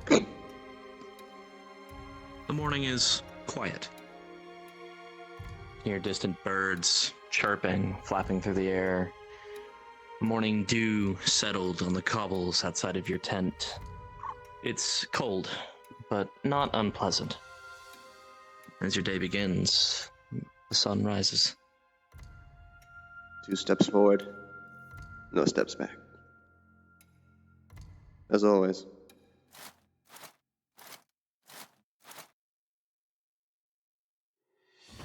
The morning is quiet. You hear distant birds chirping, flapping through the air. Morning dew settled on the cobbles outside of your tent. It's cold, but not unpleasant. As your day begins, the sun rises. 2 steps forward, no steps back. As always.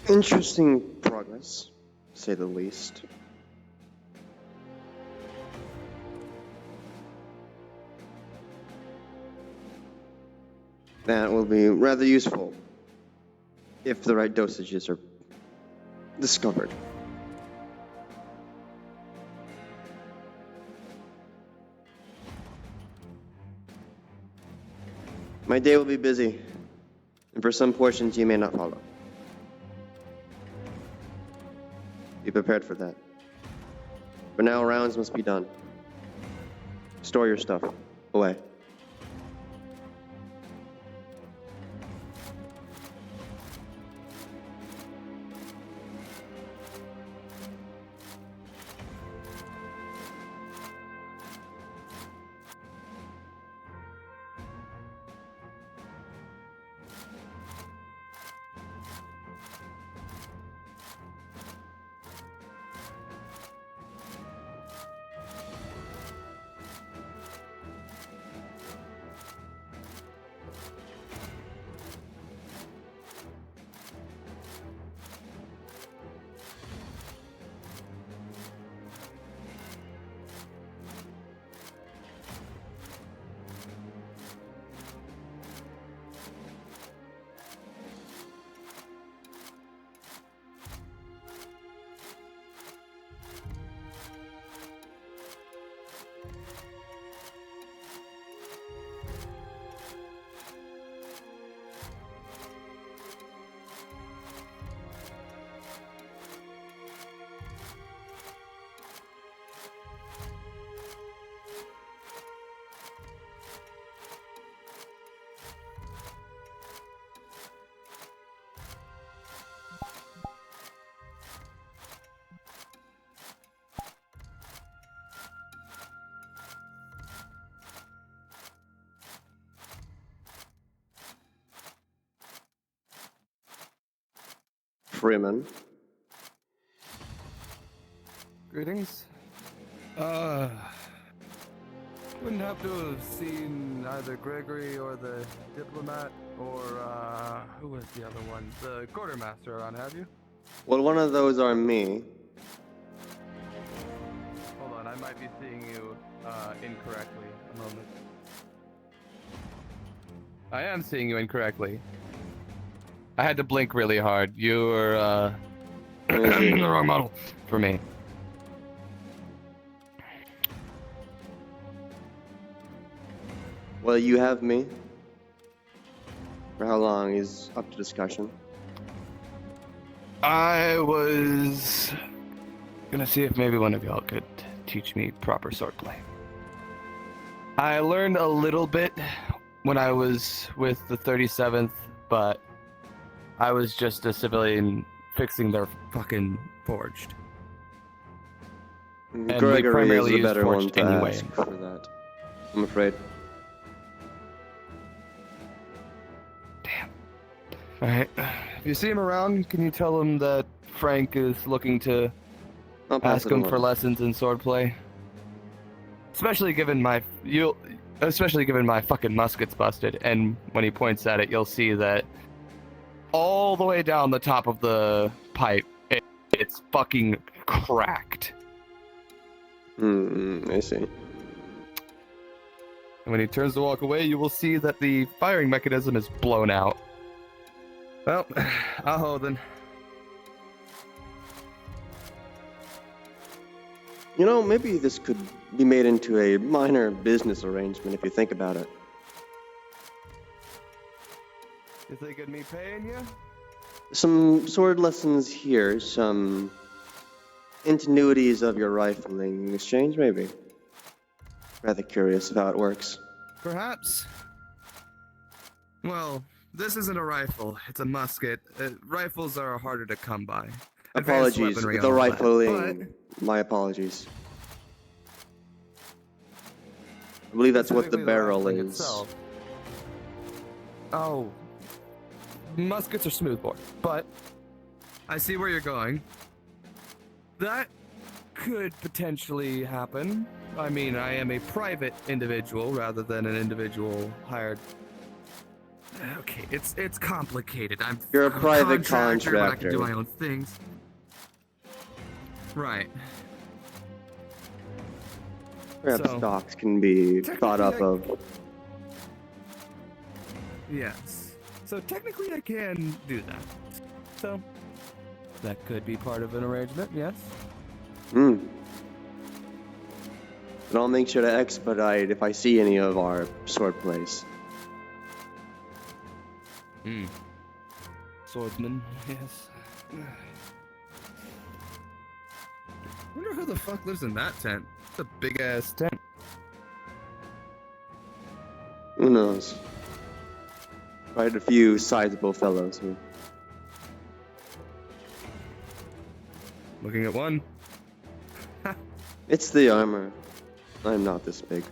Interesting progress, to say the least. That will be rather useful if the right dosages are discovered. My day will be busy, and for some portions you may not follow. Be prepared for that. For now, rounds must be done. Store your stuff away. Freeman. Greetings. Wouldn't have to have seen either Gregory or the diplomat or, who was the other one? The quartermaster around, have you? Well, one of those are me. Hold on, I might be seeing you, incorrectly. A moment. I am seeing you incorrectly. I had to blink really hard. You were, the wrong model for me. Well, you have me. For how long is up to discussion. I was gonna see if maybe one of y'all could teach me proper swordplay. I learned a little bit when I was with the 37th, but I was just a civilian fixing their fucking forged. And Gregory we primarily is the used better one forged to anyway. ask for that, I'm afraid. Damn. Alright. If you see him around, can you tell him that Frank is looking to I'll pass ask it him along. for lessons in swordplay? Especially given my fucking musket's busted, and when he points at it, you'll see that all the way down the top of the pipe, it's fucking cracked. I see. And when he turns to walk away, you will see that the firing mechanism is blown out. Well, aho then. You know, maybe this could be made into a minor business arrangement if you think about it. You thinking me paying you? Some sword lessons here, some ingenuities of your rifling in exchange, maybe. Rather curious of how it works. Perhaps. Well, this isn't a rifle. It's a musket. Rifles are harder to come by. Advanced Apologies. weaponry The and all that, rifling. My apologies. I believe that's what the specifically barrel rifling is. itself. Oh. Muskets are smoothbore, but I see where you're going. That could potentially happen. I mean, I am a private individual rather than an individual hired. Okay, it's complicated. You're a I'm private contractor, but I can do contractor. my own things. Right. Perhaps So, stocks can be thought up technically of. Yes. So technically I can do that. So that could be part of an arrangement, yes? Hmm. But I'll make sure to expedite if I see any of our sword plays. Swordsman, yes. Wonder who the fuck lives in that tent. It's a big ass tent. Who knows? Quite a few sizable fellows here. Looking at one. It's the armor. I'm not this big.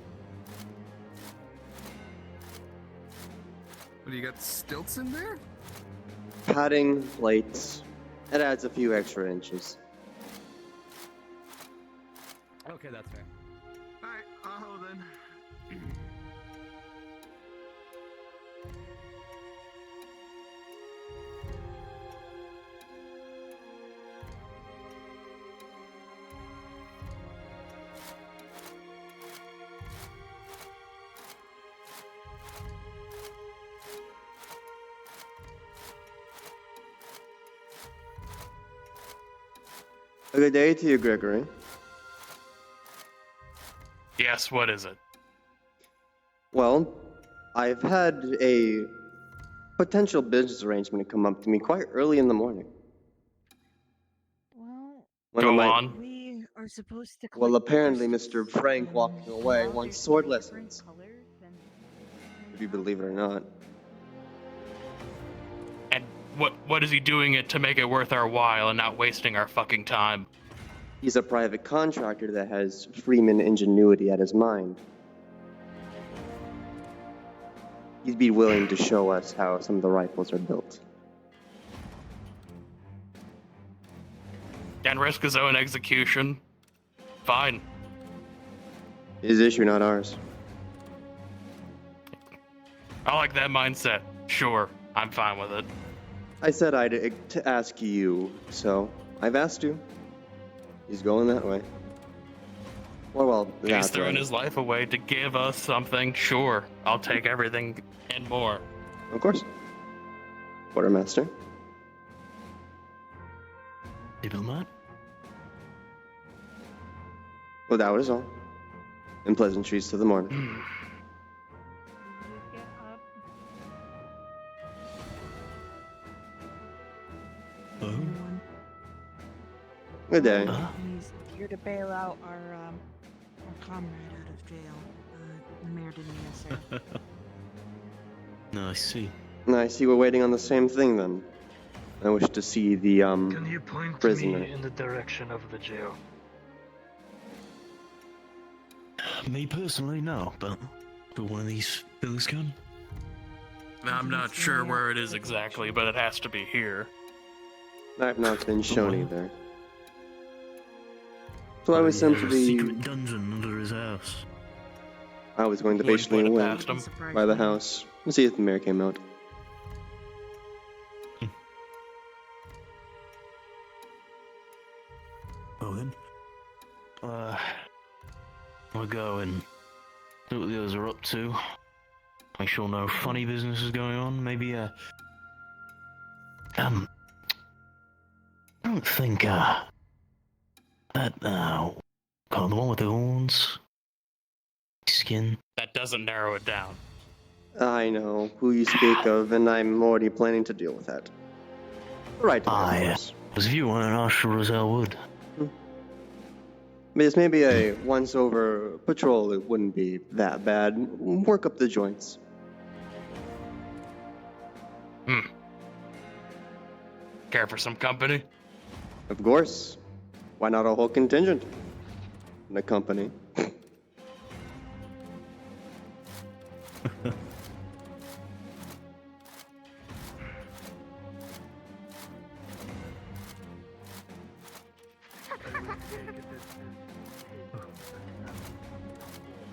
What do you got, stilts in there? Padding, plates. It adds a few extra inches. Okay, that's fair. Alright, Aho then. A good day to you, Gregory. Yes, what is it? Well, I've had a potential business arrangement come up to me quite early in the morning. Well, One of Go my- on. we are supposed to. Well, collect apparently crystals, Mr. Frank and walking away while wants there's sword different lessons. colors and If you believe it or not. And what is he doing it to make it worth our while and not wasting our fucking time? He's a private contractor that has Freeman ingenuity at his mind. He'd be willing to show us how some of the rifles are built. And risk his own execution? Fine. His issue, not ours. I like that mindset. Sure, I'm fine with it. I said I'd to ask you, so I've asked you. He's going that way. Or well, He's that's throwing right. his life away to give us something. Sure, I'll take everything and more. Of course. Quartermaster. Diplomat? Well, that was all. And pleasantries to the morning. you get up. Oh. Everyone. Good day. He's here to bail out our comrade out of jail. The mayor didn't answer. No, I see. I see we're waiting on the same thing then. I wish to see the, Can you point prisoner. me in the direction of the jail? Me personally, no, but for one of these fellas can. I'm not sure where it is exactly, but it has to be here. I've not been shown wow. either. So I was There's a simply, secret dungeon under his house. I was going to Wouldn't patiently put it wait past him. Surprised by the me. house and see if the mayor came out. Well then, we'll go and see what the others are up to. Make sure no funny business is going on. Maybe, I don't think, that, the one with the horns, skin. That doesn't narrow it down. I know who you speak of, and I'm already planning to deal with that. Right to Ah, that, of yeah. course. Was if you want an Archer Roselle Wood. But it's maybe a once-over patrol. It wouldn't be that bad. Work up the joints. Care for some company? Of course. Why not a whole contingent? In a company.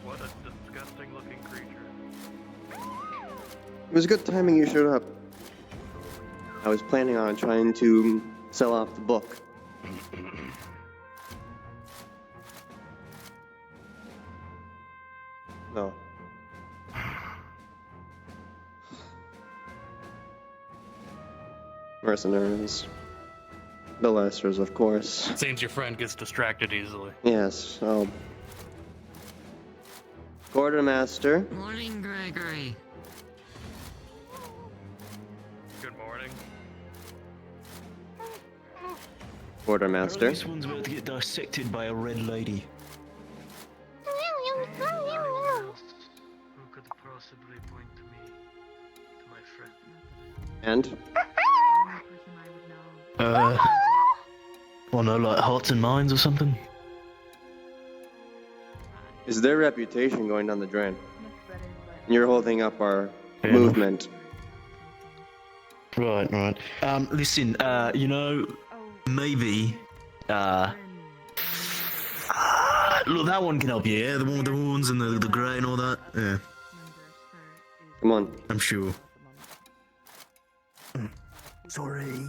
What a disgusting looking creature. It was good timing you showed up. I was planning on trying to sell off the book. No. Mercenaries. The Lesters, of course. Seems your friend gets distracted easily. Yes, Quartermaster. Morning, Gregory. Good morning. Quartermaster. This one's about to get dissected by a red lady. Anyone else who could possibly point to me, to my friend? And? The only person I would know. Well, no, like Hearts and Minds or something? Is their reputation going down the drain? Much better, but And you're holding up our Fair movement. Right, right. Listen, you know, oh, maybe, friend. look, that one can help you, yeah? The one with the horns and the grey and all that? Yeah, Members, Come on. I'm sure. at the moment. Sorry.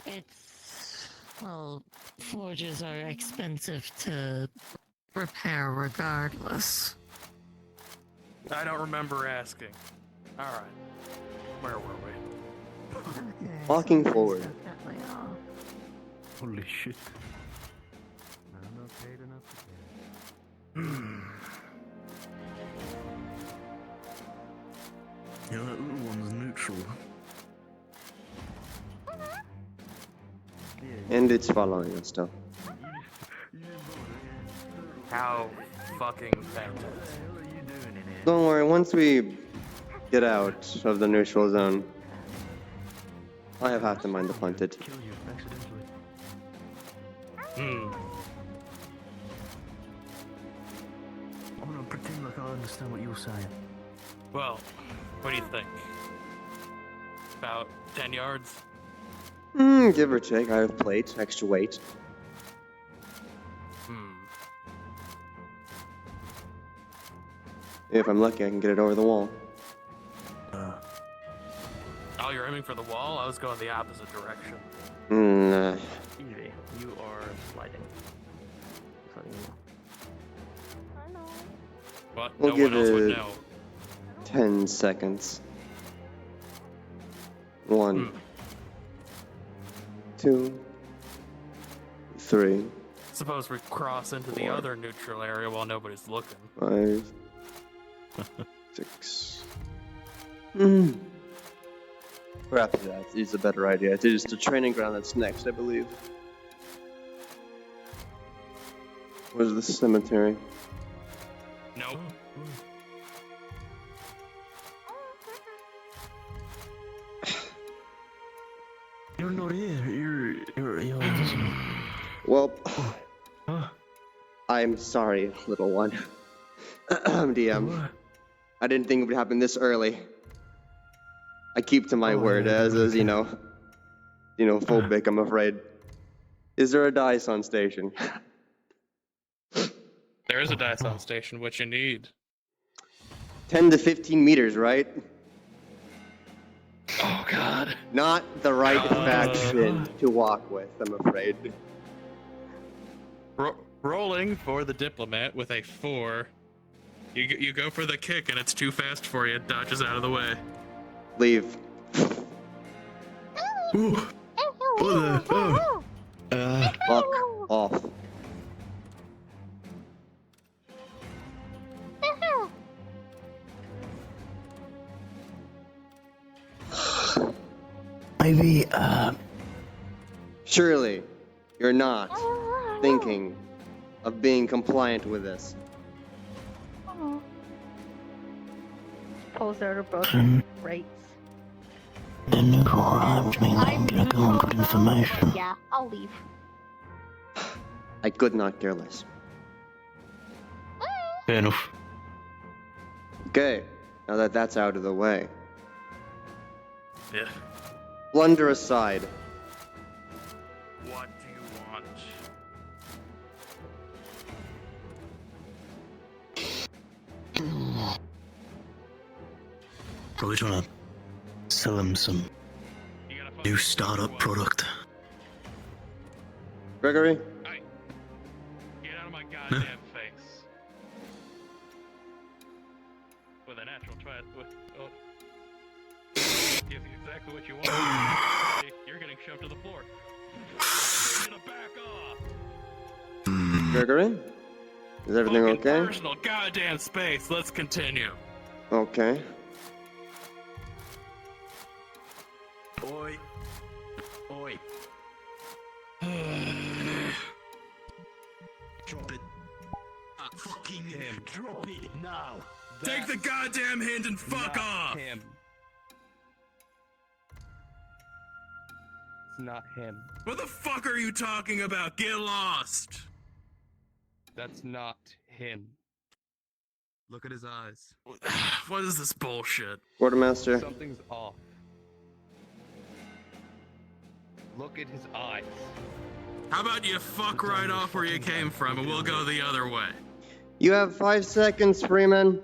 It's, well, forges are expensive to repair regardless. I don't remember asking. Alright. Where were we? Walking forward. Definitely are. Holy shit. Yeah, that little one's neutral. And it's following us still. How fucking fantastic. Don't worry, once we get out of the neutral zone, I have half the mind to punt it. Kill you accidentally. Hmm. I'm gonna pretend like I understand what you're saying. Well, what do you think? About 10 yards? Give or take. I have plate, extra weight. Hmm. If I'm lucky, I can get it over the wall. Oh, you're aiming for the wall? I was going the opposite direction. Nah. Easy. You are sliding. But We'll no give one else would it- know. 10 seconds. 1, Hmm. 2, 3, Suppose we cross into the 4. other neutral area while nobody's looking. 5, 6. Perhaps that is a better idea. It is the training ground that's next, I believe. Where's the cemetery? Nope. You're not here. You're Well, Huh? I'm sorry, little one. DM. I didn't think it would happen this early. I keep to my word as phobic, I'm afraid. Is there a dice on station? There is a dice on station, what you need. 10 to 15 meters, right? Oh god. Not the right faction to walk with, I'm afraid. Rolling for the diplomat with a 4. You go for the kick and it's too fast for you. It dodges out of the way. Leave. Fuck off. Maybe, Surely, you're not thinking of being compliant with this. pulls out a book Hmm. and writes. The neutral arrived me that I'm gonna go on good information. Yeah, I'll leave. I could not care less. Fair enough. Okay, now that that's out of the way. Yeah. Blunder aside, What do you want? Probably trying to sell him some You gotta new fucking startup what? product. Gregory, Hey, get out of my goddamn face. With a natural twat. Oh. Give you exactly what you want. You're getting shoved to the floor. You're gonna back off. Gregory, is everything Fucking okay? personal goddamn space. Let's continue. Okay. Oi. Oi. Drop it. Fucking him. Drop it now. Take the goddamn hint and fuck Not off. him. It's not him. What the fuck are you talking about? Get lost. That's not him. Look at his eyes. What is this bullshit? Quartermaster, Something's off. Look at his eyes. How about you fuck right off where you came from and we'll go the other way? you have 5 seconds, Freeman.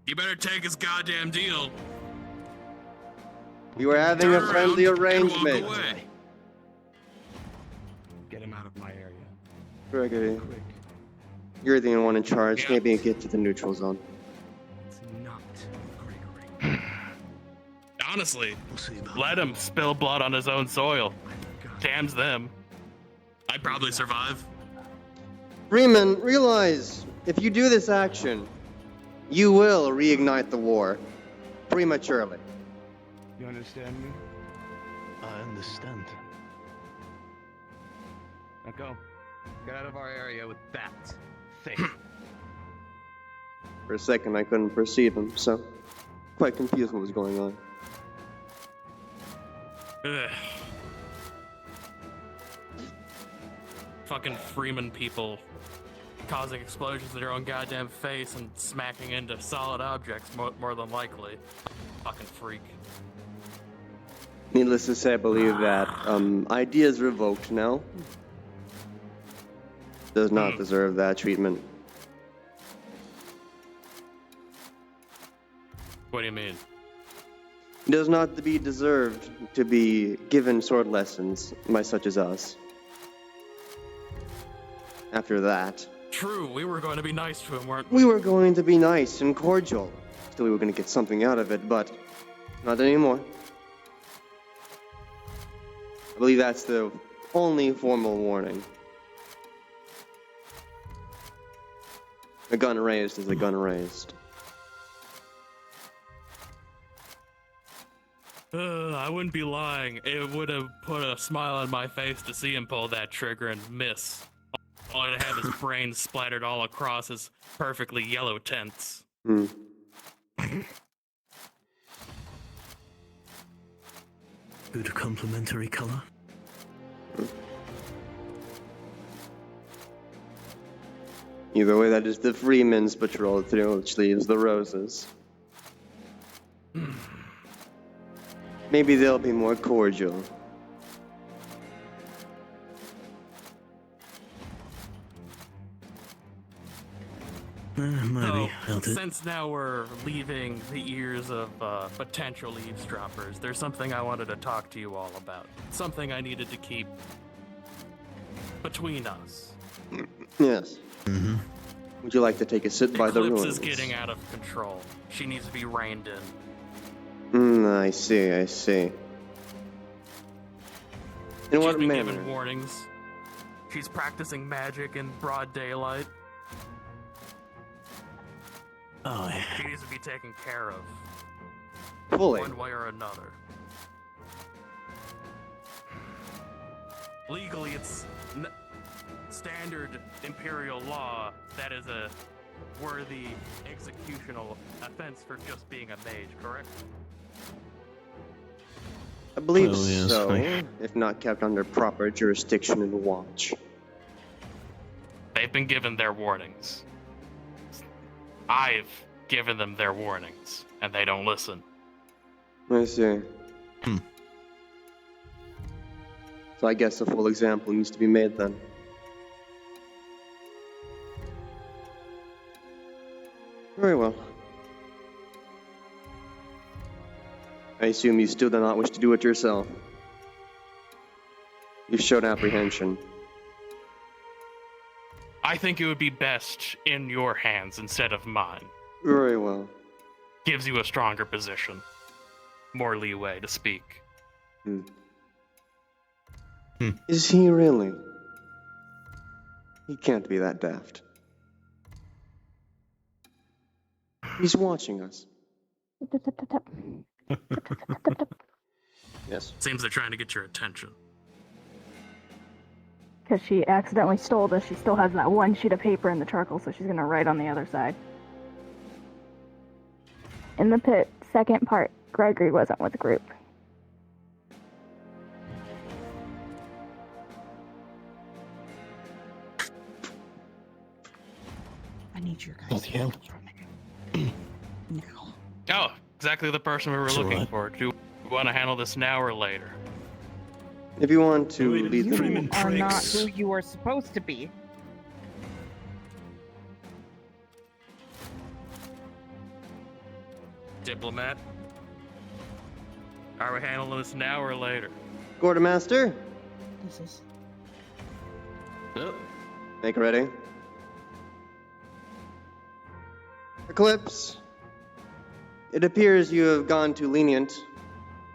You better take his goddamn deal. You are having a Turn friendly around and arrangement. walk away. Get him out of my area. Gregory, Quick. you're the one in charge. Yeah. Maybe get to the neutral zone. It's not Gregory. Honestly, We'll see about let him spill blood on his own soil. Damns them. I'd probably survive. Freeman, realize if you do this action, you will reignite the war prematurely. You understand me? I understand. Now go. Get out of our area with that thing. For a second, I couldn't perceive him, so quite confused what was going on. Ugh. Fucking Freeman people causing explosions in their own goddamn face and smacking into solid objects more than likely. Fucking freak. Needless to say, I believe that idea is revoked now. Does not deserve that treatment. What do you mean? Does not be deserved to be given sword lessons by such as us. After that, True, we were going to be nice to him, weren't we? we were going to be nice and cordial. Still, we were going to get something out of it, but not anymore. I believe that's the only formal warning. A gun raised is a gun raised. I wouldn't be lying. It would have put a smile on my face to see him pull that trigger and miss. Only to have his brain splattered all across his perfectly yellow tents. Hmm. Good complementary color. Either way, that is the Freeman's patrol through, which leaves the Roses. Maybe they'll be more cordial. Maybe. So, Doubt it. since now we're leaving the ears of potential eavesdroppers, there's something I wanted to talk to you all about. Something I needed to keep between us. Yes. Mm-hmm. Would you like to take a sit by the Eclipse ruins? is getting out of control. She needs to be reined in. I see, I see. In She's what been manner? given warnings. She's practicing magic in broad daylight. Oh, yeah. She needs to be taken care of, Fully. one way or another. Legally, it's standard imperial law that is a worthy executional offense for just being a mage, correct? I believe Well, yes, so, I- if not kept under proper jurisdiction and watch. They've been given their warnings. I've given them their warnings, and they don't listen. I see. Hmm. So I guess a full example needs to be made then. Very well. I assume you still do not wish to do it yourself. You've shown apprehension. I think it would be best in your hands instead of mine. Very well. Gives you a stronger position. More leeway to speak. Is he really? He can't be that daft. He's watching us. Yes. Seems they're trying to get your attention. Because she accidentally stole this, she still has that one sheet of paper in the charcoal, so she's gonna write on the other side. In the pit, second part, Gregory wasn't with the group. I need your guys' Bloody hell. help from it. Now. Oh, exactly the person we were It's looking alright. for. Do you want to handle this now or later? If you want to Wait, lead You them, are not tricks. who you are supposed to be. Diplomat? Are we handling this now or later? Quartermaster, This is Oh, make ready. Eclipse, it appears you have gone too lenient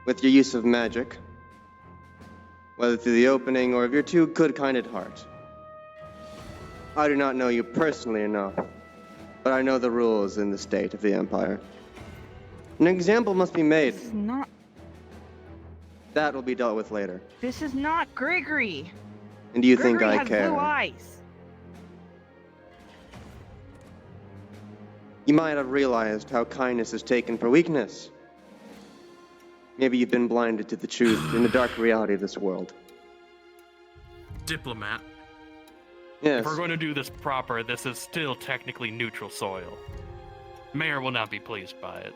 with your use of magic, whether through the opening or of your too good-kinded heart. I do not know you personally enough, but I know the rules in the state of the Empire. An example must be made. this is not That will be dealt with later. Gregory. And do you Gregory think I has care? blue eyes. You might have realized how kindness is taken for weakness. Maybe you've been blinded to the truth in the dark reality of this world. Diplomat. Yes. If we're going to do this proper, this is still technically neutral soil. Mayor will not be pleased by it.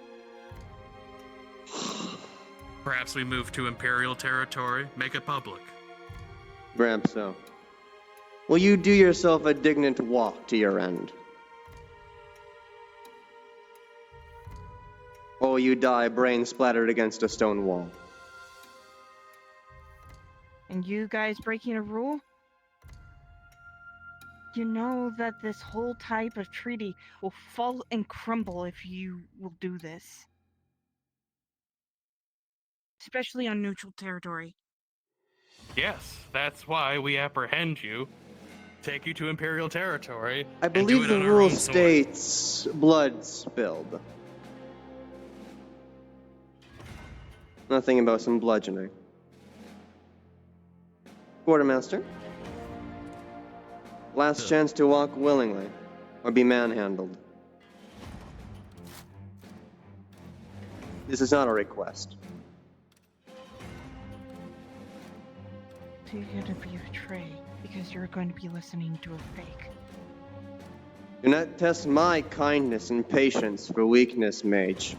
Perhaps we move to Imperial territory, make it public. Perhaps so. Will you do yourself a dignant walk to your end? Or will you die brain splattered against a stone wall? And you guys breaking a rule? You know that this whole type of treaty will fall and crumble if you will do this. Especially on neutral territory. Yes, that's why we apprehend you, take you to Imperial territory, I and do believe it the on our rule own soil. states blood spilled. Nothing about some bludgeoning. Quartermaster? Last chance to walk willingly, or be manhandled. This is not a request. So you're gonna be betrayed because you're going to be listening to a fake. Do not test my kindness and patience for weakness, mage.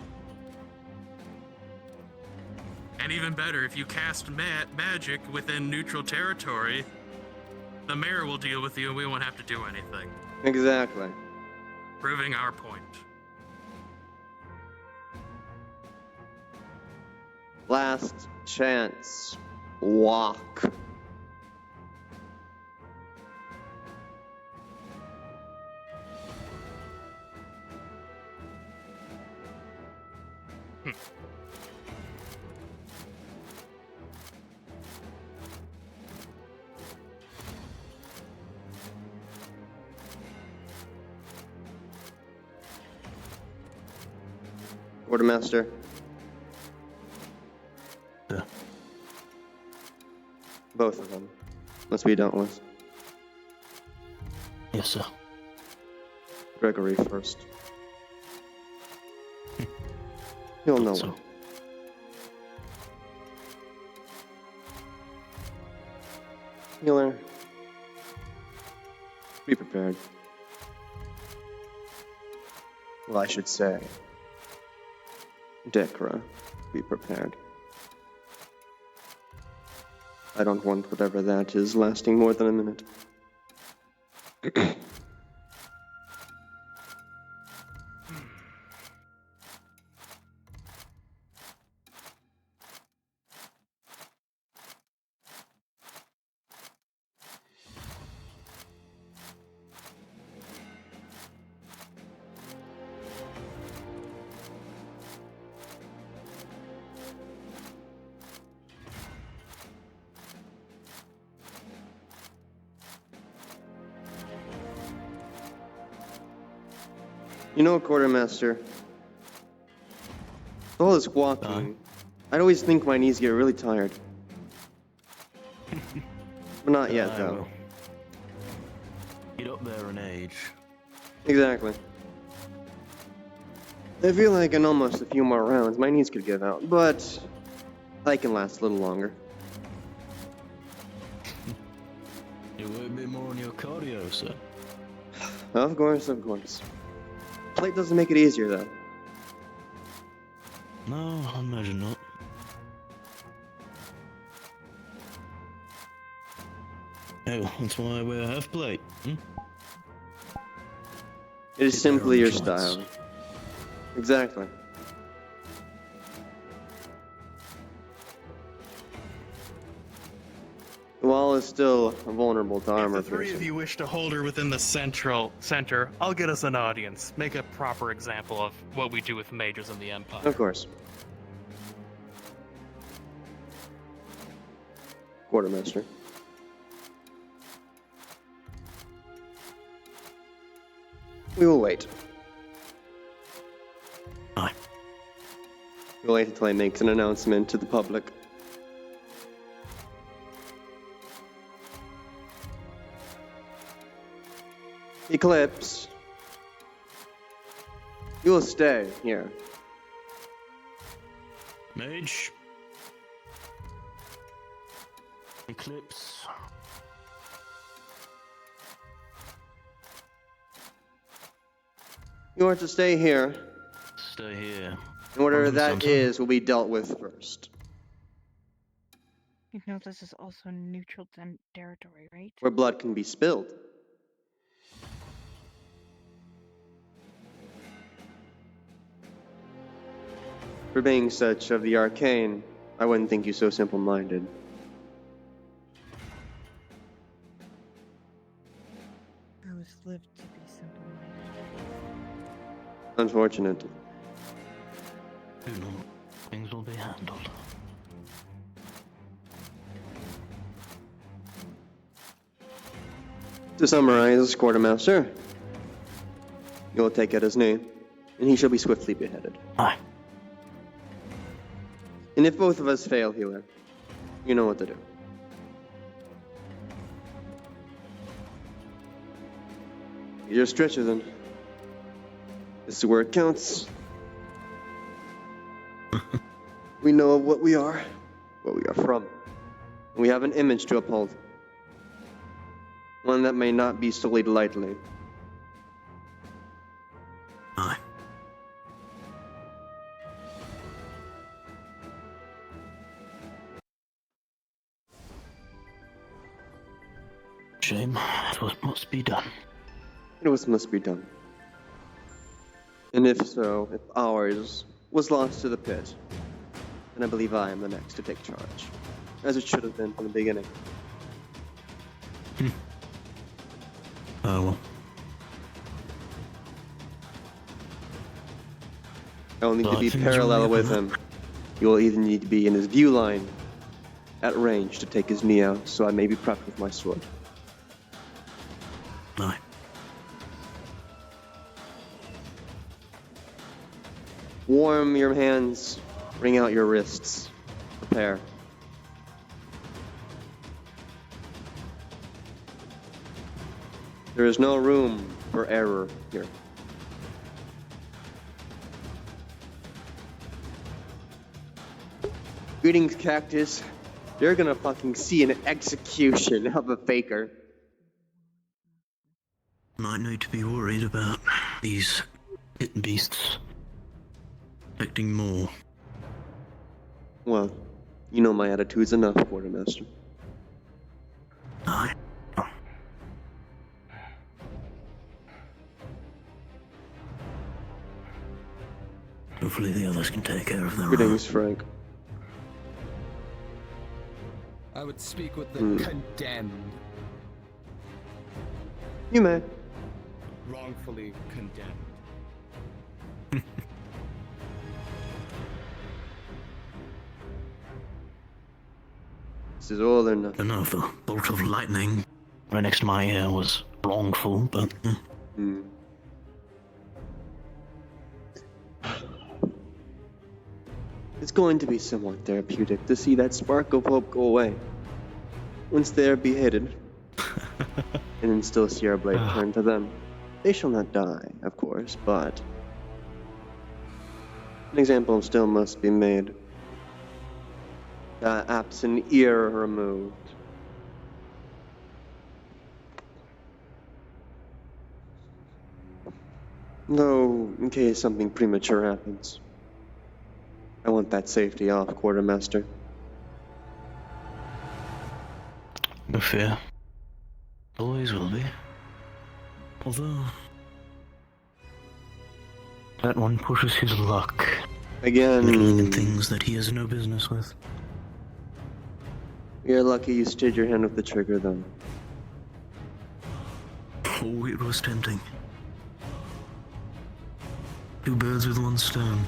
And even better, if you cast magic within neutral territory, the mayor will deal with you and we won't have to do anything. Exactly. Proving our point. Last chance. Walk. Quartermaster. Yeah. Both of them must be dealt with. yes, sir. Gregory first. You'll know So. when. Healer, be prepared. Well, I should say, Dekra, be prepared. I don't want whatever that is lasting more than a minute. You know, Quartermaster, with all this walking, I'd always think my knees get really tired. But not yet, though. Well, get up there in age. Exactly. I feel like in almost a few more rounds, my knees could give out, but I can last a little longer. You work a bit more on your cardio, sir. Of course, of course. Plate doesn't make it easier, though. No, I imagine not. Oh, that's why I wear a half plate. It is simply your style. Exactly. The wall is still vulnerable to armor If the three of piercing. you wish to hold her within the center, I'll get us an audience. Make a proper example of what we do with mages in the Empire. Of course. Quartermaster. We will wait. Aye. We'll wait until he makes an announcement to the public. Eclipse. You will stay here. Mage. Eclipse. You are to stay here, Stay here. and whatever Welcome, that Santa. is will be dealt with first. You know this is also neutral territory, right? Where blood can be spilled. For being such of the arcane, I wouldn't think you so simple-minded. I was lived to be simple-minded. Unfortunate. Who knows? Things will be handled. To summarize, Quartermaster, you will take Edda's name, and he shall be swiftly beheaded. Aye. And if both of us fail, Healer, you know what to do. Your stretcher, then. This is where it counts. We know what we are, where we are from. And we have an image to uphold. One that may not be sullied lightly. Aye. Shame. It's what must be done. It was must be done. And if so, if ours was lost to the pit, then I believe I am the next to take charge. As it should have been from the beginning. Oh well. I will need to Well, be things parallel really with happen. him. You will either need to be in his view line, at range to take his knee out, so I may be prepped with my sword. Aye. Warm your hands, wring out your wrists. Prepare. There is no room for error here. Greetings, Cactus. You're gonna fucking see an execution of a faker. Might need to be worried about these hidden beasts. Expecting more. Well, you know my attitude's enough, Quartermaster. Aye. Hopefully the others can take care of their own. Greetings, Frank. I would speak with the condemned. You may. Wrongfully condemned. This is all or nothing. I know the bolt of lightning right next to my ear was wrongful, but It's going to be somewhat therapeutic to see that spark of hope go away. Once they are beheaded, and then still see our blade turn to them. They shall not die, of course, but an example still must be made. The absent ear removed. Though, in case something premature happens, I want that safety off, Quartermaster. no fear. Always will be. Although that one pushes his luck, meddling in Again, things that he has no business with. you're lucky you stayed your hand with the trigger, though. Oh, it was tempting. Two birds with one stone.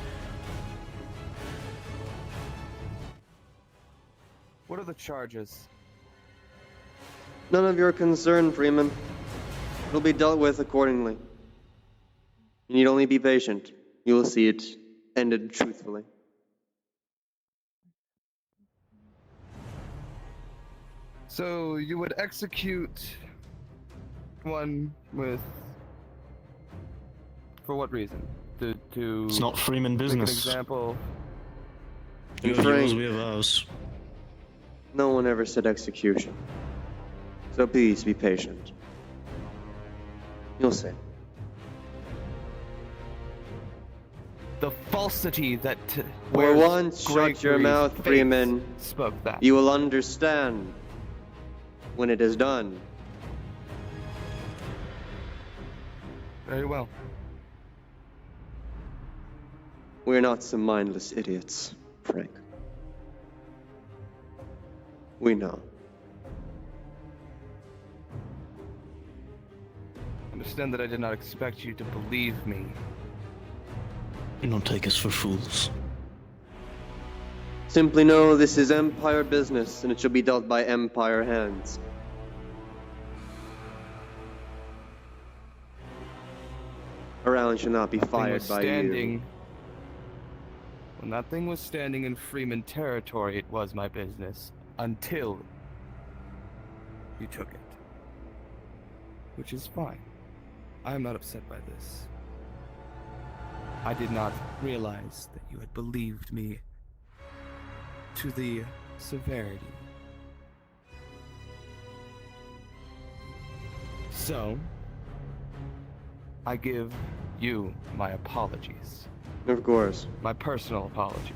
What are the charges? None of your concern, Freeman. It'll be dealt with accordingly. You need only be patient. You will see it ended truthfully. So you would execute one with... For what reason? To It's not Freeman make an business. example. You have Frank. yours, we have ours. No one ever said execution. So please be patient. You'll see. The falsity that For once, shut your mouth, Freeman. Spoke that. You will understand when it is done. Very well. We're not some mindless idiots, Frank. We know. Understand that I did not expect you to believe me. You don't take us for fools. Simply know this is Empire business, and it shall be dealt by Empire hands. Around shall not be That thing fired was by standing. you. When that thing was standing in Freeman territory, it was my business. Until you took it. Which is fine. I am not upset by this. I did not realize that you had believed me to the severity. So, I give you my apologies. Of course. My personal apologies.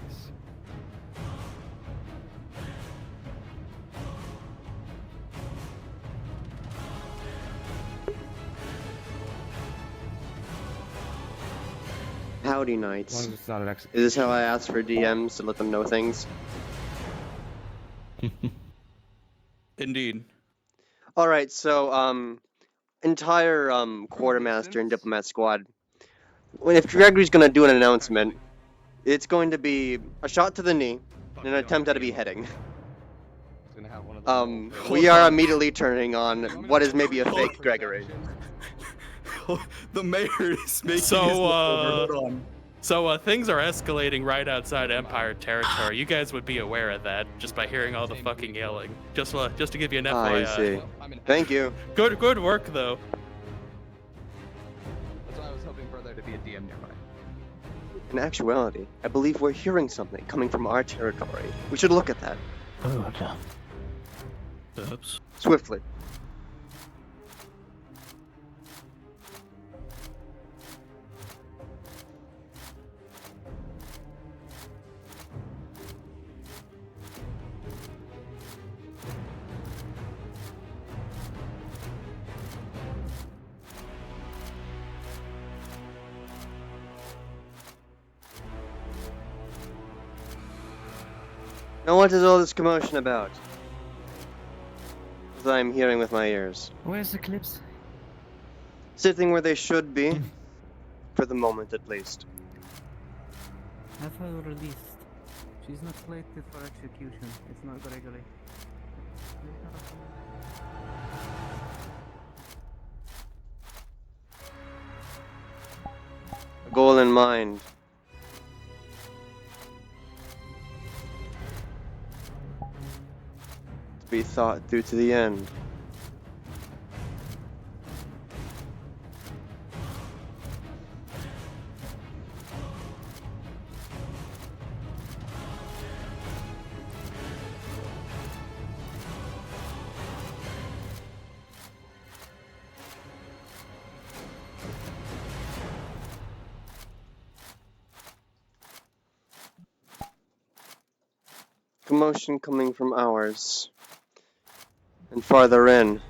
Howdy, As knights. long as it's not an execution. Is this how I ask for DMs to let them know things? Indeed. Alright, so, entire, quartermaster and diplomat squad. If Gregory's gonna do an announcement, it's going to be a shot to the knee and an attempt at a beheading. We are immediately turning on what is maybe a fake Gregory. The mayor is making So things are escalating right outside Empire territory. You guys would be aware of that just by hearing all the fucking yelling. Just to give you an FYI. I see. Thank you. Good work though. That's why I was hoping for there to be a DM nearby. In actuality, I believe we're hearing something coming from our territory. We should look at that. Oh, okay. Perhaps. Swiftly. Now what is all this commotion about? As I'm hearing with my ears. Where's Eclipse? Sitting where they should be. For the moment at least. Have her released. She's not slated for execution. It's not Gregory. A goal in mind. To be thought through to the end. Commotion coming from ours. And farther in.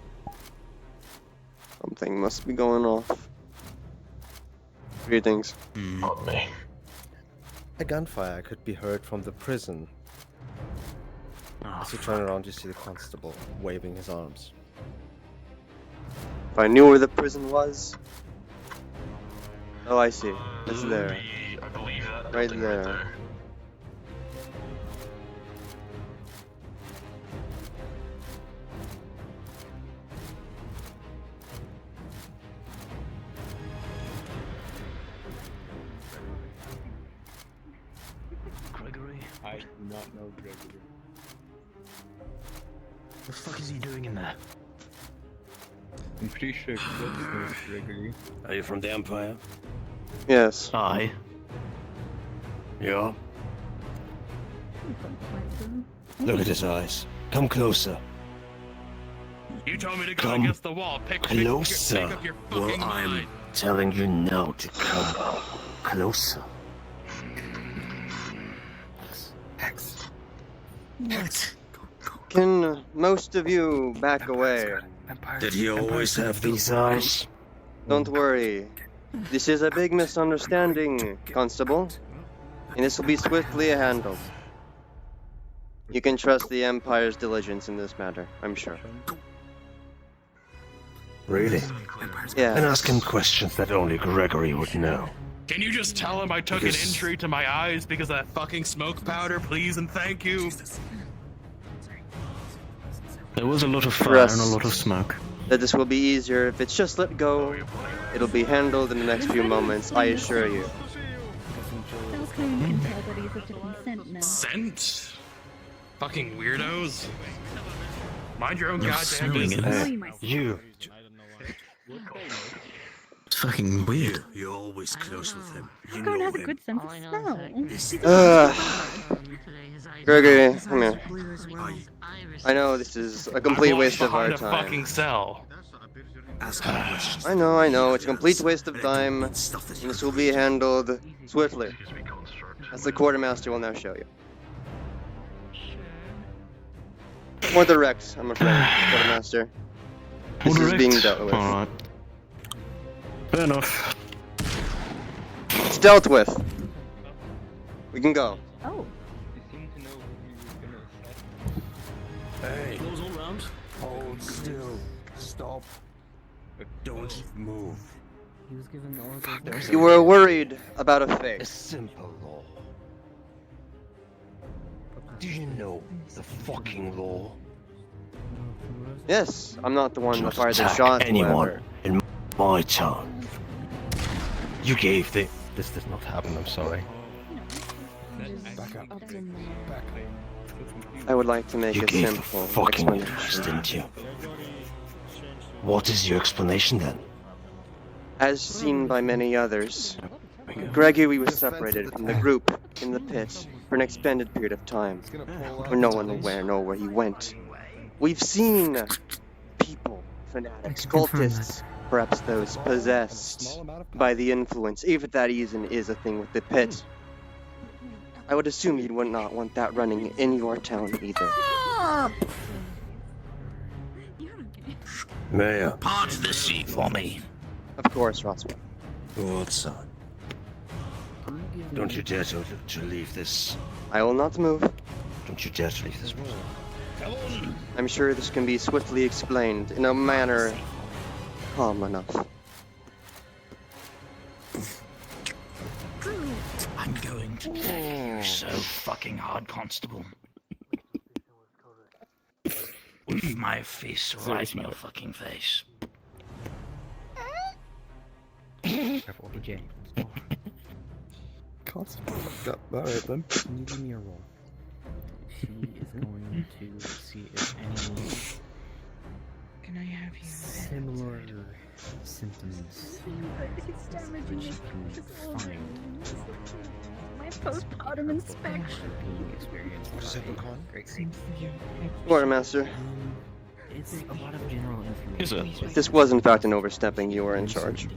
Something must be going off. Greetings. Not me. A gunfire could be heard from the prison. As you turn around, you see the constable waving his arms. If I knew where the prison was. Oh, I see. It's there. I believe that. Right there. Gregory? I do not know Gregory. What the fuck is he doing in there? I'm pretty sure Eclipse knows Gregory. Are you from the Empire? Yes. Aye. Yeah. Look at his eyes. Come closer. You told me to go Come against the wall. Pick closer. up your fucking mind. Telling you now to come closer. What? Can most of you back away? Did he always have these eyes? Don't worry. This is a big misunderstanding, Constable. And this will be swiftly handled. You can trust the Empire's diligence in this matter, I'm sure. Really? Yeah. And ask him questions that only Gregory would know. Can you just tell him I took an injury to my eyes because of that fucking smoke powder, please and thank you? There was a lot of fire and a lot of smoke. That this will be easier if it's just let go. It'll be handled in the next few moments, I assure you. Consent? Fucking weirdos. Mind your own You're goddamn snowing in business. there. You. It's fucking weird. You're always close with him. You Everyone know has a him. good sense of Uh, smell. Gregory, come here. I know this is a complete waste of our Behind a fucking time. cell. Ask him questions. I know, it's a complete waste of time. And this will be handled swiftly. As the quartermaster will now show you. More direct, I'm afraid, quartermaster. This is being dealt with. Alright. Fair enough. It's dealt with. We can go. Oh. Hey, Close all round. hold still. Stop. Don't move. He was given orders. You were worried about a A fake. simple law. Do you know the fucking law? Yes, I'm not the one Do that not fired the attack shot. anyone however. in my town. You gave the. This did not happen. I'm sorry. Back up. Up in there. Back I would like to make You a gave the simple fucking explanation. orders, didn't you? What is your explanation then? As seen by many others, Gregory was separated from the group in the pit for an extended period of time, where no one will know where he went. We've seen people, fanatics, cultists, perhaps those possessed by the influence, if that even is a thing with the pit. I would assume you would not want that running in your town either. Mayor. Part the seat for me. Of course, Roswell. Good son. Don't you dare to leave this. I will not move. Don't you dare to leave this. Come on. I'm sure this can be swiftly explained in a manner calm enough. I'm going to beg you so fucking hard, Constable. With my face right in your fucking face. Careful, Jay. Constable. Alright then. Can you give me a roll? She is going to see if any Can I have you? similar symptoms she can find. My postpartum inspection. Being experienced. What is it, Lacan? Great. Same for you. Quartermaster, It's a lot of general information. Is it? if this was in fact an overstepping, you were in charge.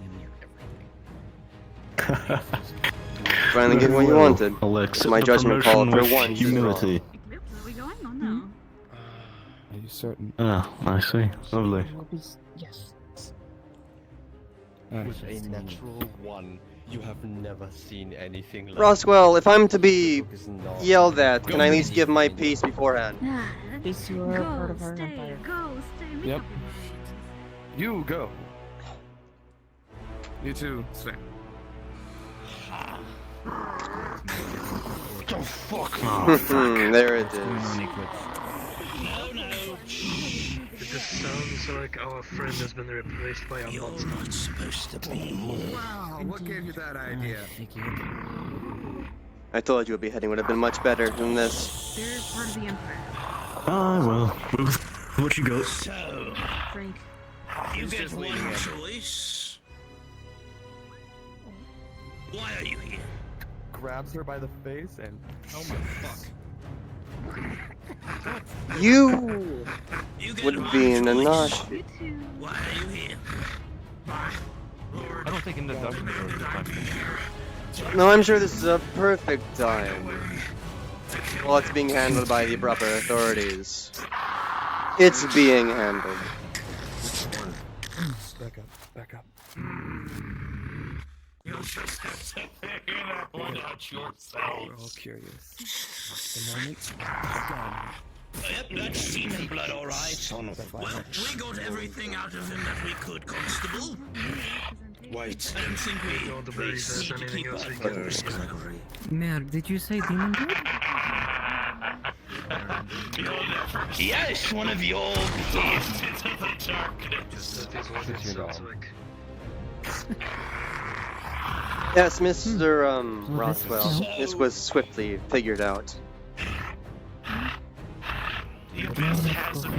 Finally getting what you wanted. I'll accept My the judgment call promotion for with once. humility. Where are we going on now? Are you certain? Ah, I see. Lovely. Yes. With a natural one, you have never seen anything like Roswell, if I'm to be It is not- yelled at, can I at least give my piece beforehand? Is you are part of our empire. Stay. Yep. You go. You too, Sven. What the fuck? There it is. It just sounds like our friend has been replaced by a You're monster. not supposed to be here. Wow, what gave you that idea? I told you a beheading would have been much better than this. They're part of the empire. Ah, well. What you got? So, Frank. you get one choice. Why are you here? Grabs her by the face and oh my fuck. You You get would one be in a choice. nosh. Why are you here? My lord. I don't think introduction is really the time. No, I'm sure this is a perfect time. While it's being handled by the proper authorities. It's being handled. Back up. Back up. You'll just have to figure that one out yourself. We're all curious. The moment is done. Yep, that's human blood, all right. Son of a Well, we got everything out of him that we could, Constable. Wait. I don't think we Don't believe there's need to anything keep else our we can words, do. Gregory. Mayor, did you say demon blood? Yes, one of your gifts into the darkness. That is what it sounds like. Yes, Mr. Well, Roswell, this was swiftly figured out. You best have some.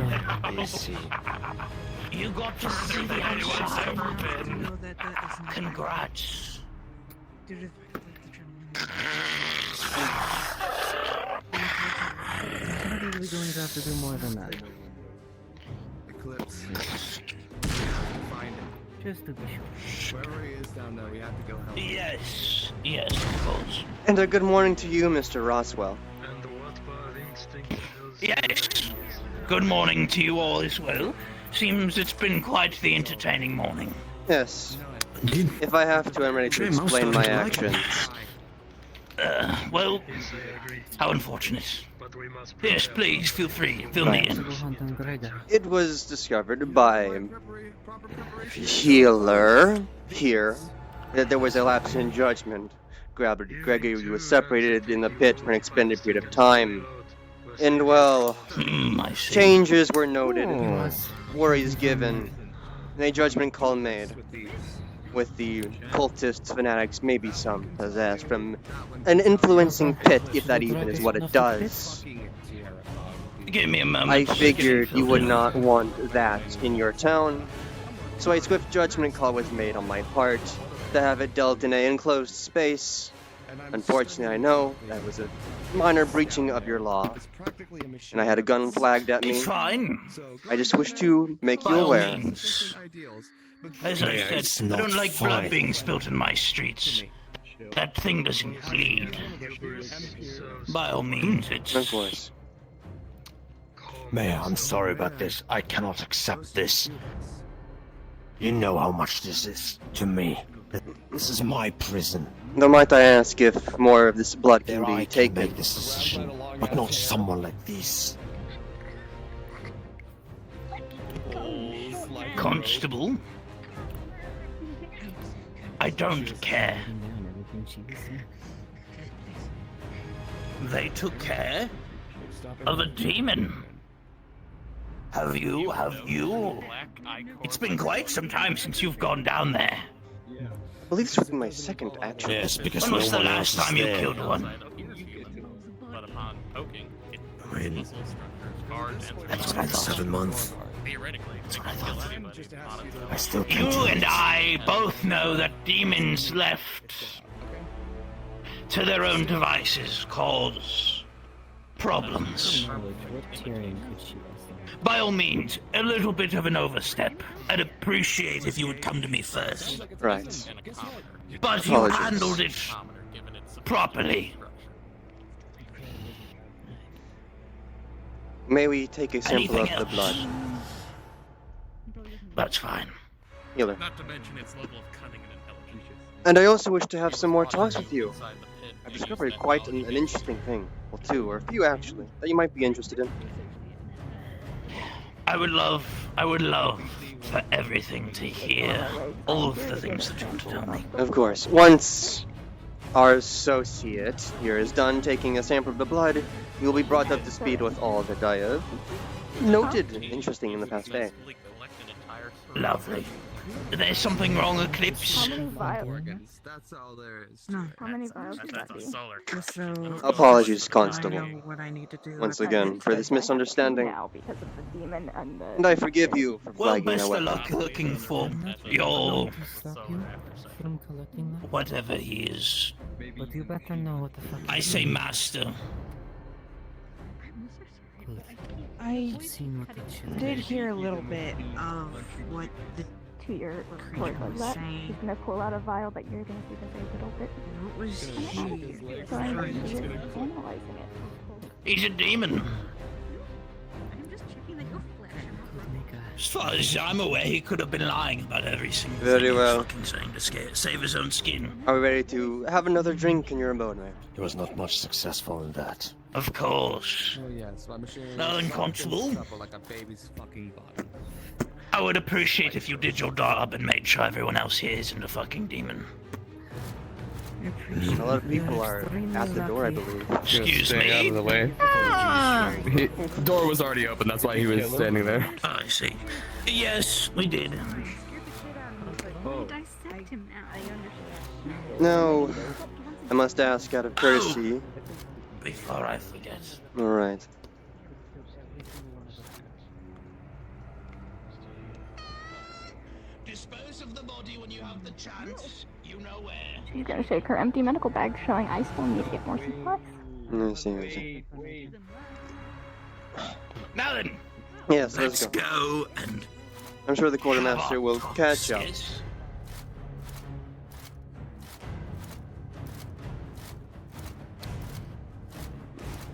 You got to see the outside. Know that that is not Congrats. due to the fact that the gentleman. Probably going to have to do more than that. Eclipse. Find him. Just to be sure. Wherever he is down there, we have to go help him. Yes, of course. And a good morning to you, Mr. Roswell. And what bad instinct tells Yes. Good morning to you all as well. Seems it's been quite the entertaining morning. Yes. Indeed. If I have to, I'm ready to Jay, most explain my starters like it. actions. Well, Yes, I agree. how unfortunate. But we must Yes, prepare. please, feel free, fill me To go in. hunt on Gregor. It was discovered by Healer here that there was a lapse in judgment. Gregory was separated in the pit for an extended period of time. And well, I see. changes were noted, Oh. worries given, and a judgment call made. With the cultists, fanatics, maybe some possessed from an influencing pit, if that even is what it does. Give me a moment. I figured you would not want that in your town, so a swift judgment call was made on my part, to have it dealt in an enclosed space. Unfortunately, I know that was a minor breaching of your law, and I had a gun flagged at me. It's fine. I just wish to make you By all aware. means. As I It's said, I not don't like blood fine. being spilt in my streets. That thing doesn't bleed. By all means, it's... Of course. Mayor, I'm sorry about this. I cannot accept this. You know how much this is to me. This is my prison. Though might I ask if more of this blood can I be can taken? make this decision, but not someone like this. Constable? I don't care. They took care of a demon. Have you? It's been quite some time since you've gone down there. I believe this was my second action. Yes, because When no was the one last else is time you there. killed one? But upon poking, it I mean, missile structures, guards, and That's what I thought. 7 months. theoretically, That's what I they can kill thought. anybody. Honestly. I still You can't. and I both know that demons left to their own devices cause problems. By all means, a little bit of an overstep. I'd appreciate if you would come to me first. Right. But you Apologies. handled it properly. May we take a sample Anything of the else? blood? That's fine. Healer. Not to mention its level of cunning and intelligence. And I also wish to have some more talks with you. Inside the pit, I've maybe discovered spend quite all an you interesting thing. Well, two, or a few actually, that you might be interested in. I would love for everything to hear all of the things that you want to tell me. Of course. Once our associate here is done taking a sample of the blood, you will be brought up to speed with all that I have noted interesting in the past day. mentally collect an entire circle. Lovely. There's something wrong, Eclipse? How many vials? That's all there is. No. How many vials would that That's be? a solar. So Apologies, I Constable, know what I need to do. once with again, for this misunderstanding. Now because of the demon and the. And I forgive you for Well, flagging best that of weapon. luck looking for your Solar From collecting that? whatever he is. But you better know what the fuck. I say master. I Seen what that shit did hear a little bit of what the To your creature court of was that. saying. He's gonna pull out a vial that you're gonna see the very little bit. What was he So I'm referring just to? analyzing it. He's a demon. As far as I'm aware, he could have been lying about every single Very thing he was well. fucking saying to save his own skin. Are we ready to have another drink in your abode, man? He was not much successful in that. Of course. Oh yes, my machine. Now then, Constable. Like a baby's fucking body. I would appreciate if you did your job and made sure everyone else here isn't a fucking demon. A lot of people are at the door, I believe. Excuse Stay out me? of the way. Door was already open, that's why he was standing there. I see. Yes, we did. Dissect him now. No, I must ask out of courtesy. Before I forget. Alright. Dispose of the body when you have the chance. You know where. She's gonna shake her empty medical bag, showing I still need to get more supplies. I see, I see. Now then, Yes, let's let's go. go and I'm sure the quartermaster will catch up. Yes.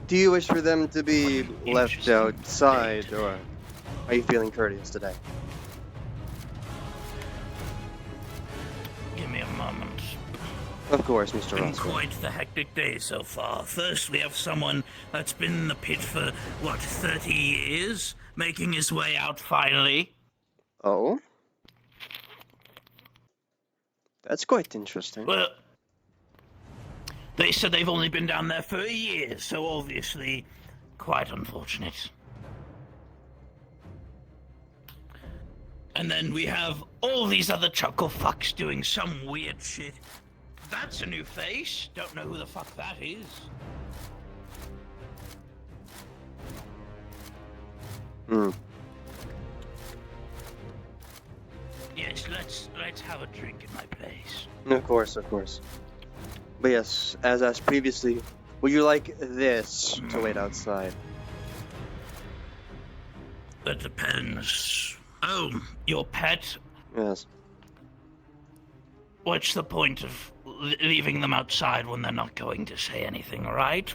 Do you wish for them to be left outside, or are you feeling courteous today? Give me a moment. Of course, Mr. Been Roswell. quite the hectic day so far. First, we have someone that's been in the pit for, what, 30 years? Making his way out finally. Oh? That's quite interesting. Well, they said they've only been down there for a year, so obviously quite unfortunate. And then we have all these other chuckle fucks doing some weird shit. That's a new face. Don't know who the fuck that is. Hmm. Yes, let's right, have a drink in my place. Of course, of course. But yes, as asked previously, would you like this to wait outside? That depends. Oh, your pet? Yes. What's the point of leaving them outside when they're not going to say anything, right?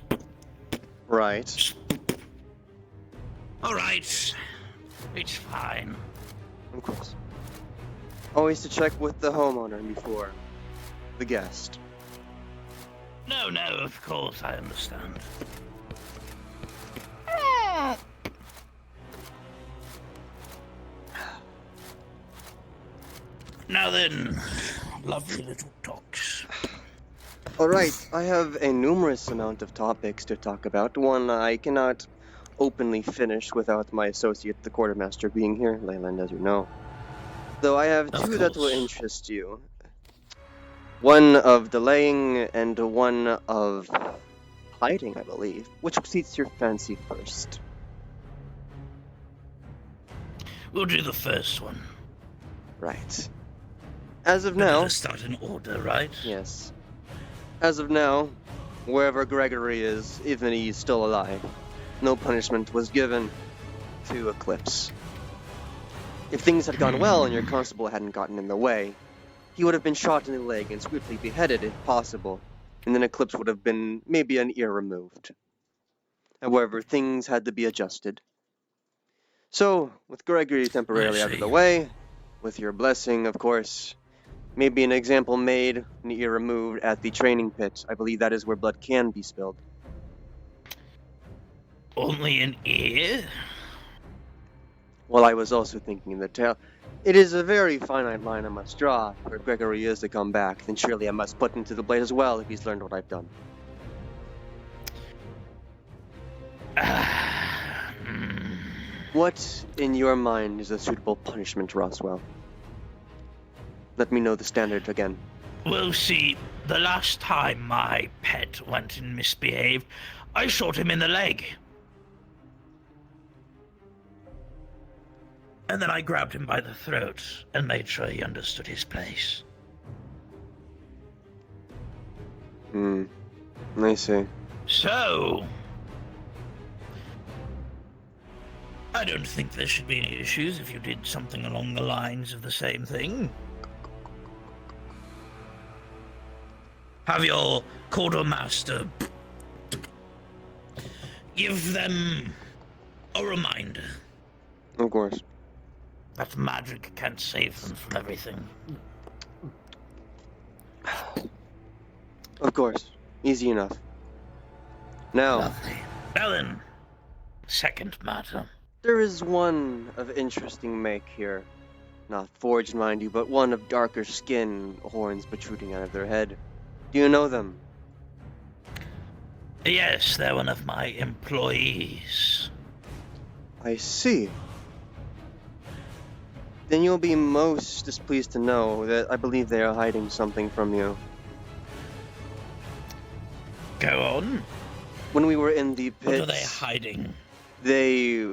Right. Alright. It's fine. Of course. Always to check with the homeowner before the guest. No, of course, I understand. Now then, lovely little talks. Alright, I have a numerous amount of topics to talk about. One I cannot openly finish without my associate, the quartermaster, being here, Leyland, as you know. Though I have two that will interest you. One of delaying and one of hiding, I believe. Which suits your fancy first? We'll do the first one. Right. As of Better now... to start in order, right? Yes. As of now, wherever Gregory is, even he's still alive, no punishment was given to Eclipse. If things had gone well and your constable hadn't gotten in the way, he would have been shot in the leg and swiftly beheaded if possible, and then Eclipse would have been maybe an ear removed. However, things had to be adjusted. So, with Gregory temporarily out of the way, with your blessing, of course, maybe an example made, an ear removed at the training pit. I believe that is where blood can be spilled. Only an ear? Well, I was also thinking the tail. It is a very finite line I must draw. If Gregory is to come back, then surely I must put him to the blade as well if he's learned what I've done. What, in your mind, is a suitable punishment, Roswell? Let me know the standard again. Well, see, the last time my pet went and misbehaved, I shot him in the leg. And then I grabbed him by the throat and made sure he understood his place. I see. So, I don't think there should be any issues if you did something along the lines of the same thing. Have your quartermaster give them a reminder. Of course. That magic can't save them from everything. Of course. Easy enough. Now, Lovely. Now then, second matter. there is one of interesting make here. Not forged, mind you, but one of darker skin, horns protruding out of their head. Do you know them? Yes, they're one of my employees. I see. Then you'll be most displeased to know that I believe they are hiding something from you. Go on. When we were in the pits... What are they hiding? They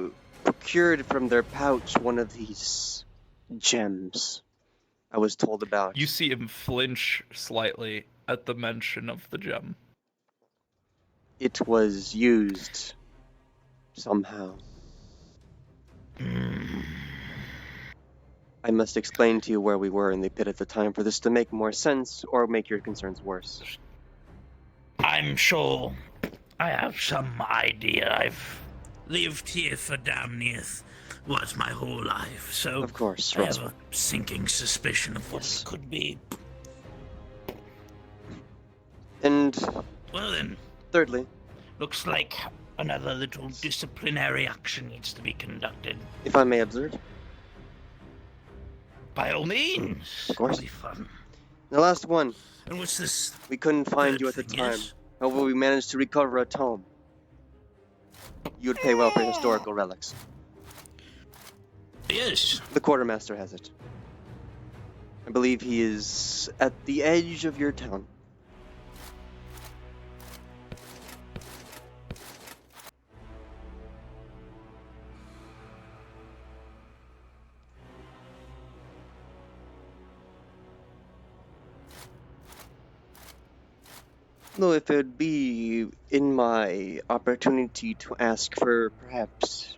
procured from their pouch one of these gems I was told about. You see him flinch slightly at the mention of the gem. It was used somehow. I must explain to you where we were in the pit at the time for this to make more sense or make your concerns worse. I'm sure I have some idea. I've lived here for damn near my whole life, so of course, I have a sinking suspicion of what it could be. And well then, thirdly, looks like another little disciplinary action needs to be conducted. If I may observe. By all means. Of course. It'll be fun. The last one. And what's this? We couldn't find you at the time. However, we managed to recover a tome. You would pay well for historical relics. Yes. The quartermaster has it. I believe he is at the edge of your town. Though if it would be in my opportunity to ask for perhaps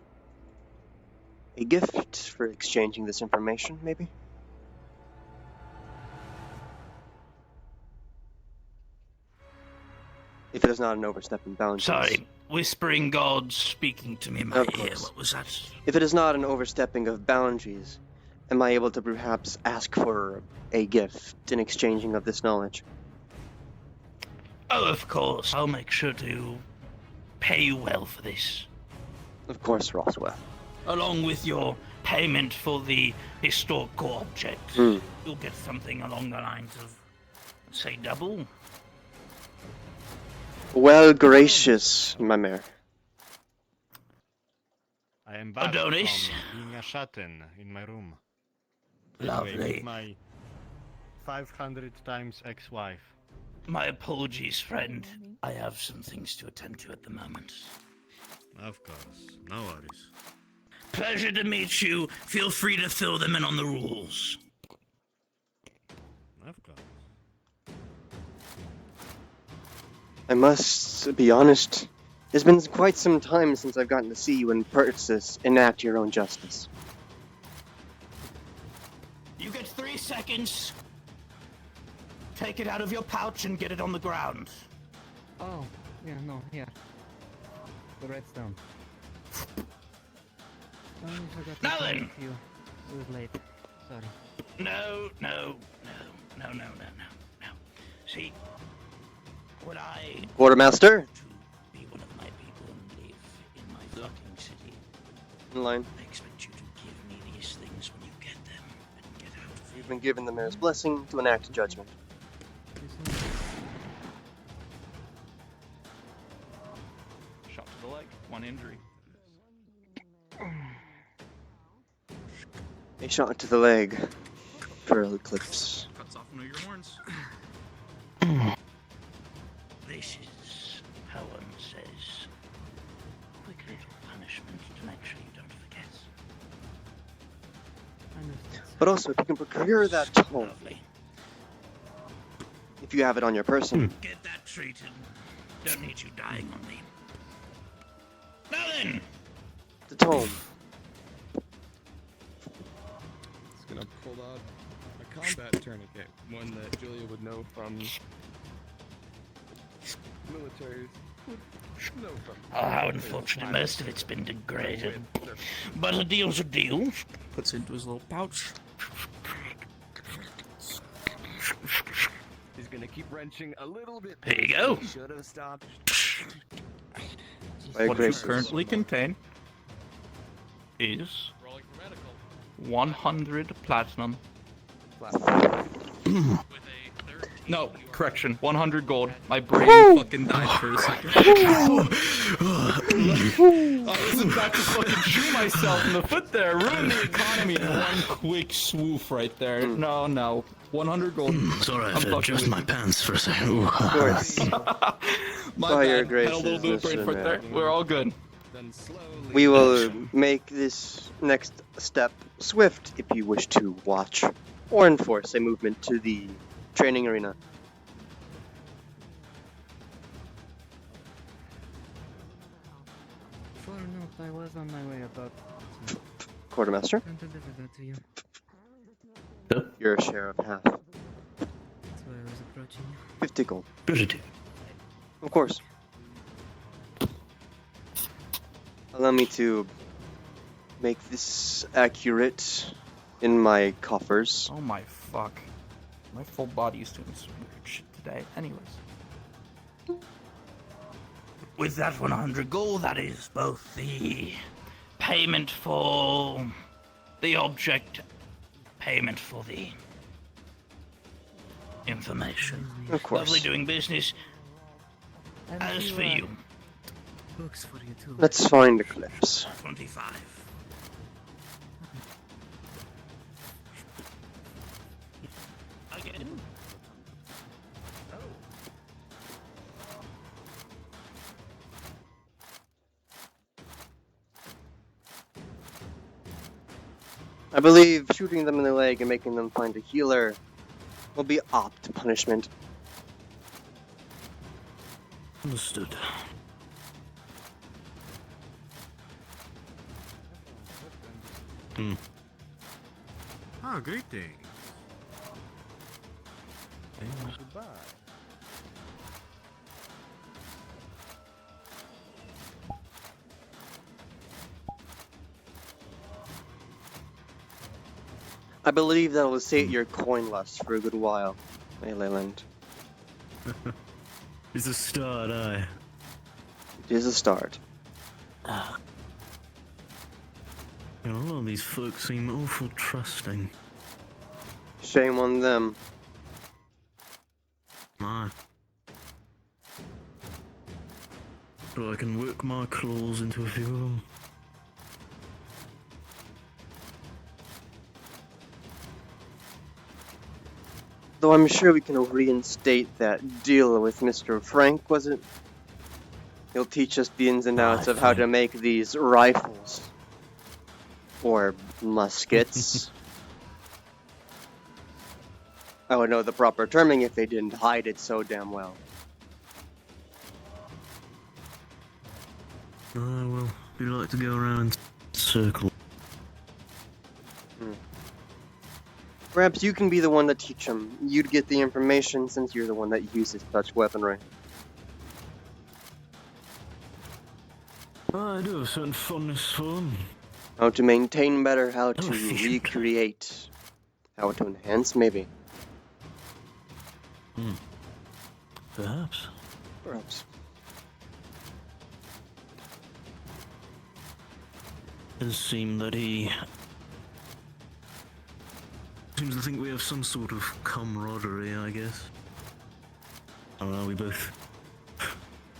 a gift for exchanging this information, maybe? If it is not an overstepping boundaries. Sorry, whispering gods speaking to me in my Of ear. course. What was that? If it is not an overstepping of boundaries, am I able to perhaps ask for a gift in exchanging of this knowledge? Oh, of course. I'll make sure to pay you well for this. Of course, Roswell. Along with your payment for the historical object. Hmm. You'll get something along the lines of, say, double. Well, gracious, my mare. I am back Adonis. from being a shut-in in my room. Lovely. With my 500 times ex-wife. My apologies, friend. I have some things to attend to at the moment. Of course, no worries. Pleasure to meet you. Feel free to fill them in on the rules. Of course. I must be honest. It's been quite some time since I've gotten to see you in Persis enact your own justice. You get 3 seconds. Take it out of your pouch and get it on the ground. Oh, yeah, no, here. The redstone. I forgot to Now tell then. it to you. It was late. Sorry. No. See, when I Quartermaster? be one of my people and live in my fucking city, In line. I expect you to give me these things when you get them and get out of You've been given the mayor's blessing to enact judgment. Shot to the leg, 1 injury. A shot to the leg. Pearl Eclipse. Cuts off one of your horns. This is how one says quick little punishment to make sure you don't forget. But also, if you can procure that tome, Lovely. if you have it on your person, Get that treated. Don't need you dying on me. Now then! the tome. It's gonna pull out a combat tourniquet, one that Julia would know from militaries. Would know from. Oh, how unfortunate. Most of it's been degraded. But a deal's a deal. Puts it into his little pouch. He's gonna keep wrenching a little bit. Here you go. Should have stopped. By What you graces. currently contain is 100 platinum. No, correction, 100 gold. My brain fucking died for a second. I was about to fucking shoot myself in the foot there. Ruin the economy in one quick swoof right there. No. 100 gold. Sorry, I I'm felt fucking just with my you. pants for a second. Ooh. Of course. My By your bad. Had a little graces, bit of brain Mr. fart there. Mayor. We're all good. Then slowly. We will make this next step swift if you wish to watch or enforce a movement to the training arena. Sure, no, I was on my way about Quartermaster, to deliver that to you. your share of half. That's why I was approaching you. 50 gold. Good idea. Of course. Allow me to make this accurate in my coffers. Oh my fuck. My full body is doing some weird shit today. Anyways. With that 100 gold, that is both the payment for the object, payment for the information. Of course. Lovely doing business. And As few, for you, books for you too. Let's find Eclipse. 25. Again? I believe shooting them in the leg and making them find a healer will be opt punishment. Understood. Hmm. Ah, greeting. Goodbye. I believe that will sate your coin lust for a good while, eh, Leyland? It's a start, aye. It is a start. You know, a lot of these folks seem awful trusting. Shame on them. Aye. But I can work my claws into a few of them. Though I'm sure we can reinstate that deal with Mr. Frank, was it? He'll teach us the ins and outs of how to make these rifles. Or muskets. I would know the proper terming if they didn't hide it so damn well. I will be like to go around in circle. Perhaps you can be the one to teach him. You'd get the information since you're the one that uses such weaponry. I do have a certain fondness for them. How to maintain better, how to recreate, how to enhance, maybe. Perhaps. Perhaps. It does seem that he seems to think we have some sort of camaraderie, I guess. I don't know, we both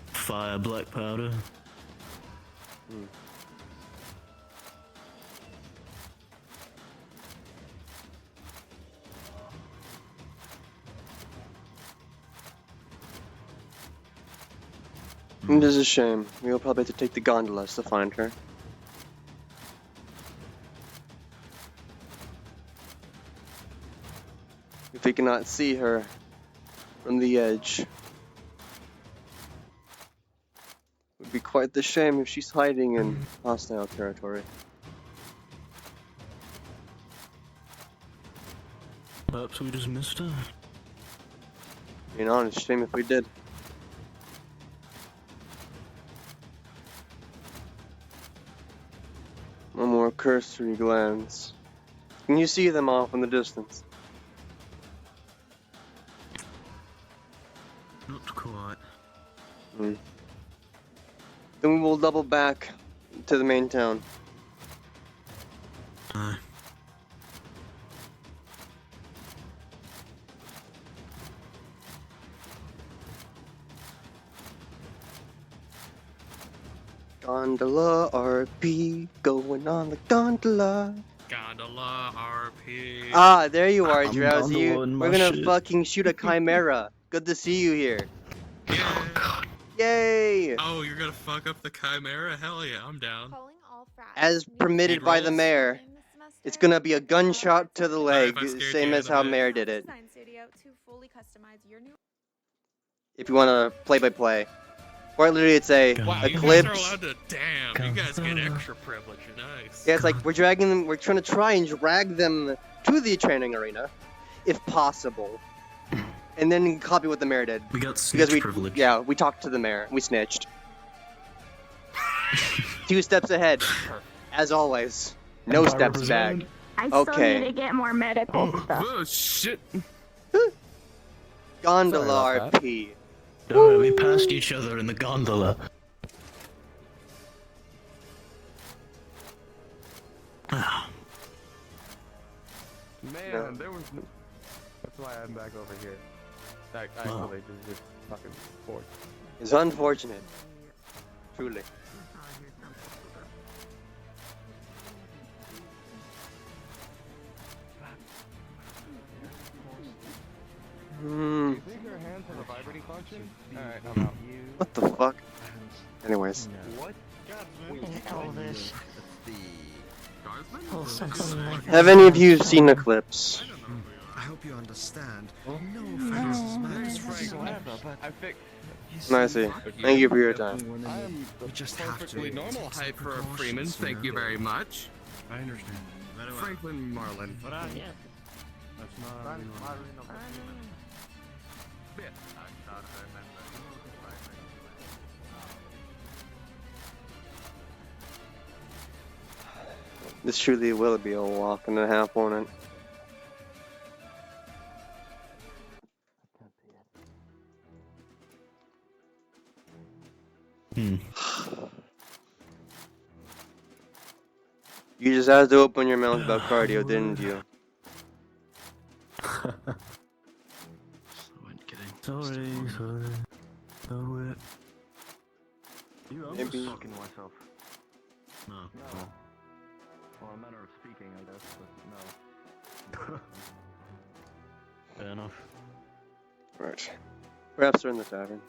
fire black powder. It is a shame. We'll probably have to take the gondolas to find her. If we cannot see her from the edge. It would be quite the shame if she's hiding in hostile territory. Perhaps we just missed her. Being honest, shame if we did. One more cursory glance. Can you see them off in the distance? Not quite. Then we will double back to the main town. Aye. Gondola RP, going on the gondola. Gondola RP. Ah, there you are, I'm Drowsy. gondolaing my We're gonna shit. fucking shoot a chimera. Good to see you here. Yay! Oh, you're gonna fuck up the chimera? Hell yeah, I'm down. As permitted by the mayor, it's gonna be a gunshot to the leg, same as how mayor did it. If you wanna play-by-play. Or literally it's a Wow, you guys eclipse. are allowed to. Damn, you guys get extra privilege. Nice. Yeah, it's like we're dragging them. We're trying to try and drag them to the training arena, if possible, and then copy what the mayor did. We got snitch privilege. Yeah, we talked to the mayor. We snitched. 2 steps ahead, as always. No Empire steps back. represented. I still Okay. need to get more medical stuff. Oh shit! Gondola Sorry about that. RP. Don't worry, we passed each other in the gondola. Man, there was no... That's why I'm back over here. That actually is just fucking forced. It's unfortunate. Truly. You think her hands have a vibrating function? Alright, I'm out. What the fuck? Anyways. What? All this. Whole circle of life. Have any of you seen Eclipse? I hope you understand. No offense is meant to I think I see. Thank you for your time. We just have to Perfectly normal take some height for a precautions, Freeman. Thank you very much. I understand. Very well. Franklin Marlin. But I, that's not This truly will be a walk and a half, won't it? You just had to open your mouth about cardio, didn't you? Sorry. Go it. Maybe. myself. No. Well, a manner of speaking, I guess, but no. Fair enough. Right. Perhaps they're in the tavern.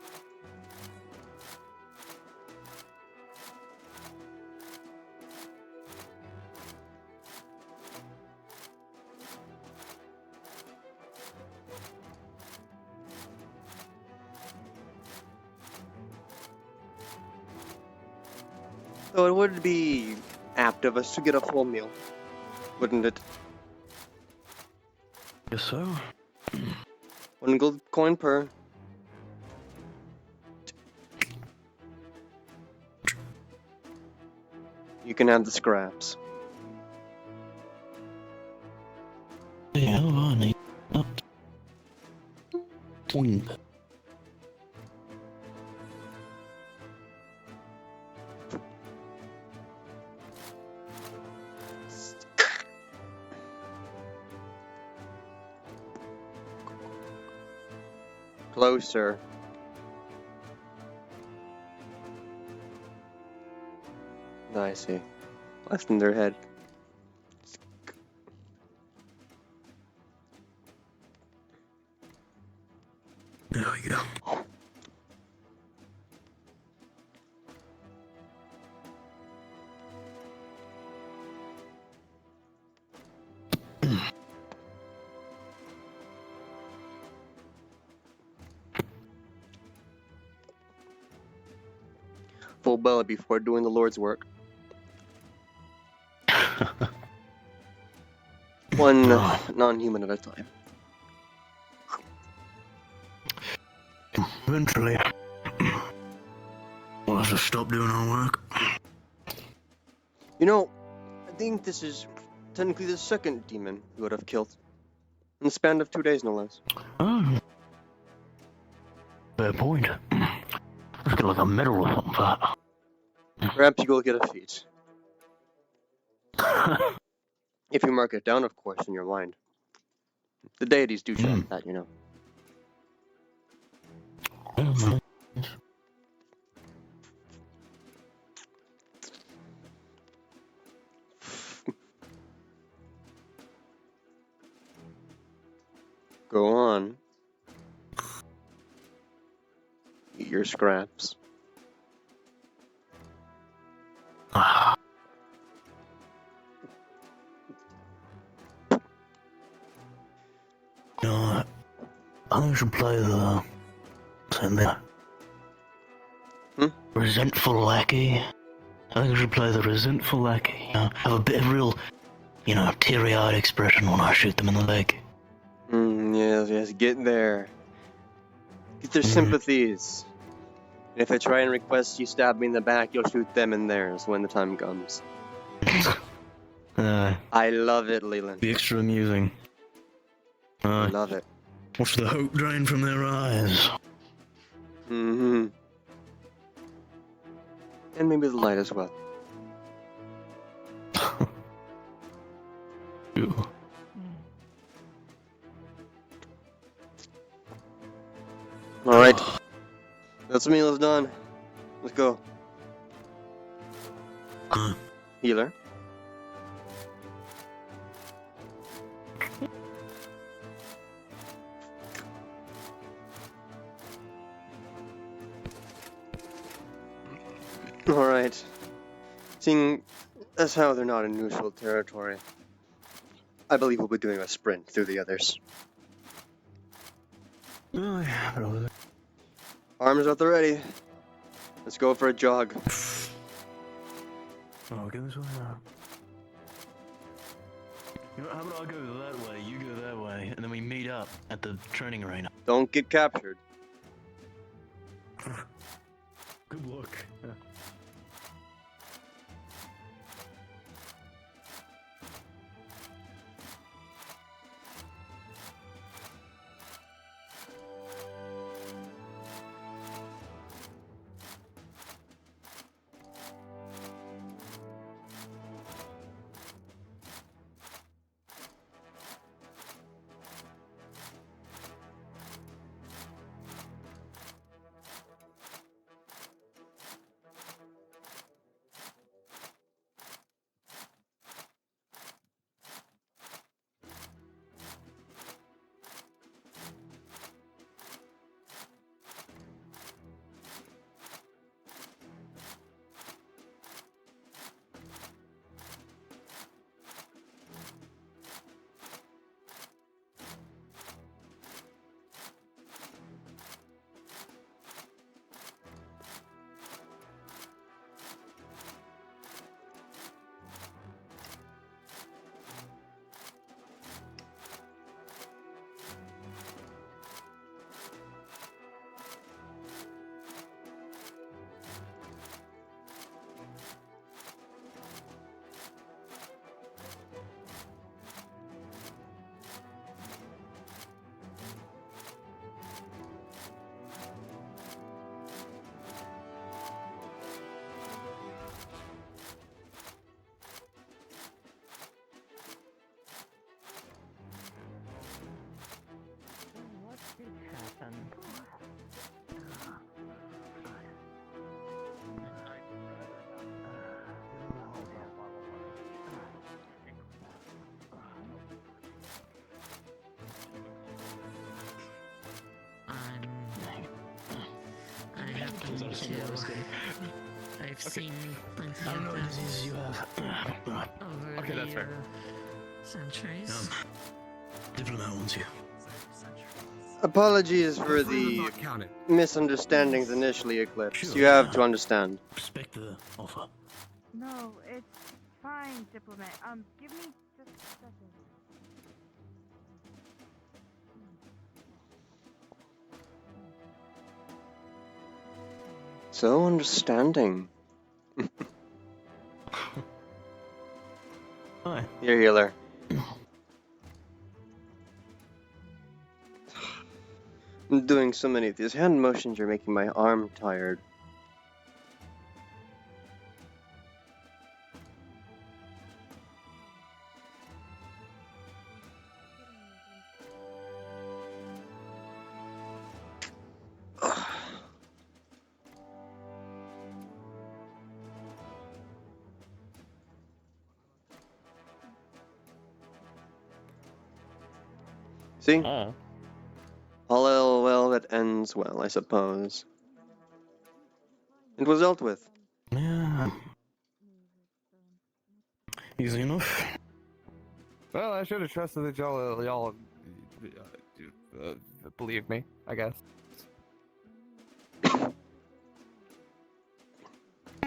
So it would be apt of us to get a full meal, wouldn't it? Guess so. 1 gold coin per. You can have the scraps. Yeah, I need not. Twink. Closer. I see. Left in their head. There we go. Full belly before doing the Lord's work. One non-human at a time. Eventually, we'll have to stop doing our work. You know, I think this is technically the second demon you would have killed. In the span of 2 days, no less. Oh. Fair point. Let's get like a medal or something for that. Perhaps you will get a feat. If you mark it down, of course, in your mind. The deities do check that, you know. Go on. Eat your scraps. No, I think we should play the same thing. Resentful lackey. I think we should play the resentful lackey. Have a bit of real, teary-eyed expression when I shoot them in the leg. Yes, get there. Get their sympathies. And if they try and request you stab me in the back, you'll shoot them in theirs when the time comes. I love it, Leland. Be extra amusing. I love it. Watch the hope drain from their eyes. Mm-hmm. And maybe the light as well. Ew. Alright. That's meal is done. Let's go. Healer. Alright. Seeing as how they're not in neutral territory, I believe we'll be doing a sprint through the others. Oh, yeah, Arms at the ready. Let's go for a jog. Oh, go this way now. You know, how about I go that way, you go that way, and then we meet up at the training arena? Don't get captured. Good luck. What did happen? I have to too. I've seen plenty I don't know of what diseases you have. Right. over Okay, that's the fair. centuries. Diplomat wants you. Apologies for the misunderstandings initially, Eclipse. Sure. You have to understand. Respect the offer. No, it's fine, Diplomat. Give me just a second. So understanding. Hi. Your healer. I'm doing so many of these hand motions, you're making my arm tired. See? All well that ends well, I suppose. It was dealt with. Yeah. Easy enough. Well, I should have trusted that y'all believe me, I guess.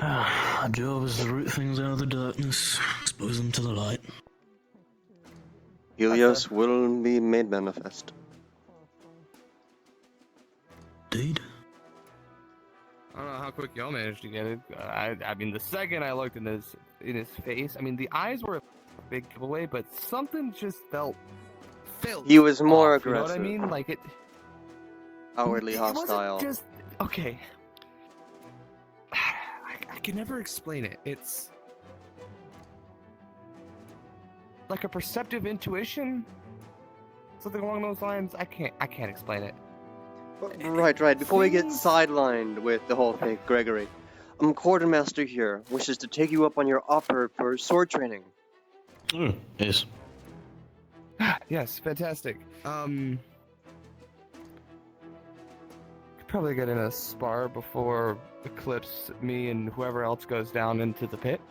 Our job is to root things out of the darkness, expose them to the light. Helios will be made manifest. Indeed. I don't know how quick y'all managed to get it. I mean, the second I looked in his face, I mean, the eyes were a big giveaway, but something just felt He was more off, aggressive. You know what I mean? Like it. Outwardly It hostile. wasn't just okay. I can never explain it. It's like a perceptive intuition, something along those lines. I can't explain it. Right. Before we get sidelined with the whole thing, Gregory, Quartermaster here wishes to take you up on your offer for sword training. Yes. Yes, fantastic. Could probably get in a spar before Eclipse, me, and whoever else goes down into the pit.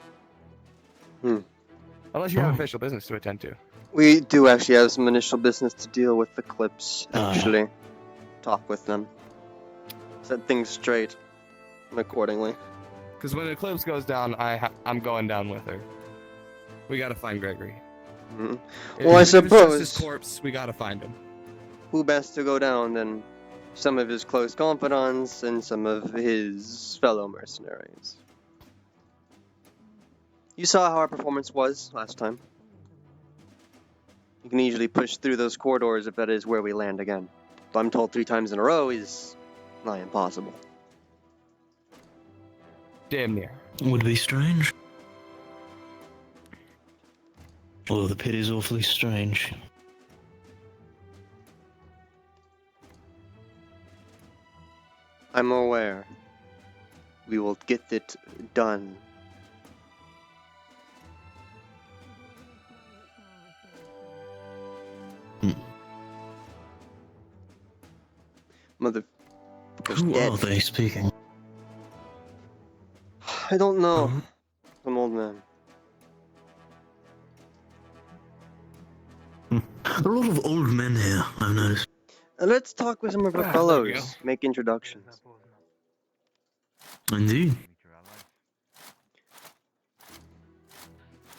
Unless you have official business to attend to. We do actually have some initial business to deal with Eclipse, actually. Talk with them. set things straight accordingly. Because when Eclipse goes down, I'm going down with her. We gotta find Gregory. Mhm. If Well, I it's just his suppose corpse, we gotta find him. who best to go down than some of his close confidants and some of his fellow mercenaries. You saw how our performance was last time. You can easily push through those corridors if that is where we land again. But I'm told 3 times in a row is nigh impossible. Damn near. Would be strange. Although the pit is awfully strange. I'm aware. We will get it done. Mother. Who dead. are they speaking? I don't know. Some old man. There are a lot of old men here, I've noticed. Let's talk with some of our There we fellows. Make introductions. Indeed.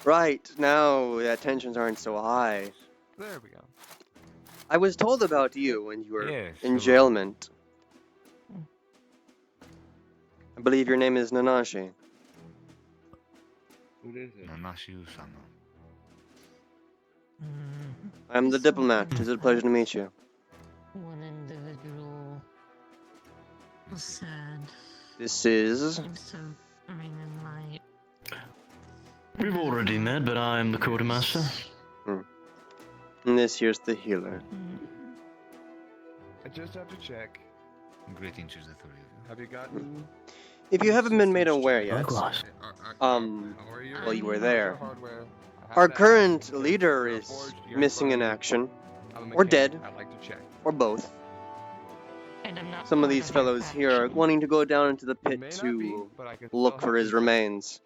Right, now that tensions aren't so high. There we go. I was told about you when you were Yes, in hello. jailment. I believe your name is Nanashi. Who is it? Nanashi-sama. I'm the diplomat. It's a pleasure to meet you. One individual was sad. This is... Seems to remain in my... We've already met, but I am the quartermaster. And this here's the healer. I just have to check. Greetings to the 3 of you. Have you gotten... If you haven't been made aware yet, Likewise. well, you were there. Hardware. I have Our to current ask, leader you're is forged, you're missing in burning. action, I'm a or mechanic. dead, I'd like to check. or both. And I'm not Some of part these your fellows here are faction. wanting to go down into the It pit may not to be, but I can look still for help his you check. remains.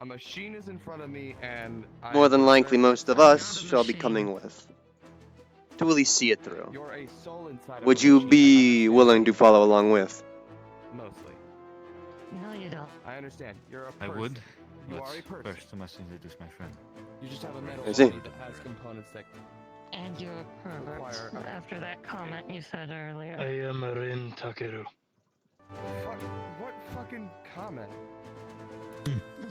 A machine is in front of me, and More than likely, most of us Not a shall be machine. coming with. To at least see it through. You're a soul inside of Would a you machine. I be understand. willing to follow along with? Mostly. No, you don't. I understand. You're a I person. would. You but are a person. First, I must introduce my friend. You just have a metal I see. body that has components that... And you're a pervert. Require- After that comment you said earlier. I am Rin Takeru. Fuck, what fucking comment?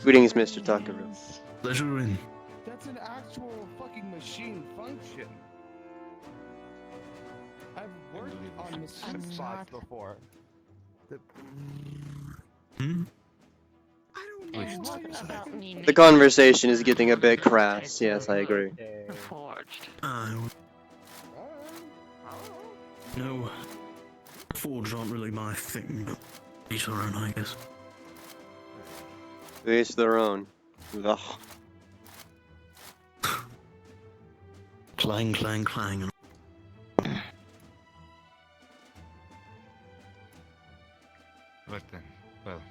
Greetings, Mr. Takaru. Pleasure in. That's an actual fucking machine function. I've worked on machine I'm spots not- before. Hmm? And what about me The conversation is getting a bit crass. Yes, I agree. forged? No. Forge aren't really my thing, but each their own, I guess. To each their own. Ugh. Clang, clang, clang. But then, well,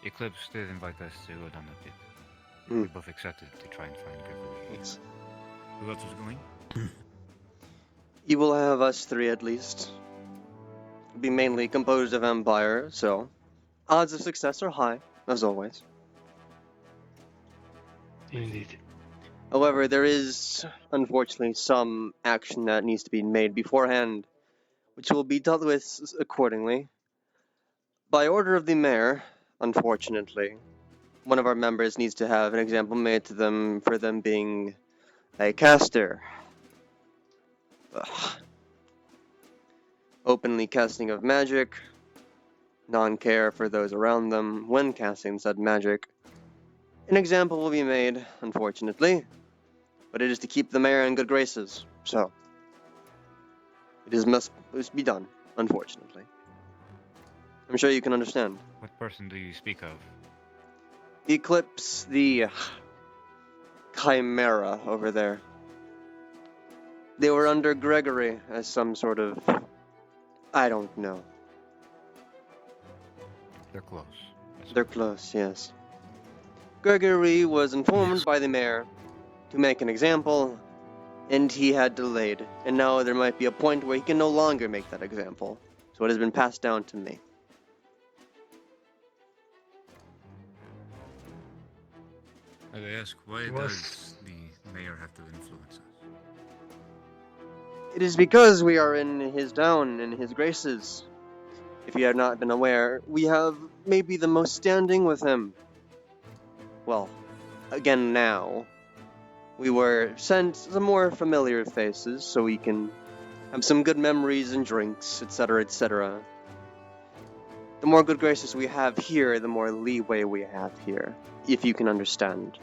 Eclipse did invite us to go down the pit. Hmm. We both accepted to try and find Gregory. Yes. Who else was going? You will have us 3 at least. It'll be mainly composed of Empire, so odds of success are high, as always. Indeed. However, there is, unfortunately, some action that needs to be made beforehand, which will be dealt with accordingly. By order of the mayor, unfortunately, one of our members needs to have an example made to them for them being a caster. Ugh. Openly casting of magic, non-care for those around them when casting said magic. An example will be made, unfortunately, but it is to keep the mayor in good graces, so it must be done, unfortunately. I'm sure you can understand. What person do you speak of? Eclipse the Chimera over there. They were under Gregory as some sort of... I don't know. They're close. They're close, yes. Gregory was informed by the mayor to make an example, and he had delayed. And now there might be a point where he can no longer make that example. So what has been passed down to me. I ask, why does the mayor have to influence us? It is because we are in his down and his graces. If you have not been aware, we have maybe the most standing with him. Well, again now. We were sent some more familiar faces so we can have some good memories and drinks, etc., etc. The more good graces we have here, the more leeway we have here, if you can understand.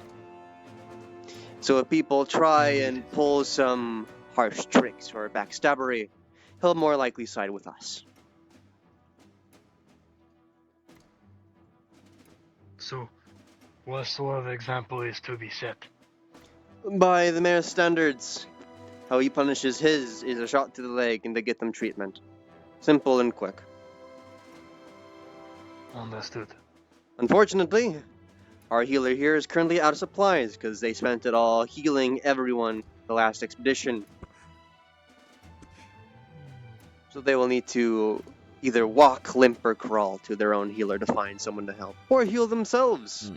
So if people try and pull some harsh tricks or backstabbery, he'll more likely side with us. So, what sort of example is to be set? By the mayor's standards, how he punishes his is a shot to the leg and to get them treatment. Simple and quick. Understood. Unfortunately, our healer here is currently out of supplies because they spent it all healing everyone the last expedition. So they will need to either walk, limp, or crawl to their own healer to find someone to help. Or heal themselves.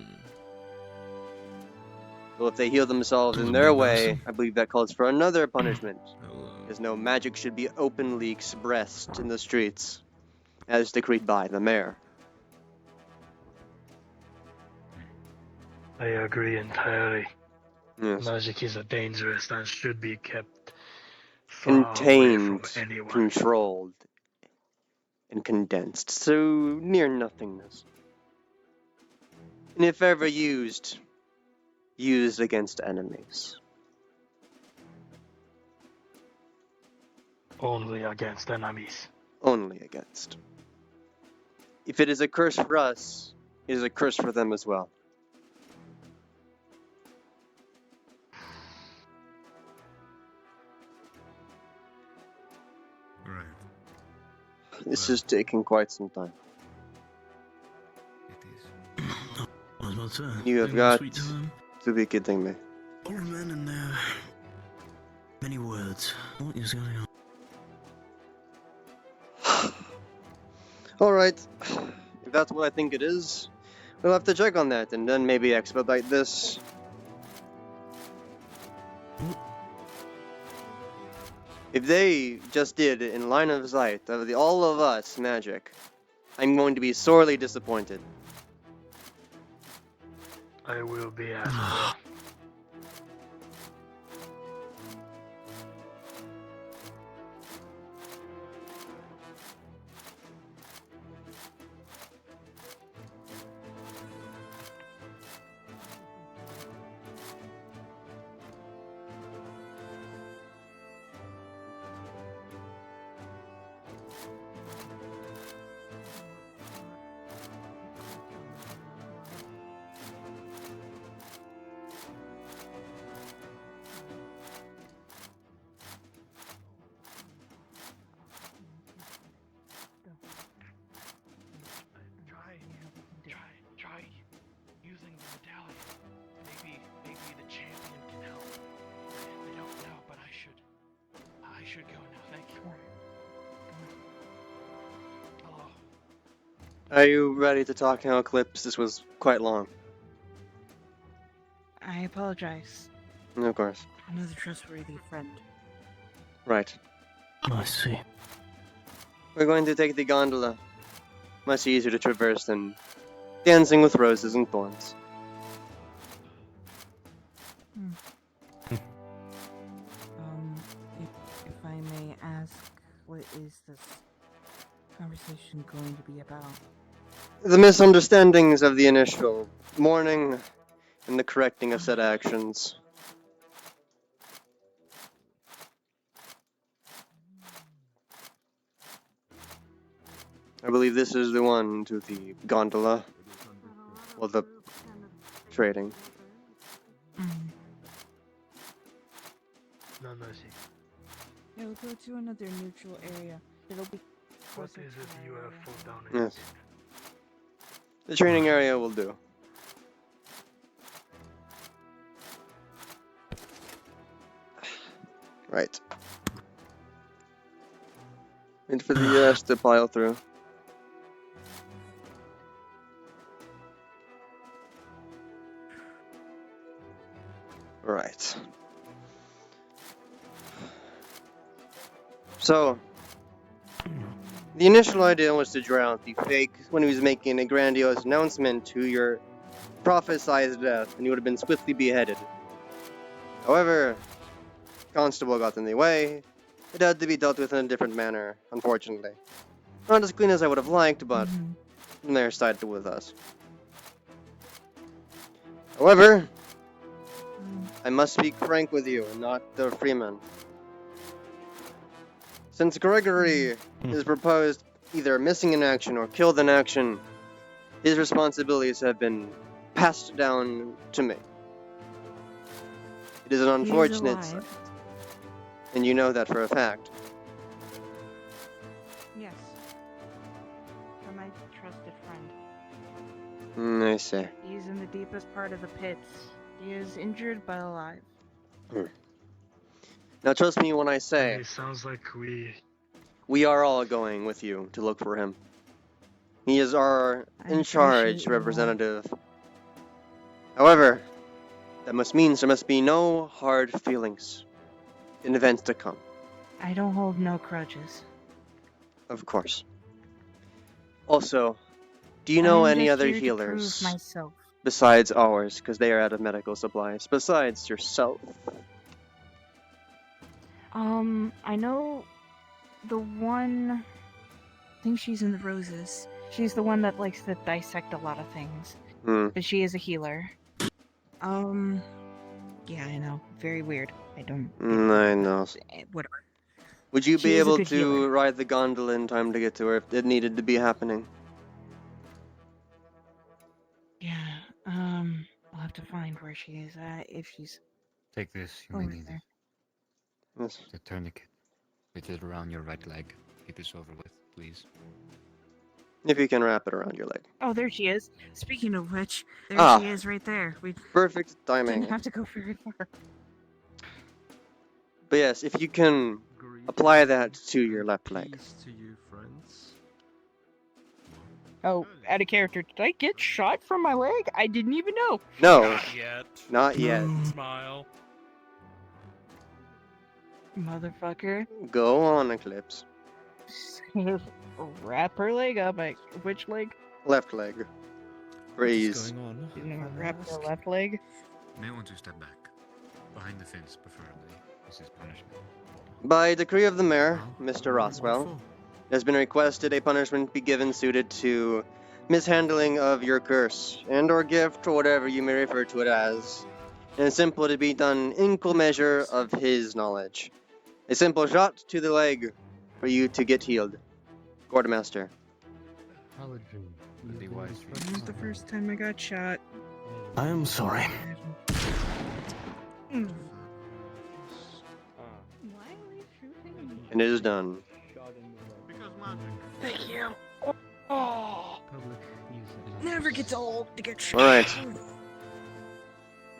So if they heal themselves in their way, I believe that calls for another punishment. As no magic should be openly expressed in the streets, as decreed by the mayor. I agree entirely. Yes. Magic is dangerous and should be kept far away Contained, from anyone. controlled, and condensed, so near nothingness. And if ever used against enemies. Only against enemies. Only against. If it is a curse for us, it is a curse for them as well. Right. This is taking quite some time. I was about to say, You have maybe got sweet time. to be kidding me. Old men and their many words. What is going on? Alright, if that's what I think it is, we'll have to check on that and then maybe expedite this. If they just did in line of sight of all of us magic, I'm going to be sorely disappointed. I will be as well. Try using the medallion. Maybe the champion can help. I don't know, but I should go now. Thank you. Hello. Are you ready to talk now, Eclipse? This was quite long. I apologize. Of course. Another trustworthy friend. Right. I see. We're going to take the gondola. Much easier to traverse than dancing with roses and thorns. If I may ask, what is this conversation going to be about? The misunderstandings of the initial morning and the correcting of said actions. I believe this is the one to the gondola. Or the trading. No mercy. Yeah, we'll go to another neutral area. It'll be What closer is to it our you have area. put down in Yes. The training area will do. Right. Wait for the ash to pile through. Right. So, the initial idea was to drown the fake when he was making a grandiose announcement to your prophesized death, and you would have been swiftly beheaded. However, Constable got in the way. It had to be dealt with in a different manner, unfortunately. Not as clean as I would have liked, but the mayor sided with us. However, I must speak frank with you, and not the Freeman. Since Gregory has proposed either missing in action or killed in action, his responsibilities have been passed down to me. It is an unfortunate He's alive. sight, and you know that for a fact. Yes. For my trusted friend. I see. He's in the deepest part of the pits. He is injured but alive. Now trust me when I say, It sounds like we are all going with you to look for him. He is our I in-charge appreciate you all. representative. However, that must mean there must be no hard feelings in events to come. I don't hold no grudges. Of course. Also, do you I know am any just other here to healers prove myself. besides ours, because they are out of medical supplies, besides yourself? I know the one. I think she's in the roses. She's the one that likes to dissect a lot of things. But she is a healer. Yeah, I know. Very weird. I don't. I know. Whatever. Would you She be is a able good to healer. ride the gondola in time to get to her if it needed to be happening? Yeah. I'll have to find where she is at if she's Take this, you over may need there. it. The tourniquet. Fit it around your right leg. Get this over with, please. If you can wrap it around your leg. Oh, there she is. Speaking of which, there Ah. she is right there. We Perfect timing. didn't have to go very far. But yes, if you can apply that to your left leg. To you, friends. Oh, out of character. Did I get shot from my leg? I didn't even know. No. Not yet. Not yet. Smile. Motherfucker. Go on, Eclipse. Wrap her leg up. Which leg? Left leg. For ease. What's going on? She's gonna wrap her left leg. May want to step back. Behind the fence, preferably. This is punishment. By decree of the mayor, Mr. Roswell, it has been requested a punishment be given suited to mishandling of your curse, and or gift, or whatever you may refer to it as, and simple to be done in equal measure of his knowledge. A simple shot to the leg for you to get healed. Quartermaster. Be wise for This is the first time I got shot. I am sorry. Mm. And it is done. Thank you. Oh. Never gets old to get shot. Alright.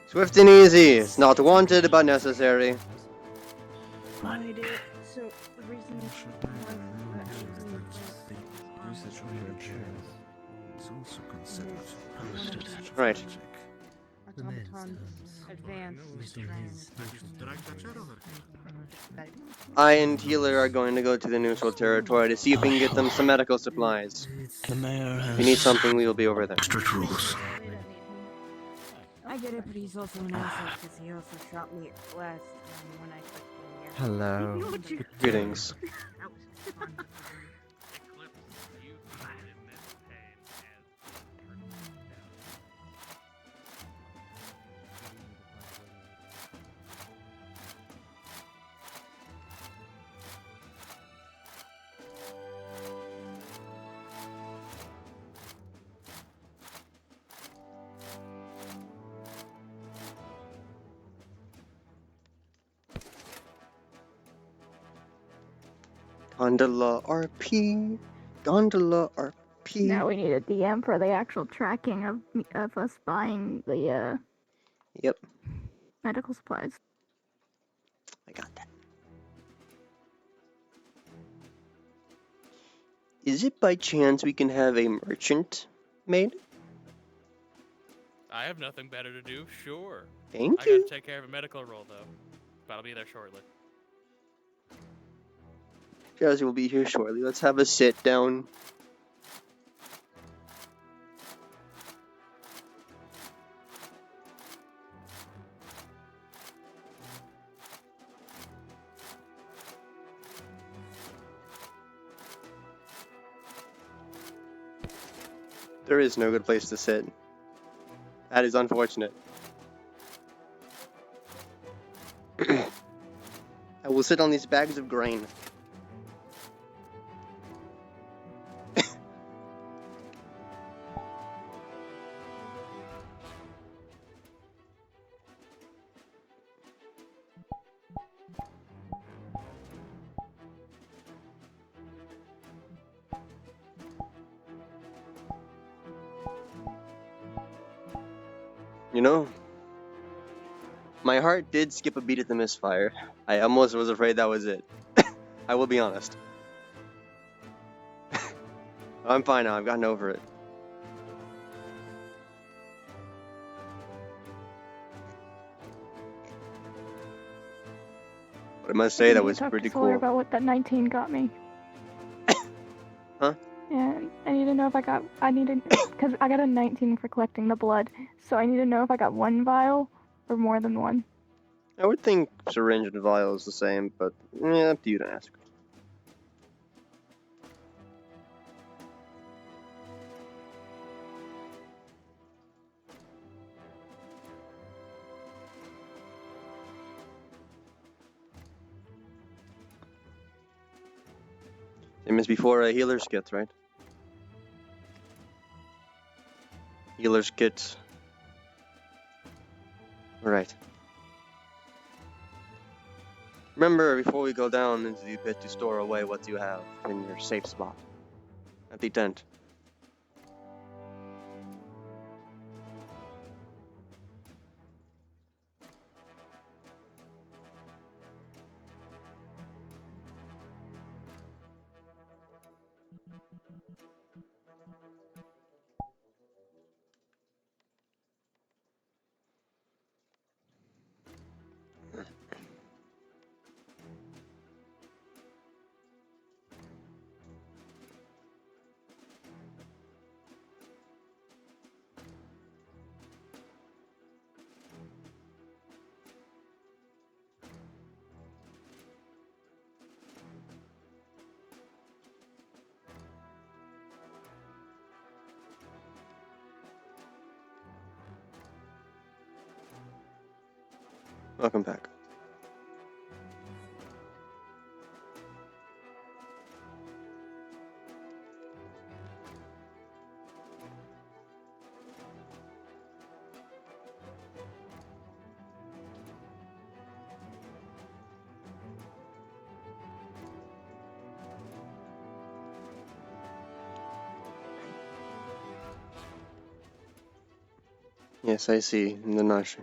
Swift and easy. It's not wanted, but necessary. I did. So the reason Right. I and Healer are going to go to the neutral territory to see if we can get them some medical supplies. The mayor has If you need something, we will be over there. strict rules. I get it, but he's also an asshole because he also shot me last time when I clicked in here. Hello. Greetings. That was fun. Gondola RP. Gondola RP. Now we need a DM for the actual tracking of us buying the Yep. medical supplies. I got that. Is it by chance we can have a merchant made? I have nothing better to do, sure. Thank I you. gotta take care of a medical roll, though. But I'll be there shortly. Jazzy will be here shortly. Let's have a sit down. There is no good place to sit. That is unfortunate. I will sit on these bags of grain. You know, my heart did skip a beat at the misfire. I almost was afraid that was it. I will be honest. I'm fine now. I've gotten over it. But I must say that was pretty Talk to Sawyer cool. about what that 19 got me. Huh? Yeah, I need to know if I needed, because I got a 19 for collecting the blood, so I need to know if I got one vial or more than one. I would think syringe and vial is the same, but yeah, up to you to ask. Same as before healer's kits, right? Healer's kits. Right. Remember, before we go down into the pit, to store away what you have in your safe spot. At the tent. Welcome back. Yes, I see. In the Nashi.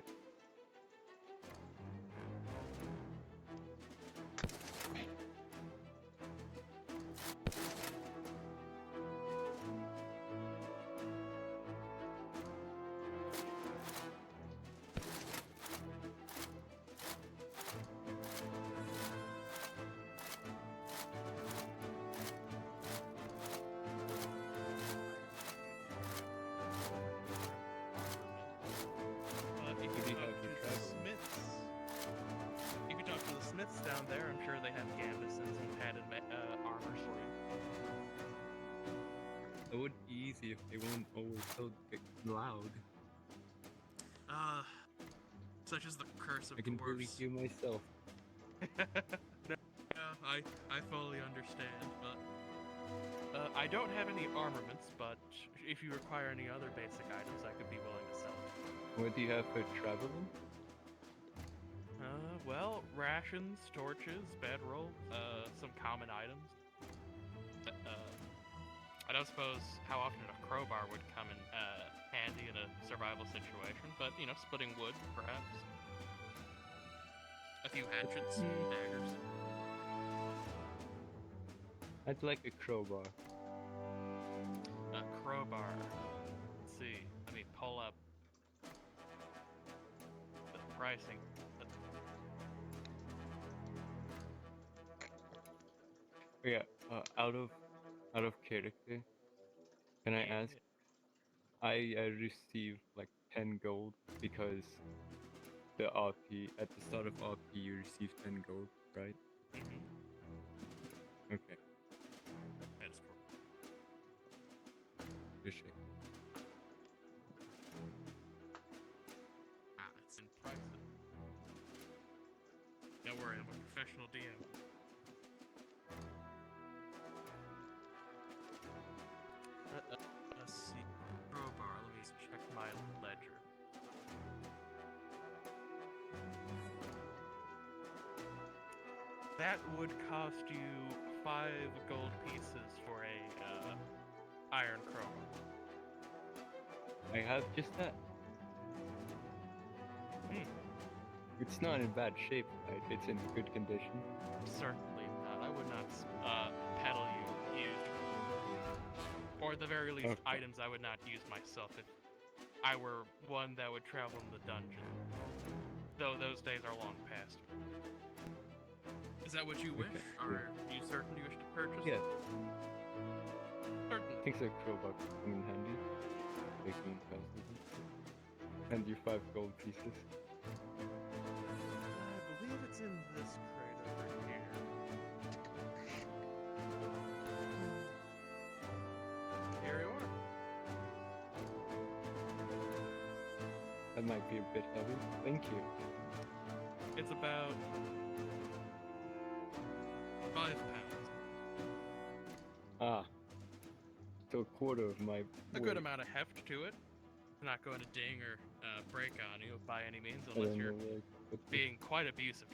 You can talk to the smiths down there. I'm sure they have gambesons and padded armor for you. It would be easy if they weren't always so loud. Such is the curse of I can barely dwarves. hear myself. I fully understand, but I don't have any armaments, but if you require any other basic items, I could be willing to sell it. What do you have for traveling? Well, rations, torches, bedroll, some common items. I don't suppose how often a crowbar would come in handy in a survival situation, but, you know, splitting wood, perhaps. A few hatchets and daggers. I'd like a crowbar. crowbar. Let's see. Let me pull up the pricing. Yeah, out of character, can I ask? I received like 10 gold because the RP at the start of RP you receive 10 gold, right? Okay. That's cool. Appreciate it. It's in pricing. Don't worry, I'm a professional DM. Let's see. Crowbar, let me check my ledger. That would cost you 5 gold pieces for a iron crowbar. I have just that. It's not in bad shape, right? It's in good condition. Certainly not. I would not peddle you used. Or at the very least, Okay. items I would not use myself if I were one that would travel in the dungeon. Though those days are long past. Is that what you wish? Okay, Are you certain you wish to purchase? Yeah. Certain. I think the crowbar could come in handy. Making thousands. And your 5 gold pieces. I believe it's in this crate over here. Here you are. That might be a bit heavy. Thank you. It's about 5 pounds. Ah. So a quarter of my A good weight. amount of heft to it. It's not going to ding or break on you by any means, I unless don't you're know where I put this. being quite abusive.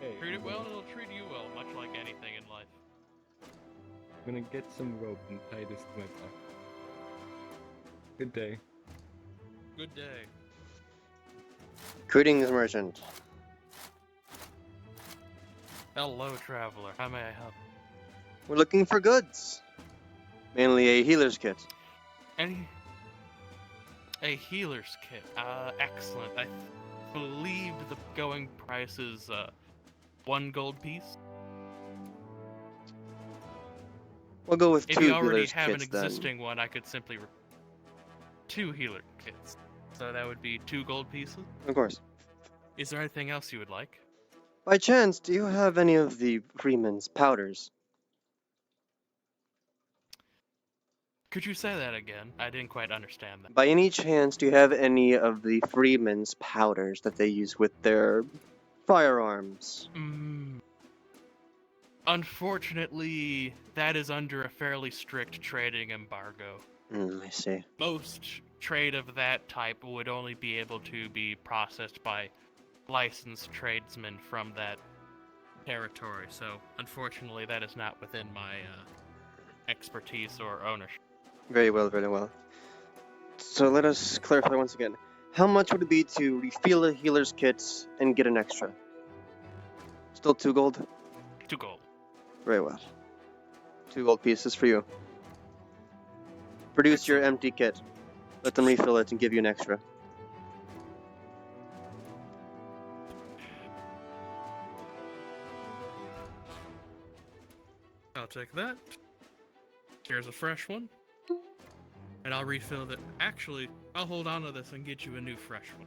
Hey, Treat it I'm well and gonna- it'll treat you well, much like anything in life. I'm gonna get some rope and tie this to my back. Good day. Good day. Greetings, merchant. Hello, traveler. How may I help? We're looking for goods. Mainly a healer's kit. A healer's kit. Excellent. I believe the going price is 1 gold piece. We'll go with If 2 you already healer's have an kits then. existing one, I could simply 2 healer kits. So that would be 2 gold pieces. Of course. Is there anything else you would like? By chance, do you have any of the Freeman's powders? Could you say that again? I didn't quite understand that. By any chance, do you have any of the Freeman's powders that they use with their firearms? Unfortunately, that is under a fairly strict trading embargo. I see. Most trade of that type would only be able to be processed by licensed tradesmen from that territory, so unfortunately that is not within my expertise or ownership. Very well, very well. So let us clarify once again. How much would it be to refill a healer's kit and get an extra? Still 2 gold? 2 gold. Very well. 2 gold pieces for you. Produce your empty kit. Let them refill it and give you an extra. I'll take that. Here's a fresh one. And I'll refill that. Actually, I'll hold on to this and get you a new fresh one.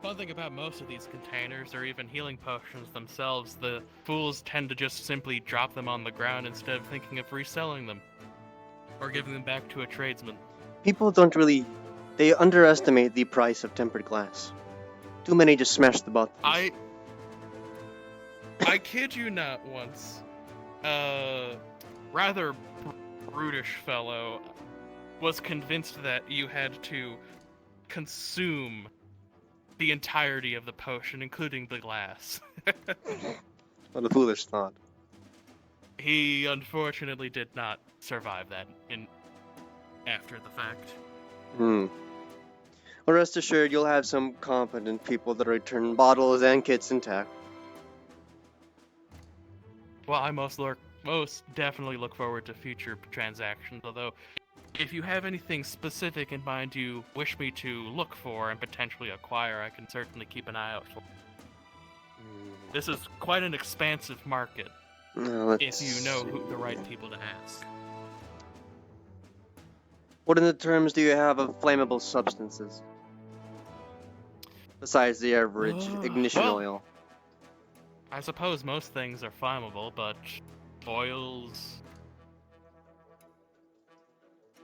One thing about most of these containers, or even healing potions themselves, the fools tend to just simply drop them on the ground instead of thinking of reselling them. Or giving them back to a tradesman. People don't really... They underestimate the price of tempered glass. Too many just smash the bottles. I kid you not, once, rather brutish fellow was convinced that you had to consume the entirety of the potion, including the glass. What a foolish thought. He unfortunately did not survive that after the fact. Well, rest assured, you'll have some competent people that return bottles and kits intact. Well, I most definitely look forward to future transactions, although if you have anything specific in mind you wish me to look for and potentially acquire, I can certainly keep an eye out for. This is quite an expansive market, if you know who the right people to ask. What in the terms do you have of flammable substances? Besides the average ignition oil. I suppose most things are flammable, but oils...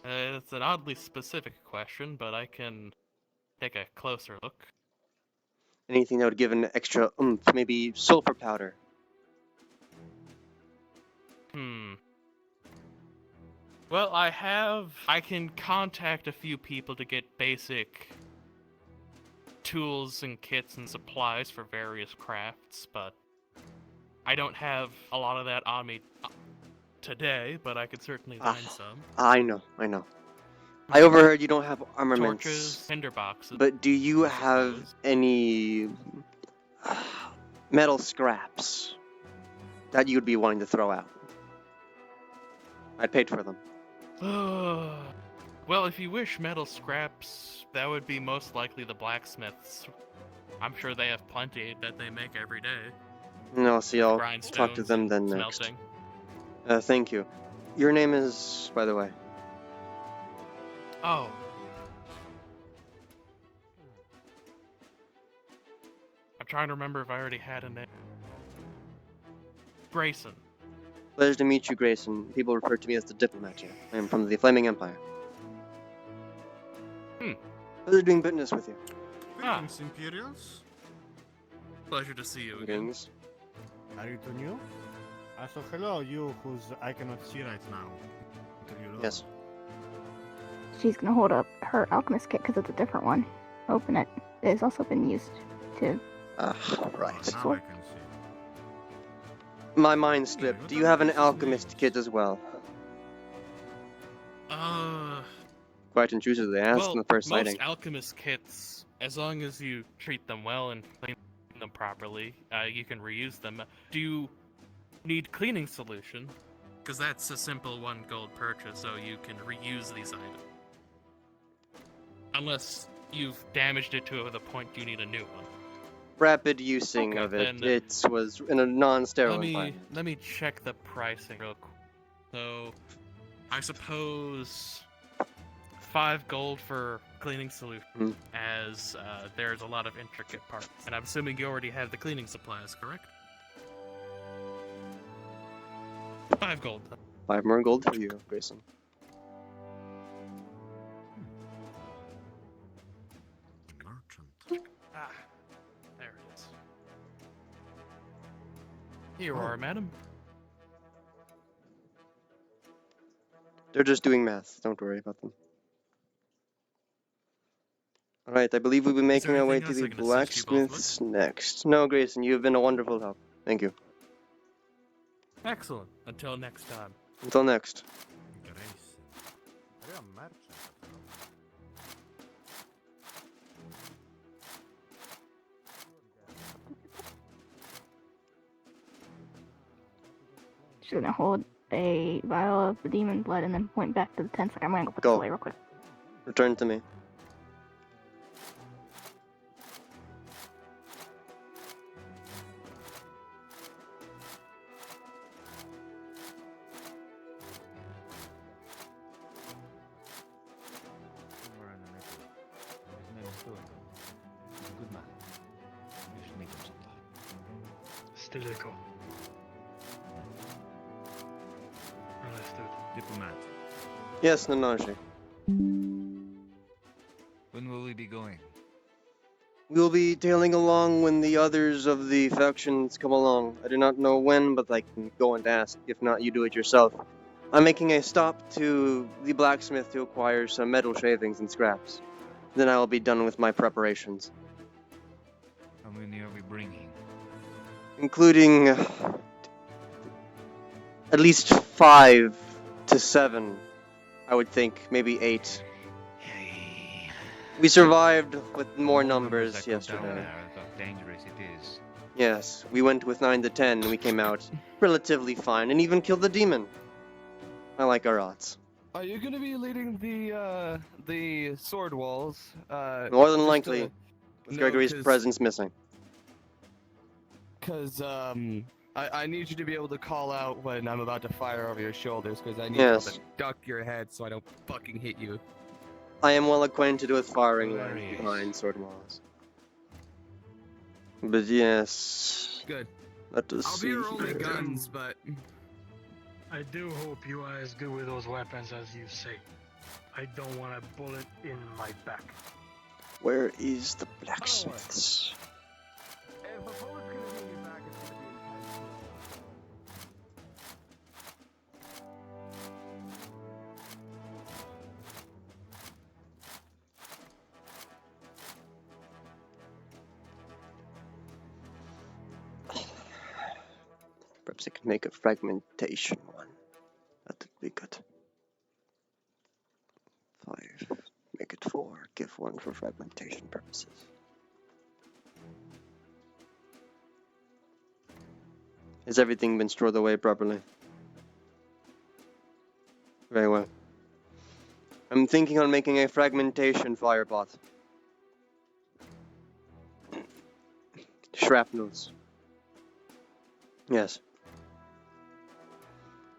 it's an oddly specific question, but I can take a closer look. Anything that would give an extra oomph, maybe sulfur powder. Well, I can contact a few people to get basic tools and kits and supplies for various crafts, but I don't have a lot of that on me today, but I could certainly find some. I know. I overheard you don't have armaments. Torches, tinderboxes. But do you have any metal scraps that you'd be wanting to throw out? I'd paid for them. Well, if you wish metal scraps, that would be most likely the blacksmiths. I'm sure they have plenty that they make every day. No, see, I'll talk to them then next. Smelting. Thank you. Your name is, by the way? Oh. I'm trying to remember if I already had a name. Grayson. Pleasure to meet you, Grayson. People refer to me as the diplomat here. I am from the Flaming Empire. Pleasure doing business with you. Greetings, Imperials. Pleasure to see you again. Greetings. Are you too new? So hello, you whose I cannot see right now. Yes. She's gonna hold up her alchemist kit because it's a different one. Open it. It's also been used to. Right. Now I can see. My mind slipped. Do you have an alchemist kit as well? Quite intrusively asked in the first most sighting. alchemist kits, as long as you treat them well and clean them properly, you can reuse them. Do you need cleaning solution? Because that's a simple 1 gold purchase, so you can reuse these items. Unless you've damaged it to the point you need a new one. Rapid using of it. It was in a non-sterile environment. Let me check the pricing real quick. So, I suppose 5 gold for cleaning solution, as there's a lot of intricate parts. And I'm assuming you already have the cleaning supplies, correct? 5 gold. 5 more gold for you, Grayson. Ah, there it is. Here you are, madam. They're just doing math. Don't worry about them. Alright, I believe we'll be making our way to the blacksmiths next. No, Grayson, you have been a wonderful help. Thank you. Excellent. Until next time. Until next. She's gonna hold a vial of the demon blood and then point back to the tents like I'm gonna go put this away real quick. Return to me. Good man. You should meet him sometime. Still echo. Understood. Diplomat. Yes, Nanaji. When will we be going? We'll be tailing along when the others of the factions come along. I do not know when, but I can go and ask. If not, you do it yourself. I'm making a stop to the blacksmith to acquire some metal shavings and scraps. Then I will be done with my preparations. How many are we bringing? Including at least 5 to 7, I would think, maybe 8. We survived with more numbers yesterday. How dangerous it is. Yes, we went with 9 to 10 and we came out relatively fine and even killed the demon. I like our odds. Are you gonna be leading the sword walls? More than just likely, to- with no, Gregory's 'cause- presence missing. Cause I need you to be able to call out when I'm about to fire over your shoulders, because I need Yes. you to duck your head so I don't fucking hit you. I am well acquainted with firing lines Hilarious. behind sword walls. But yes, Good. let us I'll see be your only here. guns, but I do hope you are as good with those weapons as you say. I don't want a bullet in my back. Where is the blacksmiths? if a bullet's gonna be in your back, it's gonna be intense. Perhaps I can make a fragmentation one. That would be good. 5. Make it 4. Give 1 for fragmentation purposes. Has everything been stored away properly? Very well. I'm thinking on making a fragmentation fire pot. Shrapnels. Yes.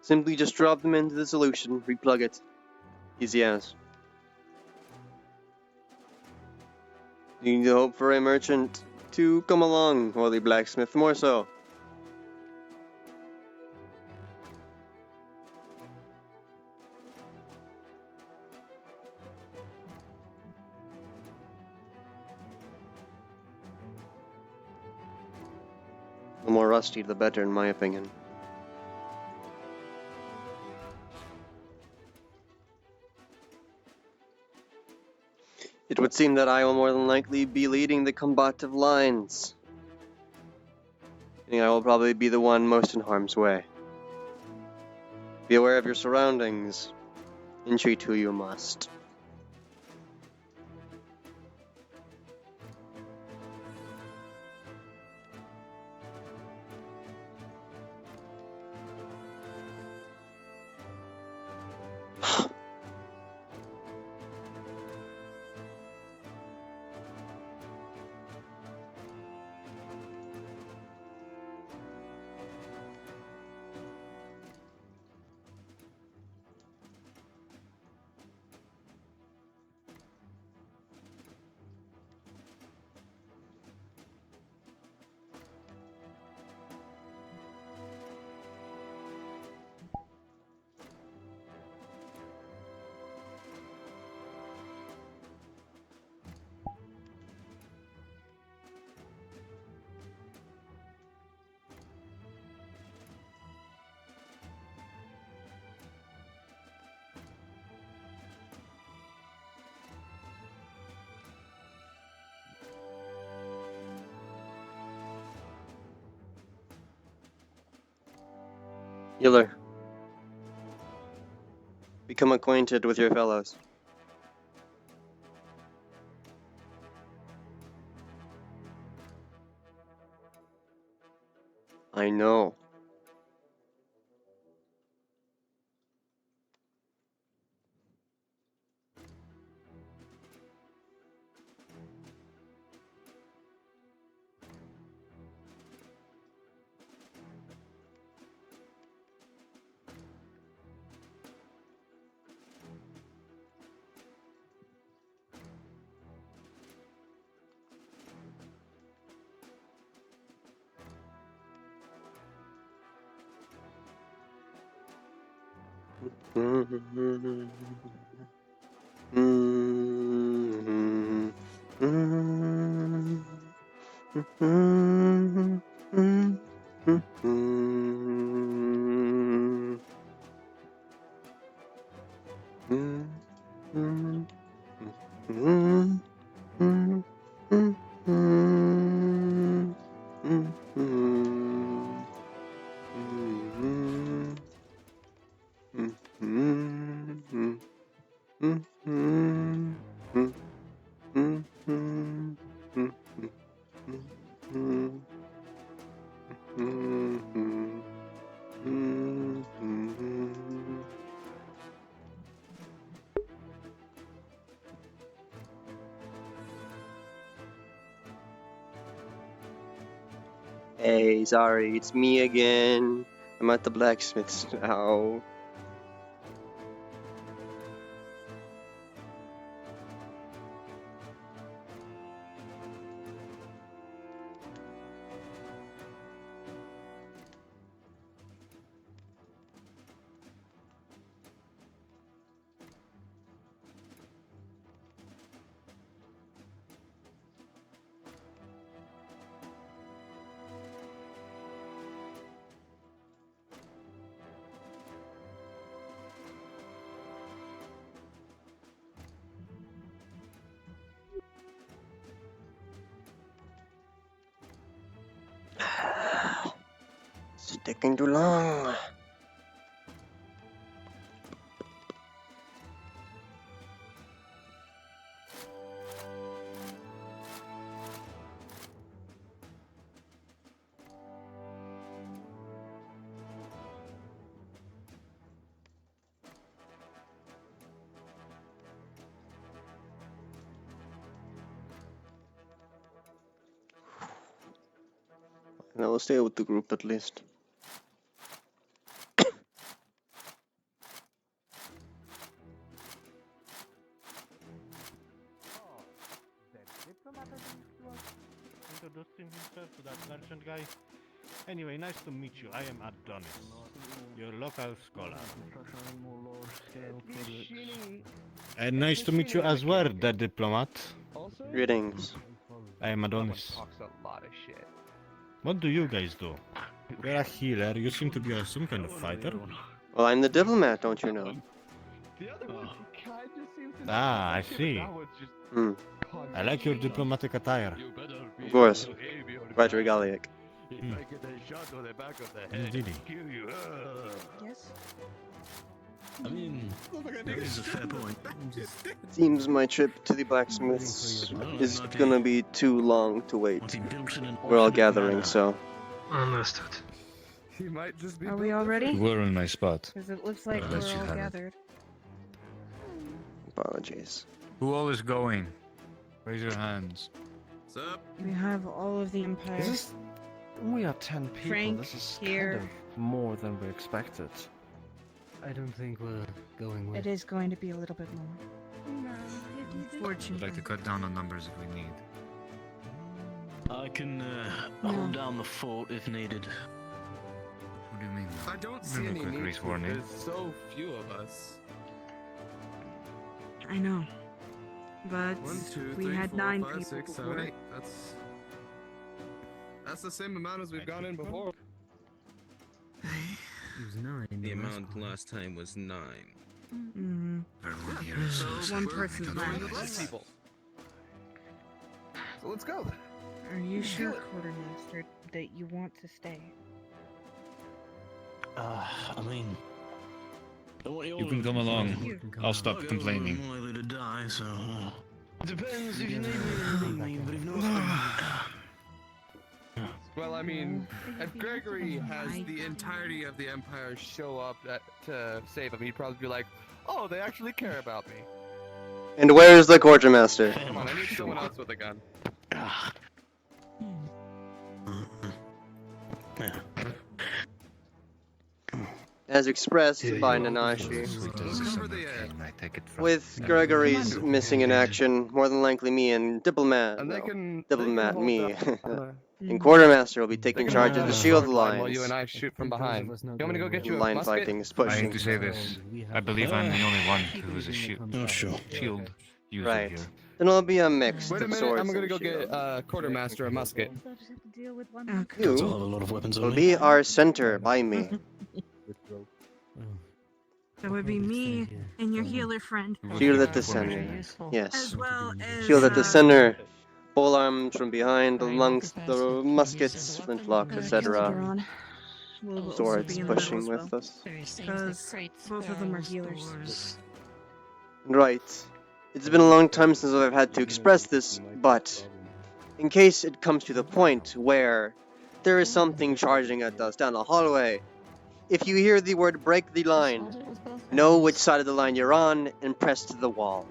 Simply just drop them into the solution, replug it. Easy as. You need to hope for a merchant to come along, holy blacksmith, more so. The more rusty, the better, in my opinion. It would seem that I will more than likely be leading the combative lines. I will probably be the one most in harm's way. Be aware of your surroundings. Entreat who you must. Healer. Become acquainted with your fellows. I know. Hey, sorry, it's me again. I'm at the blacksmith's now. It's taking too long. And I will stay with the group at least. Introducing himself to that merchant guy. Anyway, nice to meet you. I am Adonis, your local scholar. And nice to meet you as well, the diplomat. Greetings. I am Adonis. What do you guys do? You're a healer. You seem to be some kind of fighter. Well, I'm the diplomat, don't you know? Ah, I see. Hmm. I like your diplomatic attire. Of course. Quite regaliac. Indeed. Yes. I mean, that is a fair point. Seems my trip to the blacksmith's is gonna be too long to wait. We're all gathering, so. Understood. He might just be. Are we all ready? You were in my spot. Because it looks like Unless we're you all haven't. gathered. Apologies. Who all is going? Raise your hands. What's up? We have all of the Empire. Is this... We are 10 people. Frank This is here. kind of more than we expected. I don't think we're going with. It is going to be a little bit more. I'd Unfortunately. like to cut down on numbers if we need. I can hold down the fort if needed. What do you mean? I don't see any quick need to. There's so few of us. I know. But 1, 2, we 3, had 4, 9 5, people 6, before. 7, 8. That's the same amount as we've gone in before. It was 9. The amount last time was 9. Mm-hmm. So One we're person's doing left. less people. So let's go. Are you sure, Quartermaster, that you want to stay? I mean, You can come along. I'll stop complaining. I'm likely to die, so depends if you need me, but if not, Well, I mean, if Gregory has the entirety of the Empire show up to save him, he'd probably be like, "Oh, they actually care about me." And where's the quartermaster? Come on, I need someone else with a gun. As expressed by Nanashi. With Gregory's missing in action, more than likely me and Diplomat, And they no, can Diplomat, me, down. and Quartermaster will be taking charge of the shield While lines. you and I shoot from behind. You want me to go get you a Line musket? fighting is I pushing. hate to say this. I believe I'm the only one who is a shield user Right. here. Then it'll be a mix Wait a of minute, swords I'm gonna and go get shield. Quartermaster a musket. You I'll have a lot of weapons on will me. be our center by me. That would be me and your healer friend. Shield at the center. Yes. As well as Shield at the center. Pole arms from behind, amongst the muskets, flintlocks, etc. will also Swords be in the middle pushing as with well. us. Because both of them are healers. Right. It's been a long time since I've had to express this, but in case it comes to the point where there is something charging at us down the hallway, if you hear the word break the line, know which side of the line you're on and press to the wall.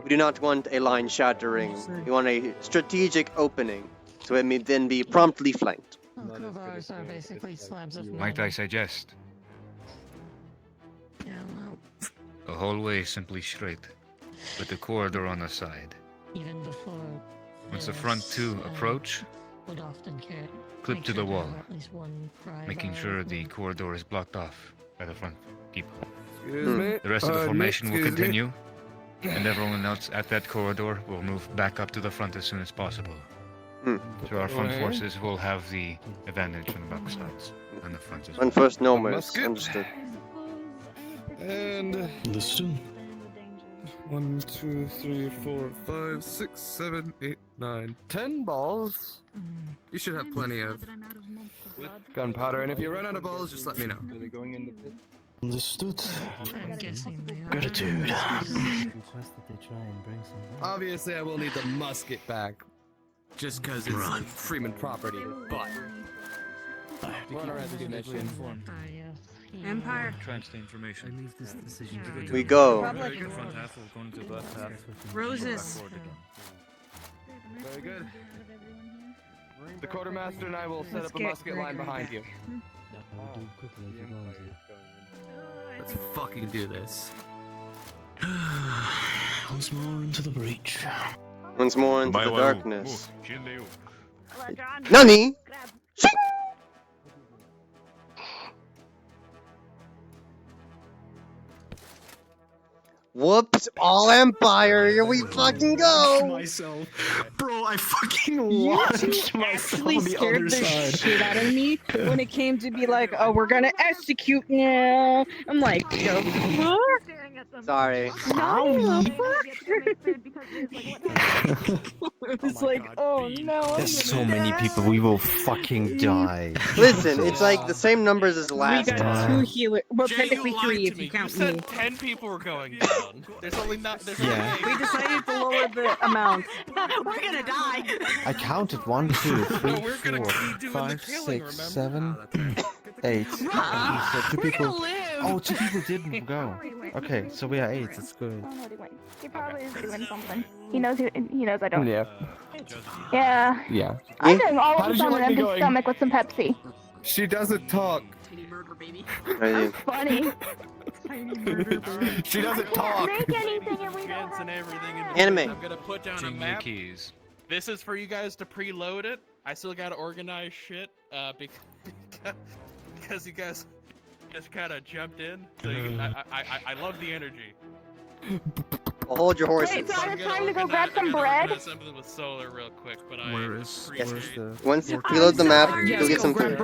We do not want a line shattering. We want a strategic opening. so it may then be promptly flanked. Crowbars are basically slabs of Might metal. I suggest? Yeah, well, The hallway simply straight, with the corridor on the side. even before. Once the front two approach, Would often care. clip make to sure the to wall, have at least one making crowbar sure with the me. corridor is blocked off by the front people. Excuse me. The rest of the formation will excuse me. continue, and everyone else at that corridor will move back up to the front as soon as possible. So our front Okay. forces will have the advantage from the back sides and the front as well. And first no One mercy. musket. Understood. And Listen. 1, 2, 3, 4, 5, 6, 7, 8, 9, 10 balls. You should have plenty of gunpowder, and if you run out of balls, just let me know. Are they going in the pit? Understood. I'm guessing they are. Gratitude. Request that they try and bring some back. Obviously, I will need the musket back, just because it's Right. Freeman property, but... Run around the mission. Empire. Transfer information. I leave this decision to the We go. Republic. Front half will go into the left half. Roses. Very good. The quartermaster and I will set Let's up a get musket line Gregory behind back. you. I will do quickly if you're going to. Let's fucking do this. Once more into the breach. Once more into Bye, the Wao. darkness. Oh, Nani? Whoops! All Empire! Here we fucking go! Myself. Bro, I fucking You launched two myself actually on the scared other the side. shit out of me when it came to be like, oh, we're gonna execute now. I'm like, yo, Sorry. It's like, oh no. I'm There's so gonna many die. people, we will fucking die. Listen, it's like the same numbers as We last got time. 2 healers. Well, Jay, technically you lied 3 to if me. you count You said me. 10 people were going down. There's only not. There's Yeah. We decided to lower the amount. We're gonna die. I counted 1, 2, 3, we're gonna 4, keep doing the 5, killing, 6, remember? 7, 8. So 2 We're people. gonna live. Oh, 2 people didn't go. Okay, so we are 8. That's good. Oh, no, he went. He probably is doing something. He knows I don't. Yeah. Yeah. Yeah. I'm doing all How of did this you on an like me empty going? stomach with some Pepsi. She doesn't talk. That's funny. She doesn't I talk. can't make anything and we don't Chance and everything. In Anime. I'm gonna put down a Jing the map. keys. This is for you guys to preload it. I still gotta organize shit. Because you guys just kind of jumped in. So I love the energy. Well, hold your horses. Wait, so I I'm have gonna time to go organize- grab I'm some gonna bread? organize something with solar real quick, but Where is- Yes. Where's the... Once you reload the map, you'll get some food.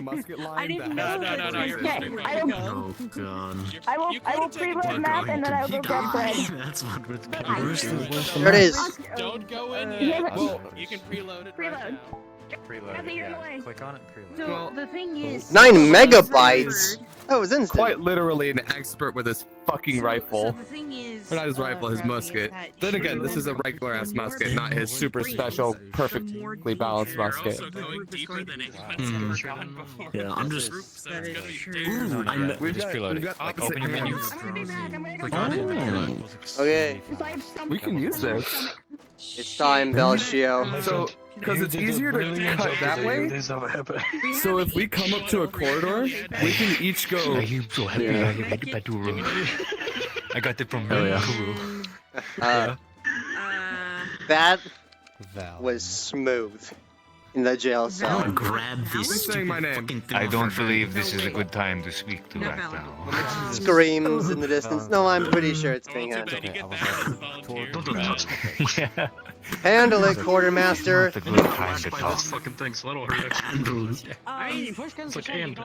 Musket line I didn't back. know No, you're Okay, fine. I will, Oh god. I will preload the map and then I will go grab bread. That's what we're Where's the... There it is. Don't go in Yeah, yet. but- You can preload it Preload. right now. Preload it, yeah. Click on it, preload. So Well, the thing is, 9 megabytes! That was instant. Quite literally an expert with his fucking rifle. So the thing is, Or not his rifle, his Gravity, musket. is that Then again, you this is a remember regular ass the more musket, not his people super breathe, special, the more perfectly balanced You're musket. also going deeper than anyone's Hmm. ever gone before. Yeah, I'm just- So it's gonna be True. dangerous. Ooh, I'm We've Just got, preload we've it. got Like, opposite open your menu. hands. I'm gonna be back. I'm gonna Click go. on it. Okay, We can use this. it's time, Belshio. So, because it's easier to cut that way, so if we come up to a corridor, we can each go. Are you so happy? Yeah. I got it from Hell yeah. Uh, that was smooth in the jail cell. I'll grab this Who's saying my stupid name? fucking thing I off don't her. believe this is a good time to speak to right now. Screams in the distance. No, I'm pretty sure it's being Well, too handled. bad you get that as a volunteer. Don't touch me. Yeah. Handle it, quartermaster. Not a good time to By talk. this fucking thing, so that'll hurt extra. Handle it. It's like, and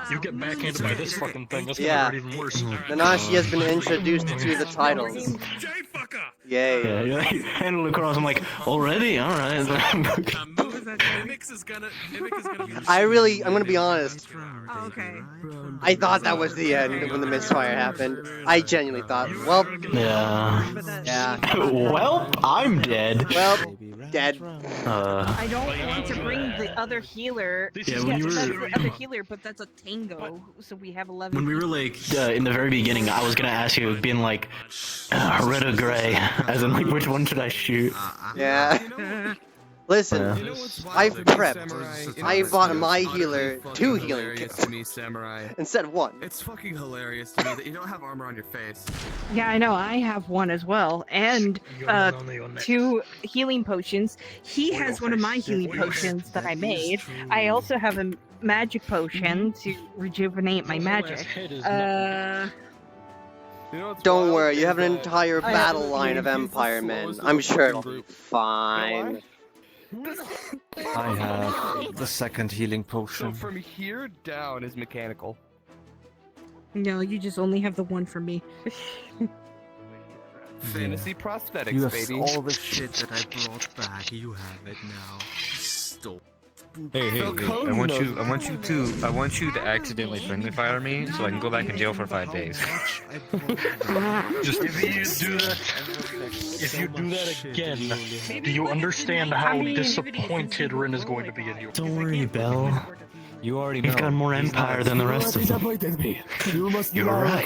you get backhanded by this fucking thing, that's Yeah. gonna hurt even worse. Nanashi has been introduced to the titles. Jay, fuck off! Yay. Yeah, you like handle across. I'm like, already? Alright. Mimix is gonna be I'm gonna be honest. Oh, okay. I thought that was the end when the misfire happened. I genuinely thought, well, Yeah. yeah, Well, I'm dead. well, dead. I don't want to bring the other healer. Yeah, when you that's were- the other healer, but that's a tango, so we have 11. When we were like in the very beginning, I was gonna ask you, being like, red or gray, as in like which one should I shoot? Yeah. Listen, You know what's wild I've to me, prepped. Samurai? You know I what's bought my utterly healer fucking 2 healing hilarious kits to me, Samurai. instead of 1. It's fucking hilarious to me that you don't have armor on your face. Yeah, I know. I have one as well, and You got one on your neck. 2 healing potions. He Or has your one of my face. healing Or your potions that I That is made. true. I also have a magic potion to rejuvenate my Your whole ass magic. head is not- You know what's Don't wild worry, you is have an that entire I battle have- line of he's the Empire men. slowest of I'm the sure fucking it'll be group. fine. I have the second healing So potion. from here down is mechanical. No, you just only have the one for me. Fantasy prosthetics, You have baby. all the shit that I brought back. You have it now. Stop. Hey, hey, So hey, Code I want knows you to accidentally friendly fire me so I can go back in jail for 5 days. Just if you do that again, do you understand how disappointed Rin is going to be in you? Don't worry, Bell. You already know. He's got more empire than the rest of them. You must You're right.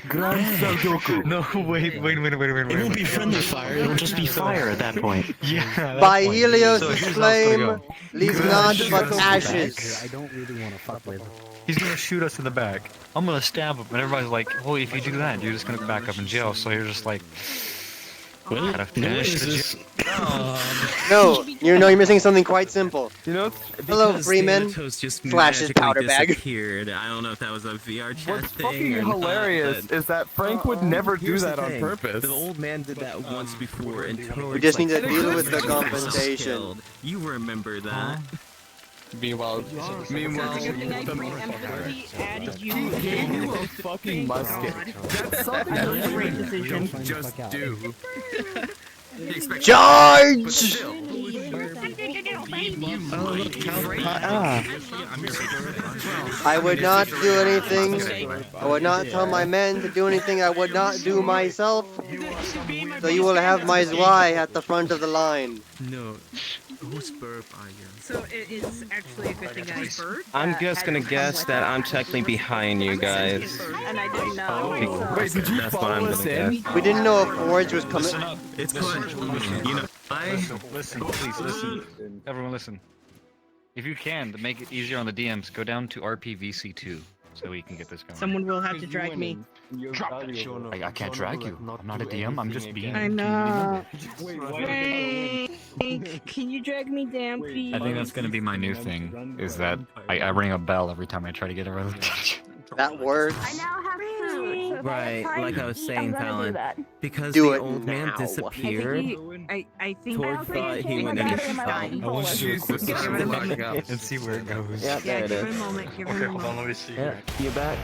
Grand Sardoku. No, wait. It won't be friendly fire, it'll just be fire at that point. Yeah. that's By fine. Helios' So here's how it's flame, gonna go. leave Good. naught Shoot but us in the ashes. I don't really want to fuck with him. He's gonna shoot us in the back. I'm gonna stab him, and everybody's like, "Well, if you do that, you're just gonna go back up in jail." So you're just like, Well, gotta finish the No, you're missing something quite simple. You know, Hello, Because Freeman. Thanatos just Slash his magically powder bag. disappeared. I don't know if that was a VR chat what's thing fucking or not, hilarious but- is that Frank would never do Here's the that on thing. purpose. The old man did that once before, and Torch, We just need to like, deal with the was compensation. killed. You remember that? Meanwhile, Good thing I preemptively added you. he gave you a fucking musket. That's something That that was a great you decision. don't just do. Charge! I would not do anything. I would not tell my men to do anything I would not do myself. So you will have my Zwei at the front of the line. No. Whose burp are you? So it is actually a good thing I burped. I'm just gonna guess that I'm technically behind you guys. And I didn't know. Wait, did you That's what follow I'm us gonna in? guess. We didn't know a Forge was coming. It's good. You know, Listen, please listen. Everyone, listen. If you can, to make it easier on the DMs, go down to RPVC2 so we can get this going. Someone will have to drag me. I can't drag you. I'm not a DM. I'm just being. I know. Wait, can you drag me down, please? I think that's gonna be my new thing. Is that I ring a bell every time I try to get a relationship. That works. I now have food. So if Right, I have like time I was to eat, saying, I'm gonna do Fallon. that. Because Do the it old man now. disappeared, I think Tord thought he would I be got it in my fine. wallet. I want to do a quick and see where it goes. Yeah, there it give is. me a moment. Give me Okay, a hold on, moment. let me see. Yeah, you're back.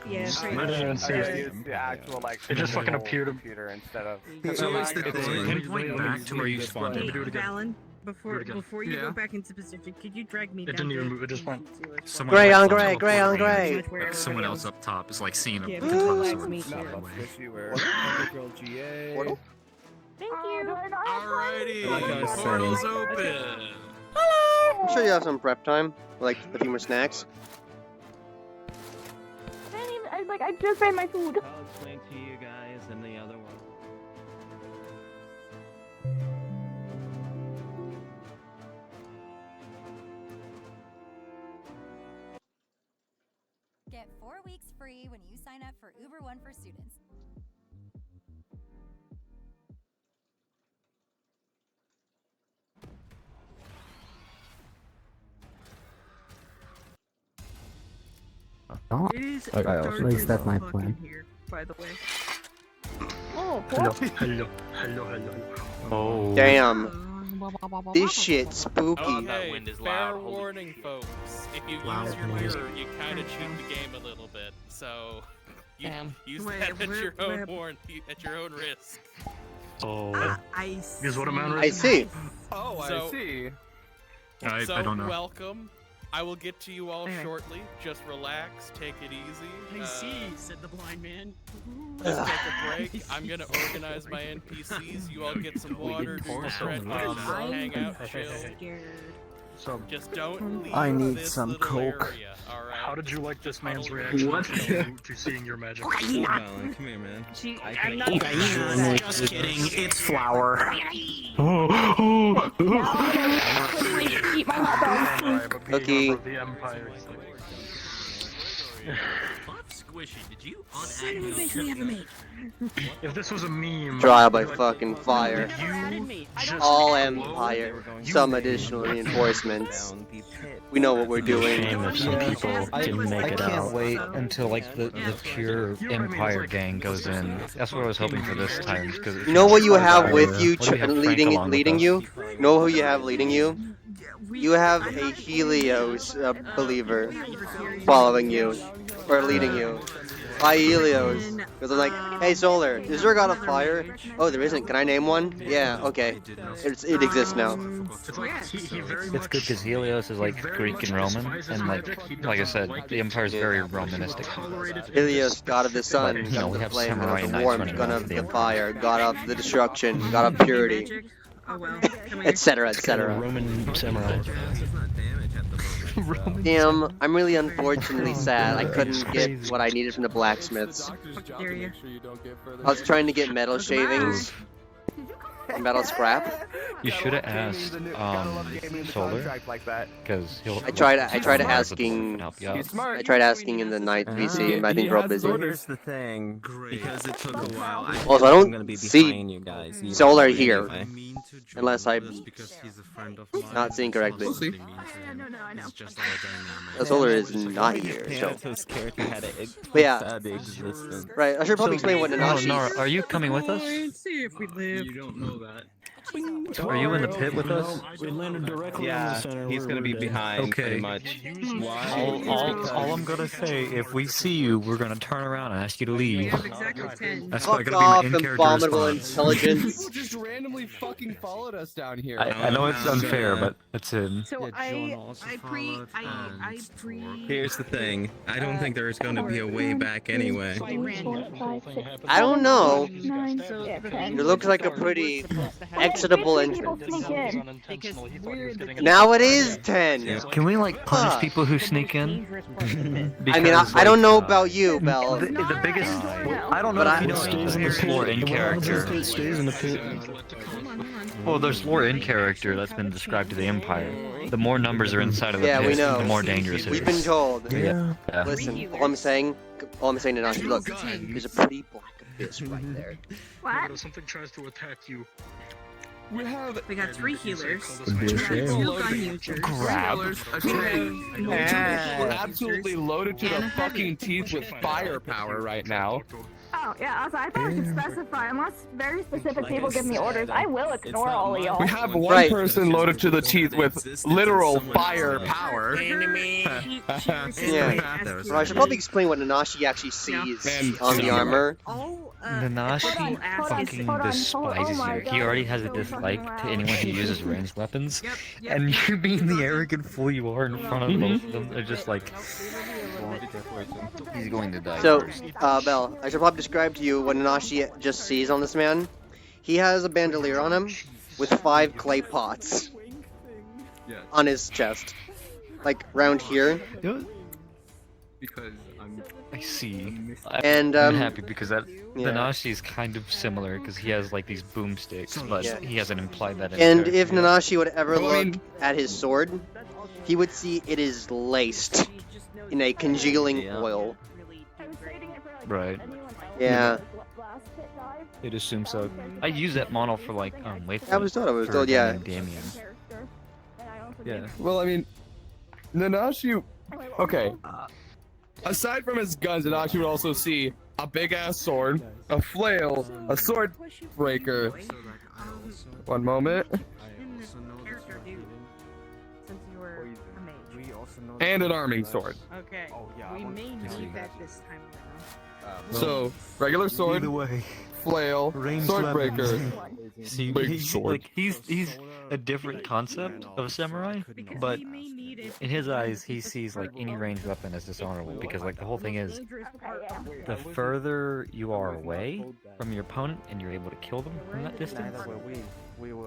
Yeah, I didn't even see it. The actual like. It just fucking appeared. computer instead of. So it's the thing. Pinpoint back to where you spawned Let me in. do it again. Fallon, Do before it again. you Yeah. go back into position, could you drag me It down? didn't even to- move, it just went. Someone Gray like on some gray, gray on teleporting, gray. like someone else up top is like seeing a Yeah, ton of relax swords me far too. away. Portal? Thank you. Alrighty. Like I was Portal's saying. open. I'm sure you have some prep time, like a few more snacks. I just made my food. I'll explain to you guys in the other one. Get 4 weeks free when you sign up for Uber One for students. It is Okay, dark at least as that's my fuck plan. in here, by the way. Oh, Hello. Oh. Damn. This shit's spooky. Okay, fair warning, folks. If you use your mirror, you kind of cheat the game a little bit. So, use that at your own risk. Oh. I Here's what a man I see. Oh, So- I see. So, I don't know. welcome. I will get to you all Anyway. shortly. Just relax, take it easy. I see, said the blind man. Just take a break. I'm gonna organize my NPCs. You all get some water, do some stretches, hang out, chill. So Just don't leave I need this some little coke. area, all right? how did you like this man's reaction What? to seeing your magic? Come here, man. I'm not Just kidding, it's flour. Eat my hot dogs. Alright, but being a Cookie. member of the Empire, it's like- Squishy, did you if this was a meme, Trial by I'd be like, fucking fire. you just All blow Empire. Some additional reinforcements. We know what we're doing. Shame if some people didn't make it out. I can't wait until like the pure Empire gang goes in. That's what I was hoping for this time. You know what you have with you, What do we have Frank leading along with us? you? You know who you have leading you? You have a Helios believer following you, or leading you. By Helios. Because I'm like, hey Solar, is there a god of fire? Oh, there isn't. Can I name one? Yeah, okay. It exists now. It's good because Helios is like Greek and Roman, and like I said, the Empire is very Romanistic. Helios, god of the sun, But, you god know, of we the have flame, god samurai of the knights warmth, running god around of the the Empire. fire, god of the destruction, god of purity, etc., etc. Roman samurai. Damn, I'm really unfortunately sad. I couldn't get what I needed from the blacksmiths. I was trying to get metal shavings, metal scrap. You should have asked Solar, because he'll. I tried asking. I tried asking in the night VC, but I think we're all busy. Here's the thing. Because it took a while. Also, I I'm gonna don't be see behind you guys. either Solar way here, anyway. unless I'm not seeing correctly. Solar is not here, so. His character had a But yeah, sad existence. right. I should probably explain what Nanashi. Nora, are you coming with us? See if we live. You don't know that. Are you in the pit with us? We landed directly on the Yeah, center. he's gonna be behind pretty Okay. much. All I'm gonna say, if we see you, we're gonna turn around and ask you to leave. Exactly 10. That's Fuck gonna off, be my in-character abominable response. intelligence. You just randomly fucking followed us down here. I know it's unfair, but it's in. So I pre. Here's the thing. I don't think there's gonna be a way back anyway. I don't know. 9, 10. It looks like a pretty exitable entrance. Sneak in. Now it is 10. Can we like punish Fuck. people who sneak in? I mean, I don't know about you, Belle. The biggest. I don't know But if you know there's lore in character. Stays in the pit. Well, there's lore in character that's been described to the Empire. The more numbers are inside of the Yeah, we pit, know. the more dangerous it is. We've been told. Yeah. Listen, all I'm saying, Nanashi, look, there's a pretty black abyss right there. But if something tries to attack you, We got 3 healers. Would be a shame. 2 gun users. Grab. We have We're absolutely loaded to the fucking teeth with firepower right now. Oh, yeah, also, I thought I should specify, unless very specific people give me orders, I will ignore all of y'all. We have one person loaded to the teeth with literal firepower. Yeah. Well, I should probably explain what Nanashi actually sees on the armor. Nanashi fucking despises you. He already has a dislike to anyone who uses ranged weapons. And you being the arrogant fool you are in front of both of them, they're just like, he's going to die So, first. Belle, I should probably describe to you what Nanashi just sees on this man. He has a bandolier on him with 5 clay pots on his chest. Like, round here. Because I see. And, I'm happy because that yeah. Nanashi is kind of similar because he has like these boomsticks, but Yeah. he hasn't implied that in And character if yet. Nanashi would ever look at his sword, he would see it is laced in a congealing oil. Right. Yeah. They'd assume so. I use that model for like wait. I was told, yeah. Damien. Yeah. Well, I mean, Nanashi. Okay. Aside from his guns, Nanashi would also see a big ass sword, a flail, a sword breaker. One moment. And an arming sword. Okay. We may need that this time around. So, regular sword, flail, sword breaker, See, big he's sword. like he's a different concept of samurai, but in his eyes, he sees like any ranged weapon as dishonorable because like the whole thing is, the further you are away from your opponent and you're able to kill them from that distance,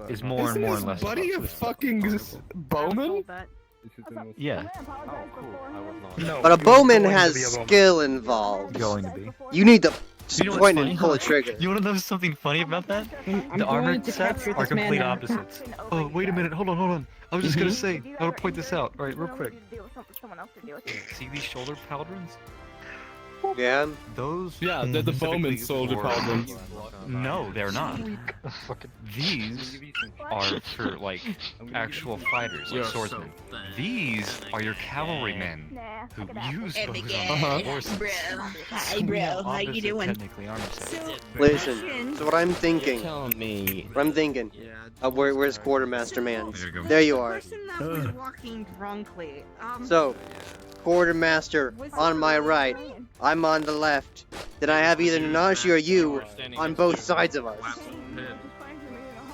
is more and more and less. Buddy, a fucking bowman? Yeah. No, but a bowman has skill involved. Going to be. You need to just You know point what's and funny? pull a trigger. You want to know something funny about that? The armored sets are complete opposites. Oh, wait a minute. Hold on. I was just gonna say, I want to point this out. All right, real quick. See these shoulder pauldrons? Yeah. Those. Yeah, they're the bowman soldier pauldrons. No, they're not. These are for like actual fighters, like swordsmen. These are your cavalrymen who use bows on horses. Hi, bro. How you doing? Technically armor sets. Listen, so what I'm thinking. Where's Quartermaster Man? There you are. Person that was walking drunkly. So, Quartermaster on my right, I'm on the left. Then I have either Nanashi or you on both sides of us.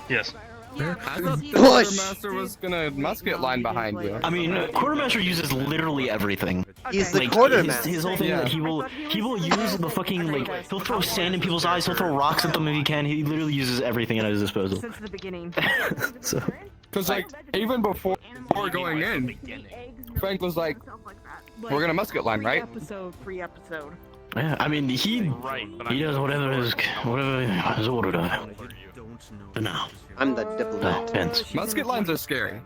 Yes. I thought the Push! Quartermaster was gonna musket line behind you. I mean, Quartermaster uses literally everything. He's the like, Quartermaster. His whole thing that he will use the fucking like he'll throw sand in people's eyes. He'll throw rocks at them if he can. He literally uses everything at his disposal. Since the beginning. So. Cause like even before going in, Frank was like, "We're gonna musket line, right?" Pre-episode. Yeah, I mean he does whatever is ordered. But no. I'm the diplomat. Musket lines are scary.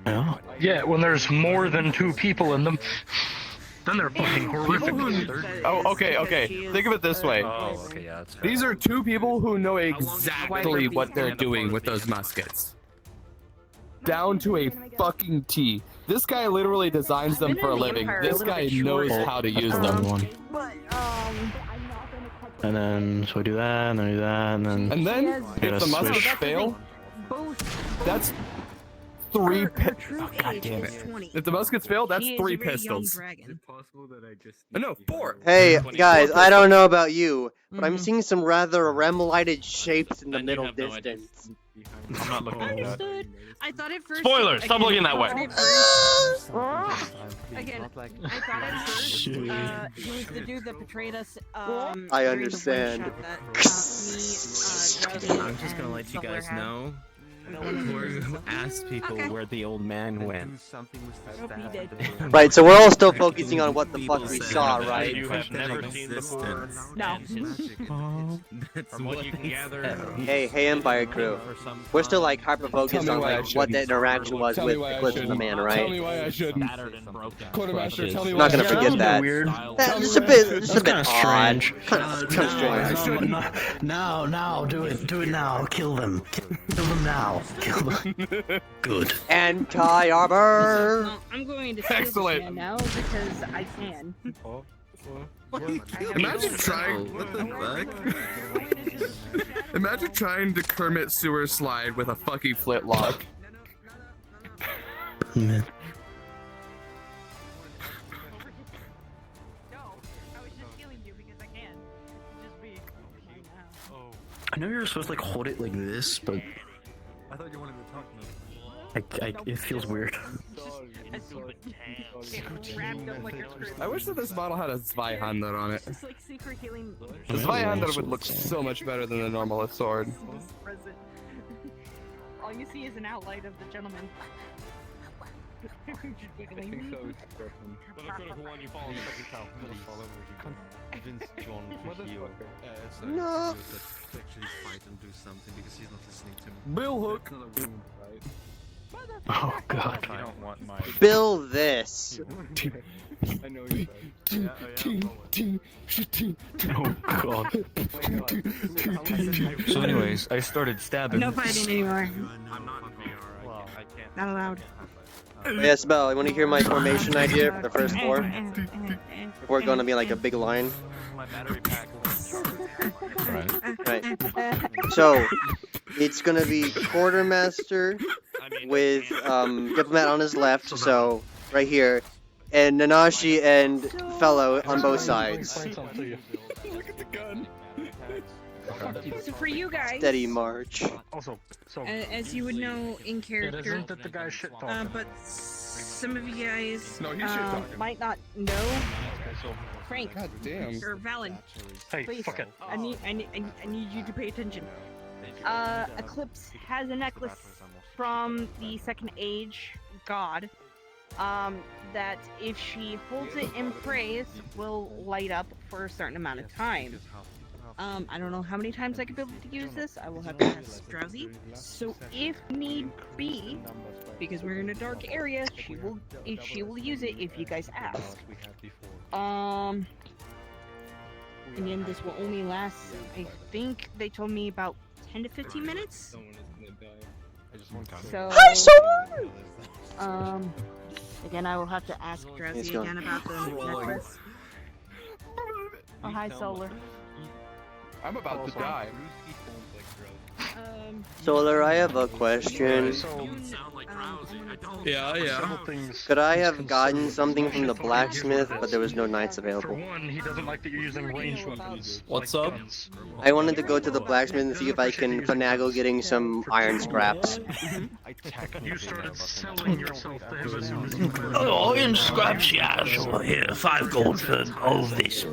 Yeah. Yeah, when there's more than 2 people in them, then they're fucking horrific. Oh, okay. Think of it this way. Oh, okay, yeah, that's fair. These are 2 people who know exactly what they're doing with those muskets. Down to a fucking T. This guy literally designs them for a living. This guy knows how to use them. And then so we do that, and then do that, and then. And then if the muskets fail, that's 3 oh, God damn it. If the muskets fail, that's 3 pistols. No, 4. Hey, guys, I don't know about you, but I'm seeing some rather remelighted shapes in the middle distance. I'm not looking at that. I thought at first. Spoilers! Stop looking that way. Again, I thought at first he was the dude that betrayed us. I understand. I'm just gonna let you guys know. Who asked people where the old man went? Right, so we're all still focusing on what the fuck we saw, right? You have never seen before. No. From what you can gather. Hey, Empire crew. We're still like hyper focused on like what the interaction was with Eclipse and the Man, right? Tell me why I shouldn't. Quartermaster, tell me I'm why not gonna forget that. That's just a bit odd. Kind of strange. No, do it now. Kill them now. Kill them. Good. Anti-armor! Well, I'm going to steal this man now because I can. Imagine trying. What the fuck? Imagine trying to Kermit sewer slide with a fucking flintlock. Man. I know you're supposed to like hold it like this, but I thought you wanted to talk to me. it feels weird. I wish that this model had a Zweihander on it. It's like secret healing. The Zweihander would look so much better than the normal sword. All you see is an outline of the gentleman. Convince John to heal. No. To actually fight and do something because he's not listening to me. Bill Hook. Oh god. I don't want my. Bill this. I know you Oh god. So anyways, I started stabbing. No fighting anymore. I'm not in VR. I can't. Not allowed. Yes, Belle, you want to hear my formation idea for the first floor? If we're going to be like a big line. My battery pack. Right. So, it's going to be Quartermaster with Diplomat on his left, so right here, and Nanashi and Fellow on both sides. Look at the gun. So for you guys, Steady march. Also, so as you would know in it character, isn't that the guy shit talking. but some of you guys No, he's shit-talking. might not know. Frank, God damn. or Valen, Hey, please, fuck it. I need you to pay attention. Eclipse has a necklace from the Second Age god, that if she holds it in praise, will light up for a certain amount of time. I don't know how many times I could be able to use this. I will have to ask Drowsy. So if need be, because we're in a dark area, she will use it if you guys ask. And then this will only last, I think they told me about 10 to 15 minutes. So, again, I will have to ask Drowsy again about the necklace. Oh, hi, Solar. I'm about to die. Solar, I have a question. Yeah. Could I have gotten something from the blacksmith, but there was no knights For available? one, he doesn't like that you're using ranged weapons. What's up? I wanted to go to the blacksmith and see if I can finagle getting some iron scraps. You started selling yourself to him as soon as you could. Oh, iron scraps, yeah, sure. Here, 5 gold for all of this.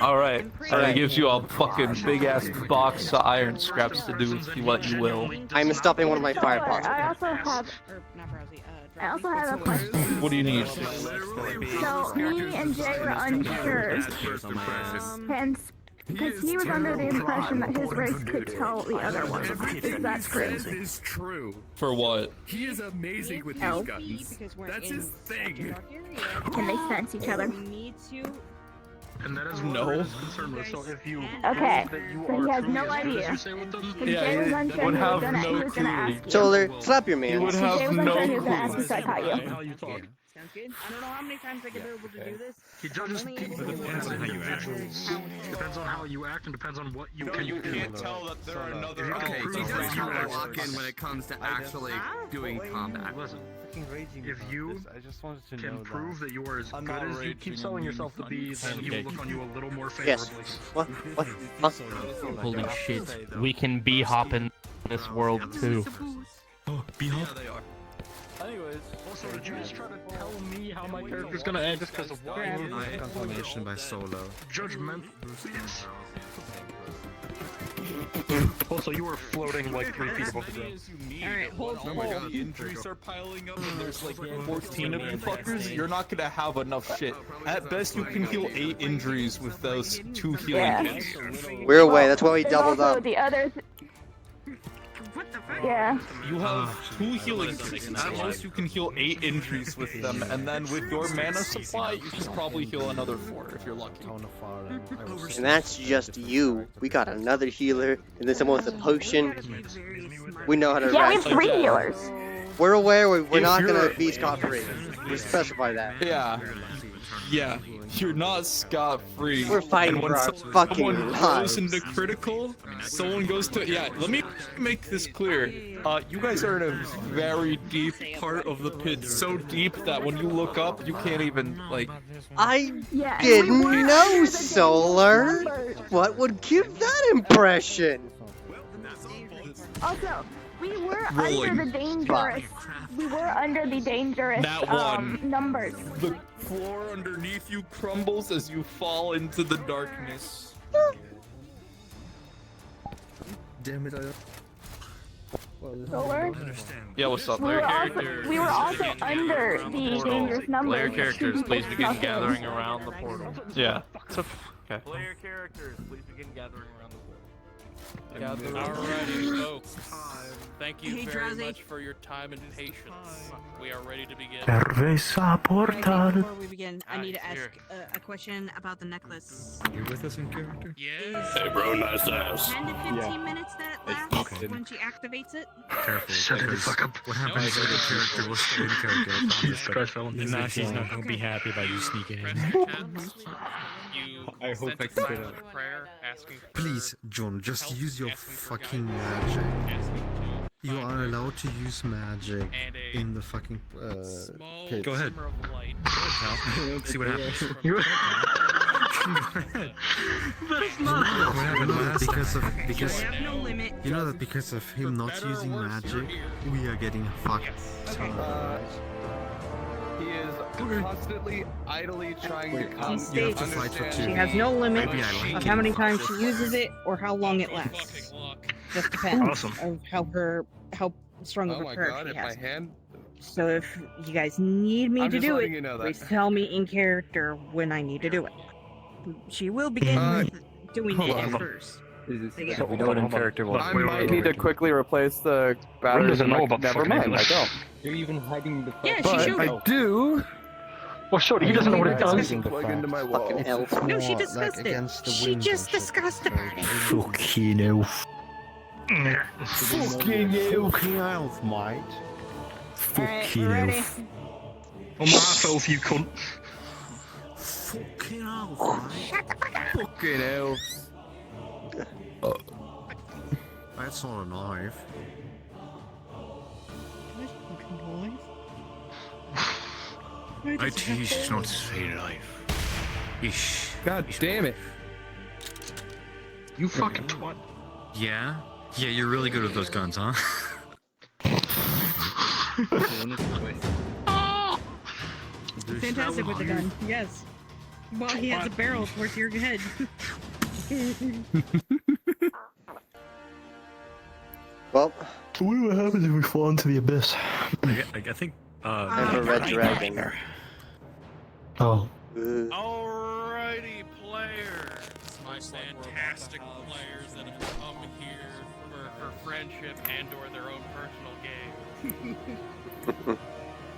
Alright, so it gives you a fucking big ass box of iron scraps to do what you will. I'm stopping one of my fire pots. I also have a question. What do you need? So me and Jay were unsure, and because he was under the impression that his race could tell the other one. Is that true? That is true. For what? He is amazing with Oh. these guns. That's his thing. Can they sense each other? And that is No. what I'm concerned with. So if you Okay, believe that you so are he has truly no as good idea. as you say with them, Because Jay was unsure, would he have was gonna no ask you. Solar, slap your man. You would Jay have was no unsure, he was gonna ask clue. you, so I taught you. how you talk. Sounds good. I don't know how many times I could be able to do this. He judges people depends on how you act. Depends on how you act and depends on what you can do. can't tell that there are another. Okay, Okay, so he does you have a act- lock in when it comes to actually doing combat. Listen, if you can prove that you are as good as you keep selling yourself to be, then he will look on you a little more Yes. favorably. What? Huh? Holy shit. We can B-hop in this world too. Oh, B-hop? they are. Anyways, also, did you just try to tell me how my character's gonna end just because of what I moved? Confirmation by Solo. Judgment. Yes. Also, you were floating like 3 feet above the ground. Alright, hold. Oh my god, the injuries are piling up and there's like 14 of you fuckers. You're not gonna have enough shit. At best, you can heal 8 injuries with those 2 healing kits. We're away, that's why we There's doubled also up. the others. Yeah. You have 2 healing kits. At most, you can heal 8 injuries with them, and then with your mana supply, you can probably heal another 4 if you're lucky. And that's just you. We got another healer, and then someone with a potion. We know how to Yeah, we have rat. 3 healers. We're aware we're If not gonna you're- be scot-free. We specify that. Yeah, you're not scot-free. We're fighting And when for our someone fucking goes lives. into critical, someone goes to let me make this clear. You guys are in a very deep part of the pit, so deep that when you look up, you can't even like. I Yeah, and didn't we were know, under the Solar. numbers. What would give that impression? Also, we were Rolling. under the dangerous. We were under the dangerous That one. numbers. The floor underneath you crumbles as you fall into the darkness. Damn it, Solar. Yeah, what's up, We were Larry? also under the dangerous numbers. Player characters, please begin Okay. gathering around the portal. Yeah. Okay. Player characters, please begin gathering around the portal. Alrighty, folks. Thank you Hey, very Drowsy. much for your time and patience. We are ready to begin. Cerveza portal. Before we begin, I need to ask here. a question about the necklace. You're with us in character? Yes. Hey, bro, nice ass. 10 to 15 minutes that it lasts when she activates it? Careful. Shut the because fuck up. What happens if the character was still in character? I promise, Jesus but Christ, Valen. Nah, she's not gonna be happy about you sneaking in. You I hope sent I a can get silent it. prayer asking for Please, John, just help, use your asking for fucking guidance, magic. asking to You find are allowed to use magic and a in the fucking small pit. Go ahead. glimmer of light. See what happens. That's not how You know that because of him not using magic, we are getting fucked. He is constantly, idly trying to come. He states to fight for she two. has no limit Maybe I like of how it. many times she uses it or how long it lasts. Just depends of how strong of Oh a my curve god, she if my has. hand. So if you guys need me I'm to just do letting it, you know that. please tell me in character when I need to do it. She will begin with doing hold it on. at first. If we know it in character, we'll. I might need to quickly replace the batteries. doesn't know about Never fucking mind, I English. don't. You're even hiding the Yeah, But she I do. Well, shorty, he doesn't know what it does. Plug into my wall. Fucking elf. No, she discussed it. She just discussed about it. Fucking elf. Fucking elf. Fucking elf, mate. Alright, Fucking we're ready. elf. On my elf, you cunt. Fucking elf, mate. Fucking elf. That's not a knife. I teach not to say life. Ish. God damn it. You fucking twat. Yeah? Yeah, you're really good with those guns, huh? Fantastic with the gun, yes. Well, he has a barrel towards your head. Well, What happens if we fall into the abyss? I think, and a red dragon. Oh. Alrighty, players. My fantastic players that have come here for friendship and/or their own personal game.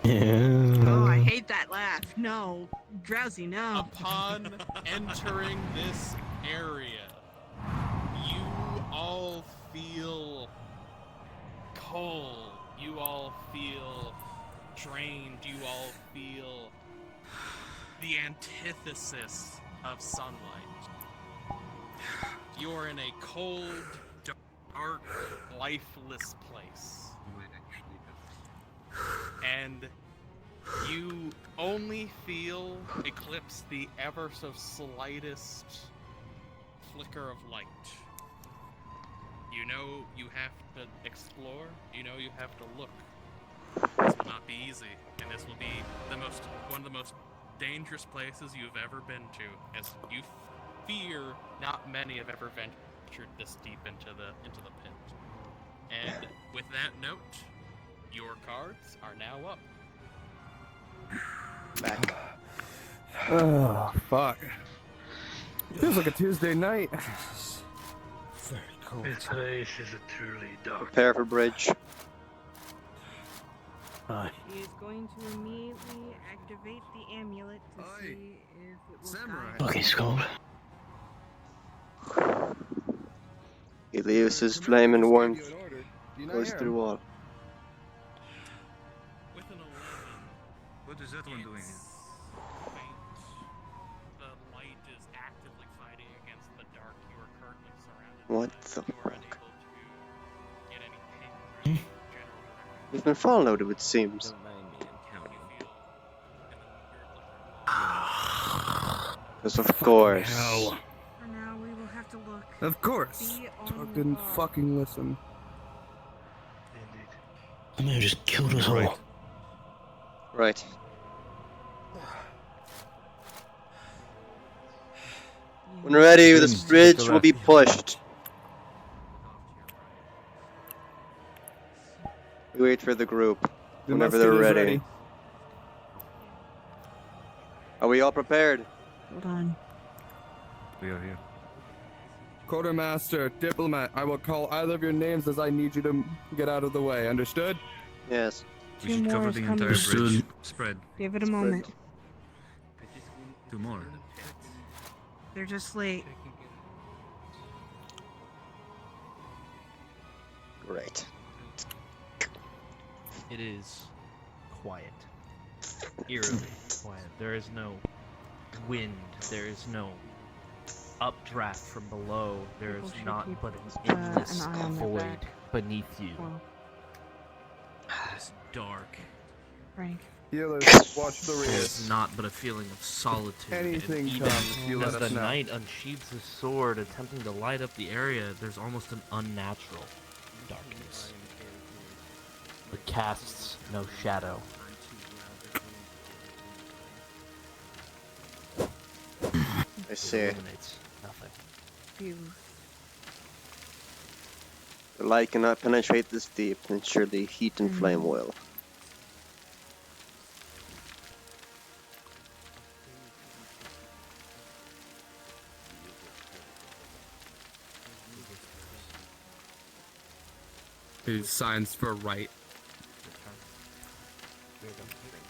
Yeah. Oh, I hate that laugh. No. Drowsy, no. Upon entering this area, you all feel cold. You all feel drained. You all feel the antithesis of sunlight. You're in a cold, dark, lifeless place. And you only feel eclipse the ever so slightest flicker of light. You know you have to explore, you know you have to look. This will not be easy, and this will be one of the most dangerous places you've ever been to, as you fear not many have ever ventured this deep into the pit. And with that note, your cards are now up. Back. Oh, fuck. Feels like a Tuesday night. Very cold. This place is a truly dark. Prepare for bridge. He is going to immediately activate the amulet to see if it will Samurai. Fucking skull. He leaves his flame and warmth. Goes through all. With an 11, What is that one doing? it's faint. The light is actively fighting against the dark you are currently surrounded What by. the You are fuck? unable to get any ping or any general direction. We've been followed, it seems. You feel Because of course. Hell. For now, we will have to look. Of course. Be on Talk the didn't log. fucking listen. I may have just killed us all. Right. When ready, this bridge will be pushed. We wait for the group. Whenever they're ready. Are we all prepared? Hold on. We are here. Quartermaster, diplomat, I will call either of your names as I need you to get out of the way. Understood? Yes. We Two should more cover is the coming. entire bridge. Spread. Give it a moment. 2 more. They're just late. Great. It is quiet. Eerily quiet. There is no wind. There is no updraft from below. There is People should not keep, but an endless an eye on their void back. beneath you. Well, It's dark. Frank. Healers, watch the rear. There's not but a feeling of solitude. Anything and even comes, you as let the us know. knight unsheathes his sword, attempting to light up the area, there's almost an unnatural darkness. It casts no shadow. I see. Illuminates nothing. Phew. The light cannot penetrate this deep, and surely heat and flame will. Who signs for right?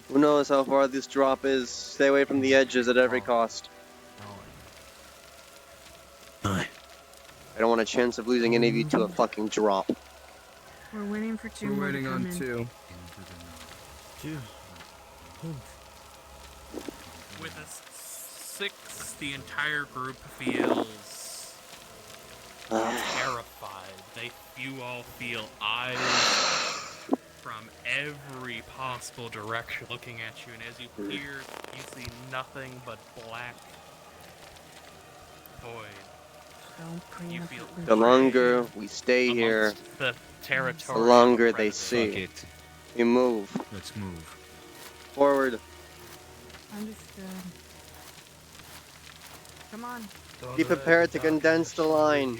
Who knows how far this drop is? Stay away from the edges at every cost. Aye. I don't want a chance of losing any of you to a fucking drop. We're waiting for 2 We're more waiting to come on in. 2. With a 6, the entire group feels terrified. You all feel eyes from every possible direction looking at you, and as you peer, you see nothing but black void. You feel The longer we stay here, amongst the the territory. longer they see. You move. Let's move. Forward. Understood. Come on. Be prepared to condense the line.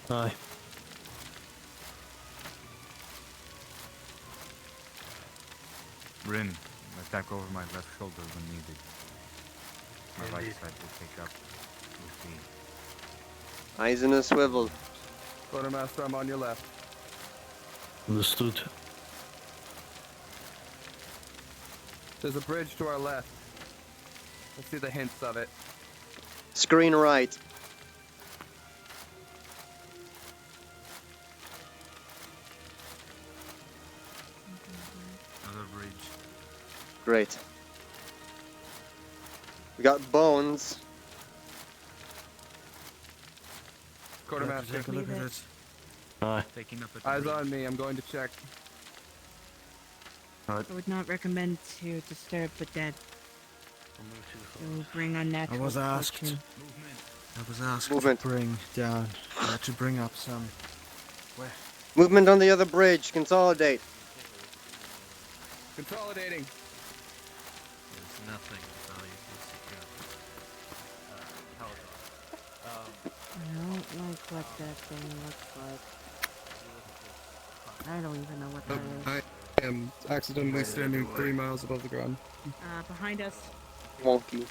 Aye. Rin, attack over my left shoulder when needed. My right side will take up with me. Eyes in a swivel. Quartermaster, I'm on your left. Understood. There's a bridge to our left. I see the hints of it. Screen right. Another bridge. Great. We got bones. Quartermaster. Take a look at it. Aye. Taking up at the Eyes bridge. on me, I'm going to check. I would not recommend to disturb the dead. It will bring unnatural I was asked. fortune. I was asked Movement. to bring down, to bring up some. Where? Movement on the other bridge. Consolidate. Consolidating. There's nothing valuable secure. I don't like what that thing looks like. I don't even know what that is. I am accidentally standing 3 miles above the ground. Behind us. Wonky.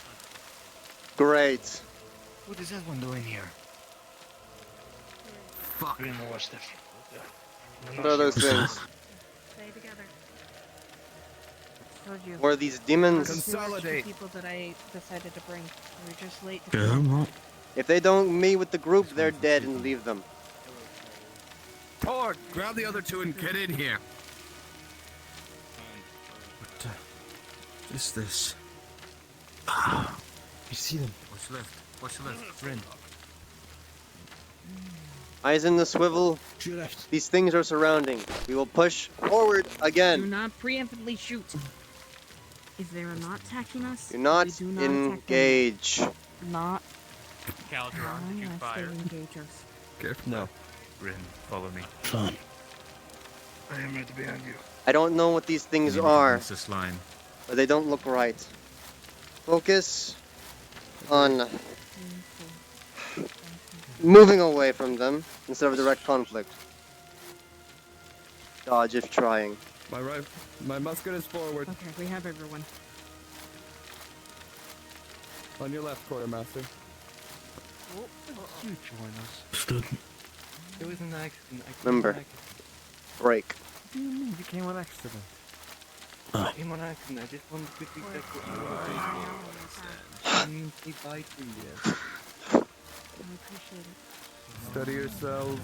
Great. What is that one doing here? Fuck. We know what's different. What are those things? Stay together. Told you. What are these demons? Consolidate. People that I decided to bring. We were just late. If they don't meet with the group, they're dead and leave them. Tord, grab the other 2 and get in here. What is this? You see them? What's left? What's left? Rin. Eyes in the swivel. To your left. These things are surrounding. We will push forward Do again. not preemptively shoot. If they are not attacking us, Do not we do not attack them. engage. Not. Calderon, did you unless fire? they engage us. Careful. No. Rin, follow me. Fine. I am right behind you. I don't know what these things Lean are, against this line. but they don't look right. Focus on moving away from them instead of direct conflict. Dodge if trying. My musket is forward. Okay, we have everyone. On your left, Quartermaster. You join us. Understood. It was an accident. Remember, break. What do you mean? You came on accident. Aye. I came on accident. I just wanted to quickly check what you were doing. I mean, say bye to you. I appreciate it. Steady yourselves.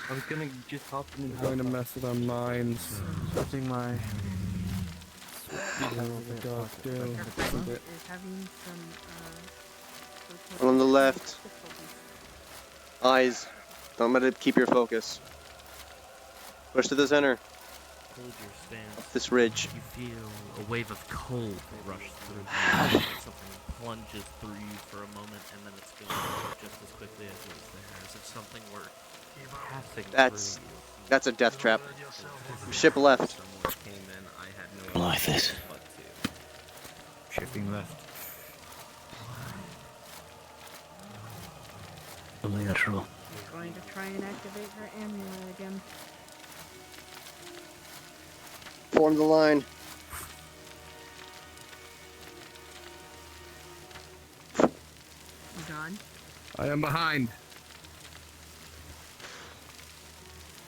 I was gonna just hop in and I'm going to mess with our minds. Switching my. Oh my god, dude. Isn't it? Is having some, One on the left. Eyes. Don't let it keep your focus. Push to the center. hold your stance, Up this ridge. you feel a wave of cold rush through you. Like something plunges through you for a moment, and then it's gone just as quickly as it was there, as if something were passing through you. That's a death trap. Ship left. Someone came in, I had no Like this. but to. Shipping left. Lateral. Going to try and activate her amulet again. Form the line. Done. I am behind.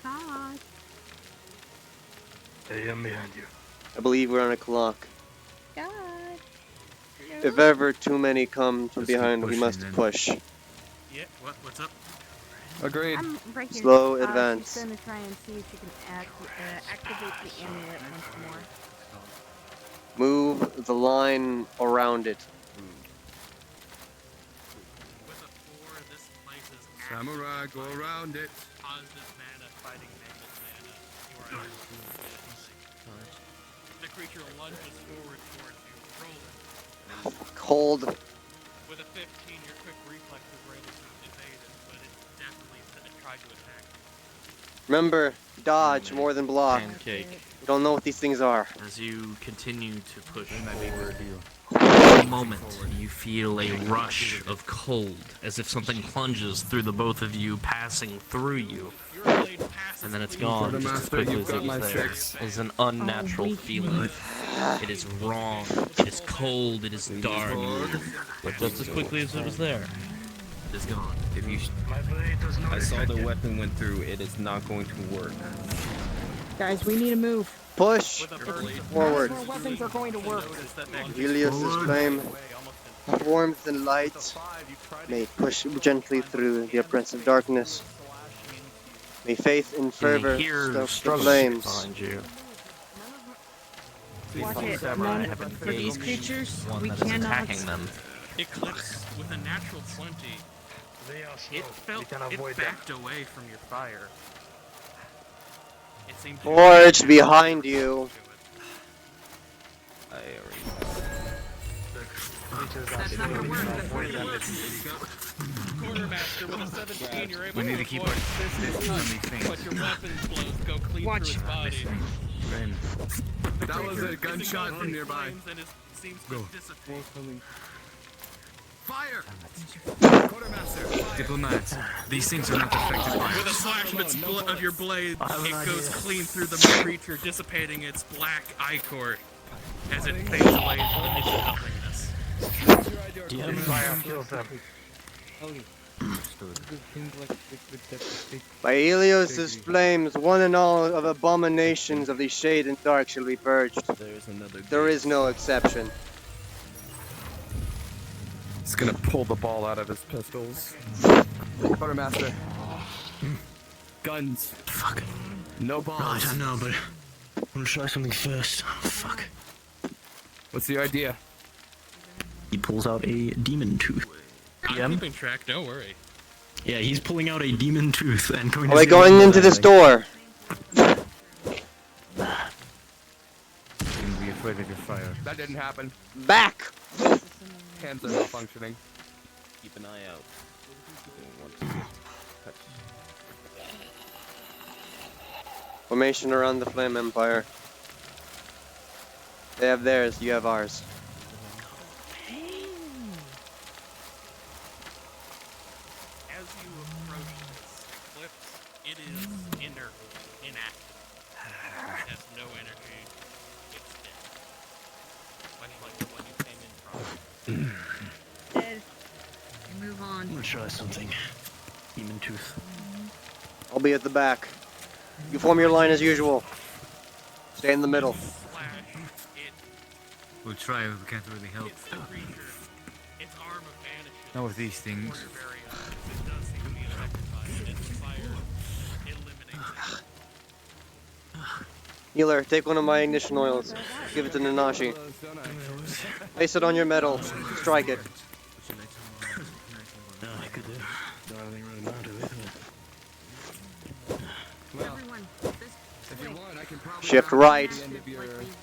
God. I am behind you. I believe we're on a clock. God. If ever too many come from Just keep behind, we pushing must then. push. Yeah, what's up? Agreed. I'm right here. Slow advance. She's gonna try and see if she can activate the amulet once more. Move the line around it. With a 4, this place is Samurai, go around it. positive mana, fighting negative mana. You are the creature lunges forward towards you. Roll it. Hold. With a 15, your quick reflexes were able to evade it, but it definitely tried to attack you. Remember, dodge more than block. Pancake. We don't know what these things are. As you continue to push forward, for a moment you feel a rush of cold, as if something plunges through the both of you, passing through you. And then it's gone just as quickly as it was there. It is an unnatural feeling. It is wrong. It is cold. It is dark. But just as quickly as it was there, it is gone. If you, I saw the weapon went through. It is not going to work. Guys, we need to move. Push forward. Our weapons are going to work. Helios' flame, warmth and light may push gently through the oppressive darkness. May faith and fervor stoke the flames. Behind you. Watch it. Samurai None have for these engaged creatures, one we that is cannot. attacking them. Eclipse with a natural 20. They are slow. It felt We can avoid it them. backed away from your fire. It seemed to Forge behind you. I already. That's not gonna work. Quartermaster with a 17, you're able We need to to keep avoid our this distance on these things. but your weapons blows go clean Watch. through his body. Then That was a gunshot from nearby. And it seems to dissipate. Fire! Quartermaster. diplomats. These things are not affected by With a slash of your blade, it goes clean through the creature, dissipating its black ichor as it fades away into its nothingness. Fire kills them. By Helios' flames, one and all of abominations of the shade and dark shall be purged. There's another. There is no exception. He's gonna pull the ball out of his pistols. Quartermaster. Guns. Fuck. No balls. Right, I know, but I'm gonna try something first. Oh, fuck. What's the idea? He pulls out a demon tooth. I'm keeping track, don't worry. Yeah, he's pulling out a demon tooth and going. Are we going into this door? Don't be afraid of your fire. That didn't happen. Back! Hands are malfunctioning. Keep an eye out. Formation around the Flame Empire. They have theirs, you have ours. As you approach this eclipse, it is inert, inactive. It has no energy. It's dead. Much like the one you came in from. Dead. Move on. I'm gonna try something. Demon tooth. I'll be at the back. You form your line as usual. Stay in the middle. We'll try, we can't really help. It's the creature. Its armor vanishes. Not with these things. It does seem to be affected by it. Its fire eliminates it. Healer, take one of my ignition oils. Give it to Nanashi. Place it on your metal. Strike it. No, I could do. Nothing really matter with it. Well, if you want, I can probably Shift right. The end of your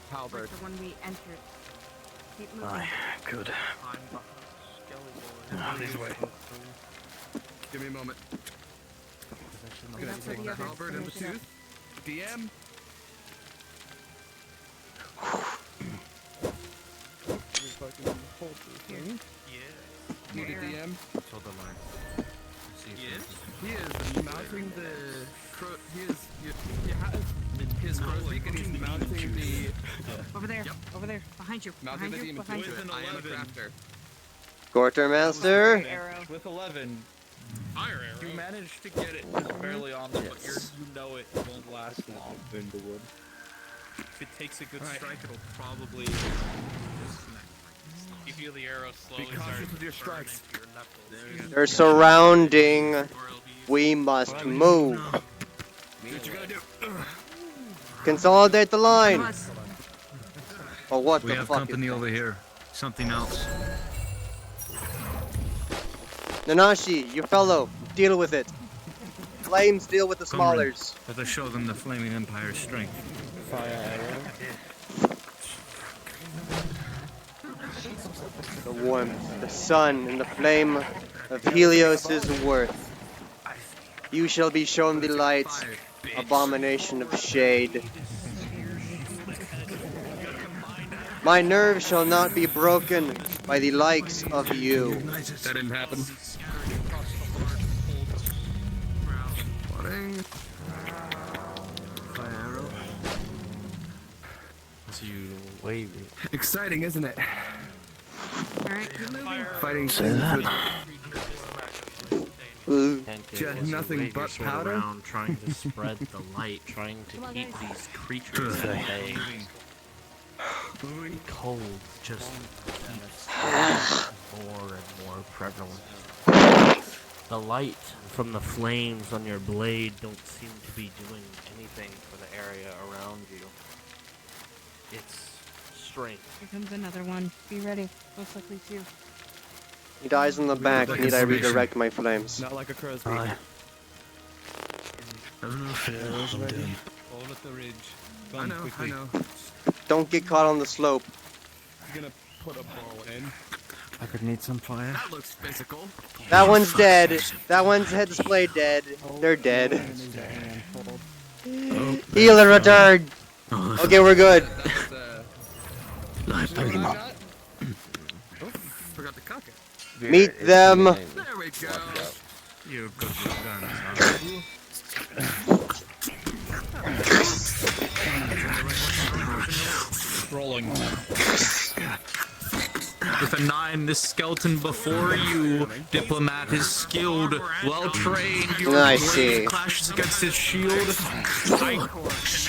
halberd. The one we entered. Keep moving. Aye, good. This way. Give me a moment. I'm gonna take the halberd and the tooth. DM. Need a DM. Hold the line. Yes. He is mounting the crow. He has his crow's beak and he's mounting the. Over there. Yep. Over there. Behind you. Mounting Behind the you. demon Behind to you. it. I am a crafter. Quartermaster. With 11. Fire arrow. You managed to get it just barely on them, but you know it won't last long. If it takes a good strike, it'll probably. You feel the arrow slowly Be cautious start with your to burn strikes. into your knuckles. They're surrounding. We must move. What you gotta do? Consolidate the line. Oh, what We the have fuck company is over here. Something else. Nanashi, your fellow, deal with it. Flames deal with the Comrade, smallers. let us show them the Flaming Empire's strength. Fire arrow. The warmth, the sun, and the flame of Helios' worth. You shall be shown the light, abomination of shade. My nerves shall not be broken by the likes of you. That didn't happen. Fire arrow. Exciting, isn't it? Alright, keep moving. Fighting just nothing but powder. Around, trying to spread the light, trying to keep these creatures at bay. Cold just keeps more and more prevalent. The light from the flames on your blade don't seem to be doing anything for the area around you. It's strange. Here comes another one. Be ready. Most likely two. He dies on the back. Need I redirect my flames? Not like a crow's beak. Have no fear, I'm dead. All at the ridge. I know. Don't get caught on the slope. I'm gonna put a ball in. I could need some fire. That looks physical. That one's dead. That one's head display dead. They're dead. Healer return. Okay, we're good. Nice, pick him up. Forgot to cock it. Meet them. There we go. You're good with guns, huh? Rolling. With a 9, this skeleton before you, Diplomat, is skilled, well-trained. Your I blade see. clashes against his shield.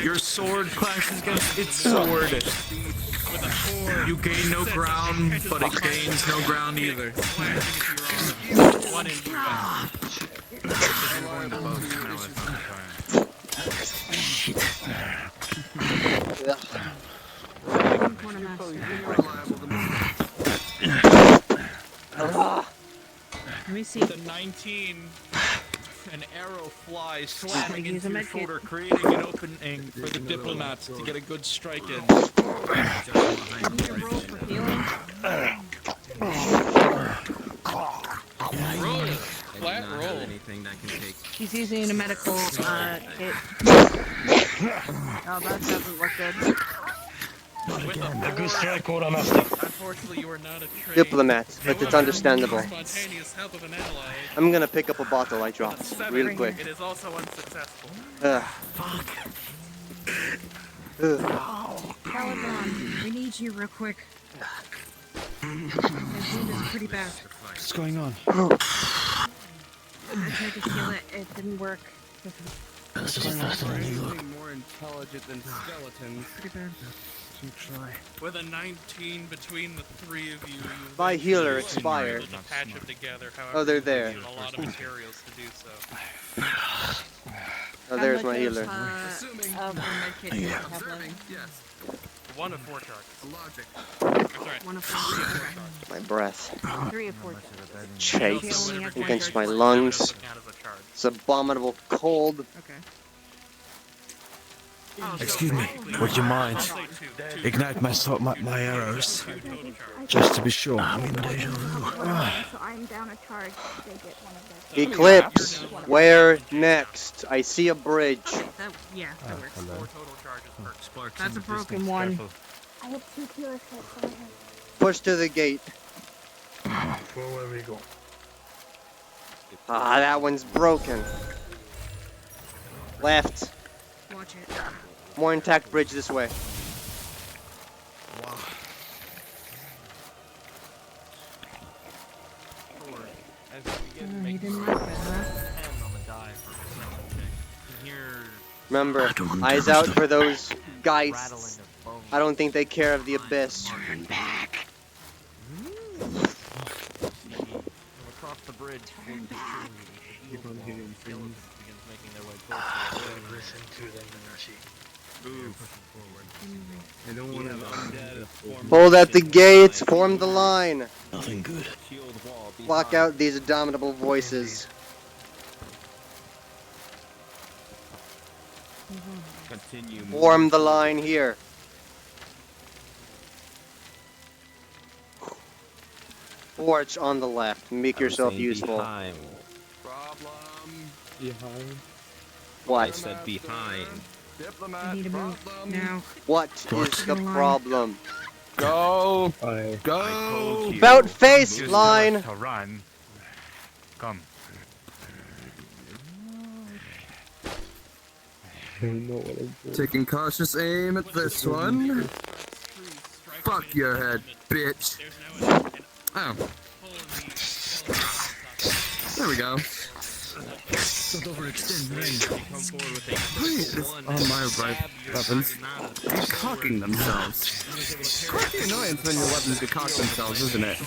Your sword clashes against its sword. You gain no ground, but it gains no ground either. Let me see. The 19, an arrow flies, slamming Use into a your med kit. shoulder, creating an opening for the diplomats to get a good strike in. Roll for healing. Roll! Flat roll. Anything that can take. He's using a medical kit. Oh, that doesn't look good. A good strike, Quartermaster. Unfortunately, you are not a trained Diplomat, but it's understandable. spontaneous help of an ally. I'm gonna pick up a bottle I dropped real quick. It is also unsuccessful. Caliban, we need you real quick. His wound is pretty bad. What's going on? I tried to kill it. It didn't work. This is fascinating. More intelligent than skeletons. Pretty bad. With a 19 between the three of you, My healer you expired. to patch them together. However, Oh, they're there. you need a lot of materials to do so. Oh, there's my healer. Of the med kit you have left. Yes. 1 of 4 charges. Logic. I'm sorry. 1 of 4. My breath. 3 of 4. Chafes against my lungs. It's abominable cold. Okay. Excuse me, would you mind? Ignite my arrows. Just to be sure. So I'm down a charge. They get one of their. Eclipse, where next? I see a bridge. Yeah, that works. Hello. That's a broken one. I have 2 killer hits. So I have... Push to the gate. Where we go? Ah, that one's broken. Left. Watch it. More intact bridge this way. He didn't like that, huh? Remember, eyes out for those geists. I don't think they care of the abyss. Across the bridge, Keep on hearing things. Listen to them, Minashi. I don't want to. Hold at the gates, form the line. Nothing good. Block out these abominable voices. Continue. Form the line here. Forge on the left. Make yourself useful. Behind. Behind. What? I said behind. I need to move now. What is the problem? Go! Go! About face line! To run. Come. I don't know what I'm doing. Taking cautious aim at this one. Fuck your head, bitch. Oh. There we go. Don't overextend range. It's on my right weapons. They're cocking themselves. Quite the annoyance when your weapons get cocked themselves, isn't it?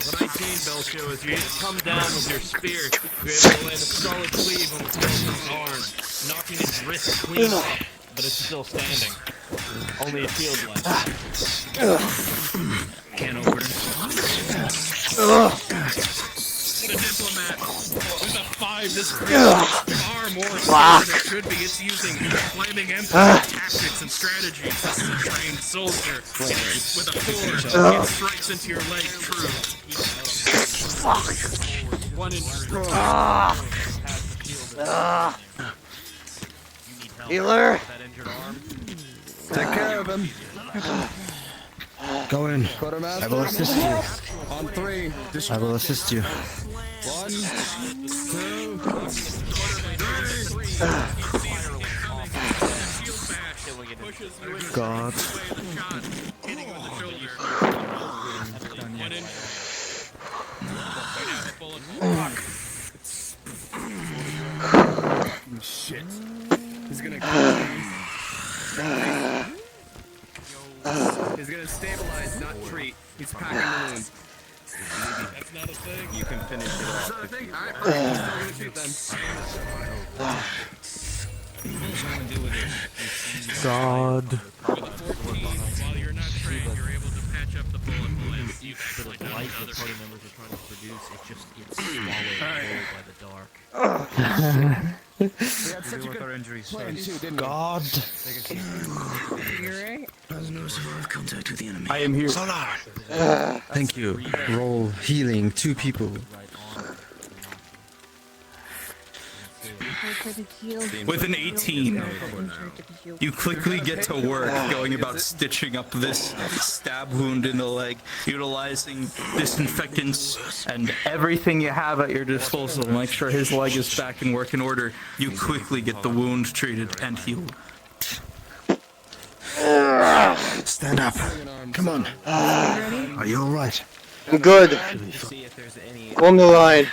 What I seen, Belcho, is you come down with your spear, you're able to land a solid cleave on the skeleton's arm, knocking its wrist clean off, but it's still standing. Only a shield left. Can't open it. The diplomat with a 5, this creature is far more skilled than it should be. It's using flaming empire tactics and strategies. This is a trained soldier. With a 4, it strikes into your leg true. One injury. Healer! Take care of him. Go in. I will assist you. On 3. I will assist you. 1, 2, 3. God. Shit. He's gonna kill me. He's gonna stabilize, not treat. He's packing the wound. That's not a thing. You can finish it That's off. not a thing? Alright, fine. He's still gonna shoot then. God. With a 14, while you're not trained, you're able to patch up the bullet holes. You've actually done Light other the party things. members are trying to produce, it just gets swallowed whole by the dark. We had such a good plan too, didn't we? God. You're right. Contact with the enemy. I am here. Thank you. Roll healing 2 people. With an 18, you quickly get to work going about stitching up this stab wound in the leg, utilizing disinfectants and everything you have at your disposal to make sure his leg is back in working order. You quickly get the wound treated and healed. Stand up. Come on. Are you alright? I'm good. Form the line.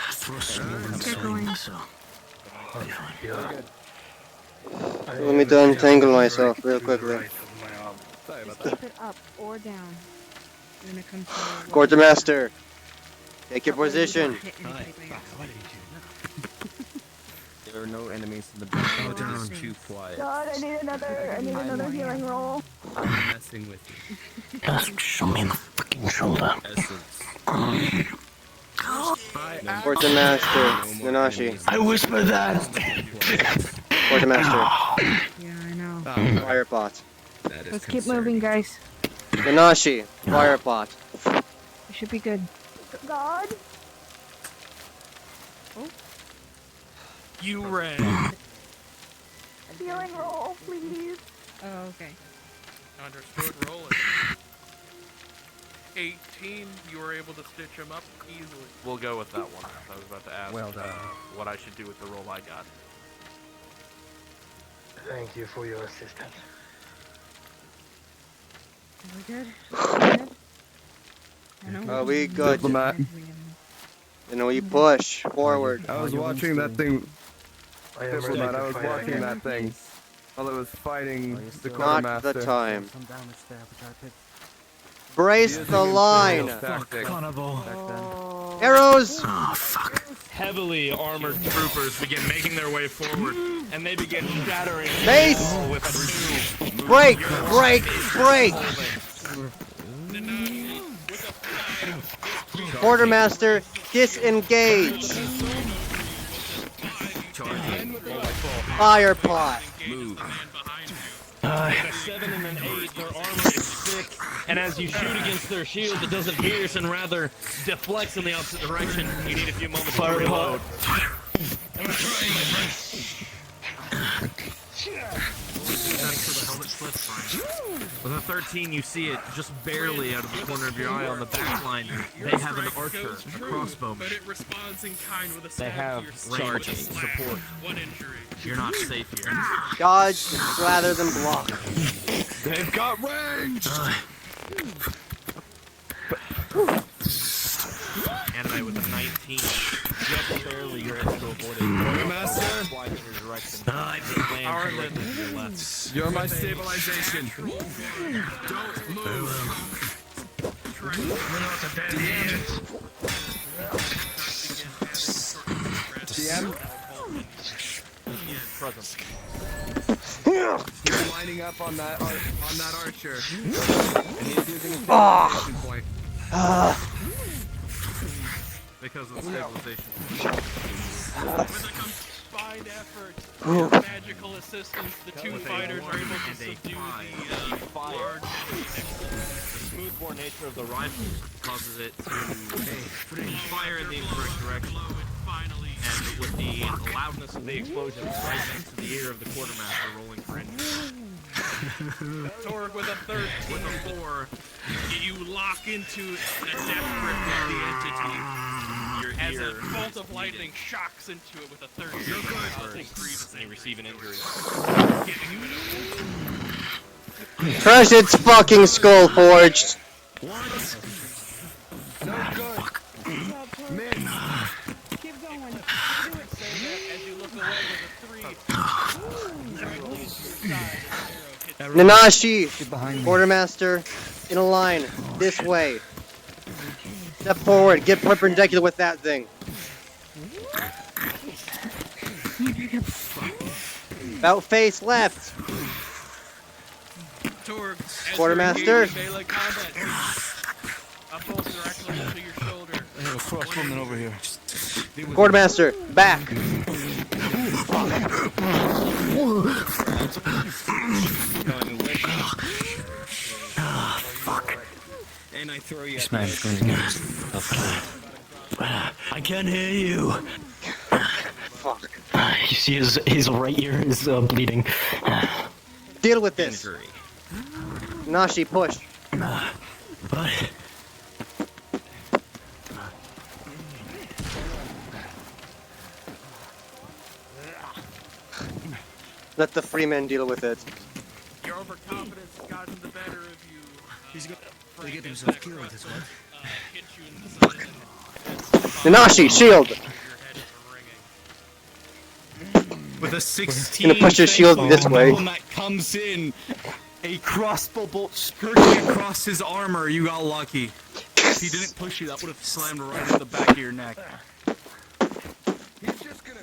Let me to untangle myself real quickly. Keep it up or down. You're gonna come to Quartermaster, take your position. There are no enemies in the background. It is too quiet. God, I need another healing roll. I'm messing with you. Just show me in the fucking shoulder. Quartermaster, Nanashi. I whisper that. Quartermaster. Yeah, I know. Fire pot. Let's keep moving, guys. Nanashi, fire pot. We should be good. God. You ran. Healing roll, please. Oh, okay. Understood. Roll it. 18. You were able to stitch him up easily. We'll go with that one. I was about to ask Well done. what I should do with the roll I got. Thank you for your assistance. Are we good? Are we good? Diplomat. You know, you push forward. I was watching that thing. I am Diplomat, ready to I was fight watching again. that thing while it was fighting the Not quartermaster. the time. Some damage there, but I picked Brace Using the line. Imperial tactics. back then. Arrows. Oh, fuck. Heavily armored troopers begin making their way forward, and they begin shattering Base. with a new Break, break, break. Quartermaster, disengage. Fire pot. a 7 and an 8, their armor is 6, and as you shoot against their shield, it doesn't pierce and rather deflects in the opposite direction. You need a few moments to reload. With a 13, you see it just barely out of the corner of your eye on the back line. They have an archer, a crossbowman. But it responds in kind with a They stab have to your range side. support. One injury. You're not safe here. Dodge rather than block. They've got range! Anime with a 19. Just barely you're able to avoid it. Quartermaster? Flying in your direction. Lands directly to your left. You're my stabilization. Don't move. DM? Present. He's lining up on that archer. And he's using his stabilization point. Because of the stabilization. With a combined effort and magical assistance, the two fighters are able to subdue the large The smoothbore nature of the rifle causes it to fire in the inverse direction. And with the loudness of the explosion right next to the ear of the quartermaster rolling for injury. Torg with a 13 with a 4. You lock into a death grip with the entity. As a bolt of lightning shocks into it with a 13. And you receive an injury. Crush its fucking skull forged. Keep going. Do it. As you look away with a 3. Nanashi, quartermaster, in a line, this way. Step forward, get perpendicular with that thing. About face left. Torg, Quartermaster. melee combat. A bolt directly into your shoulder. I have a crossbowman over here. Quartermaster, back. Fuck. And I throw you This man's going to get I can't hear you. Fuck. You see his right ear is bleeding. Deal with this. Nashi, push. But let the free men deal with it. Your overconfidence has gotten the better of you. He's got to get himself killed, this one. Hit you in the side. Nanashi, shield. With a 16, Gonna push your shield this way. That comes in, a crossbow bolt skirting across his armor. You got lucky. If he didn't push you, that would have slammed right in the back of your neck. He's just gonna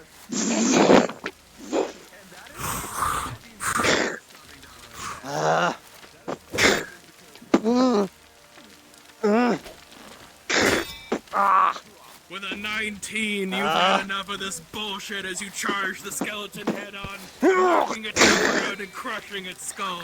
19, you've had enough of this bullshit as you charge the skeleton head on, knocking it to the ground and crushing its skull.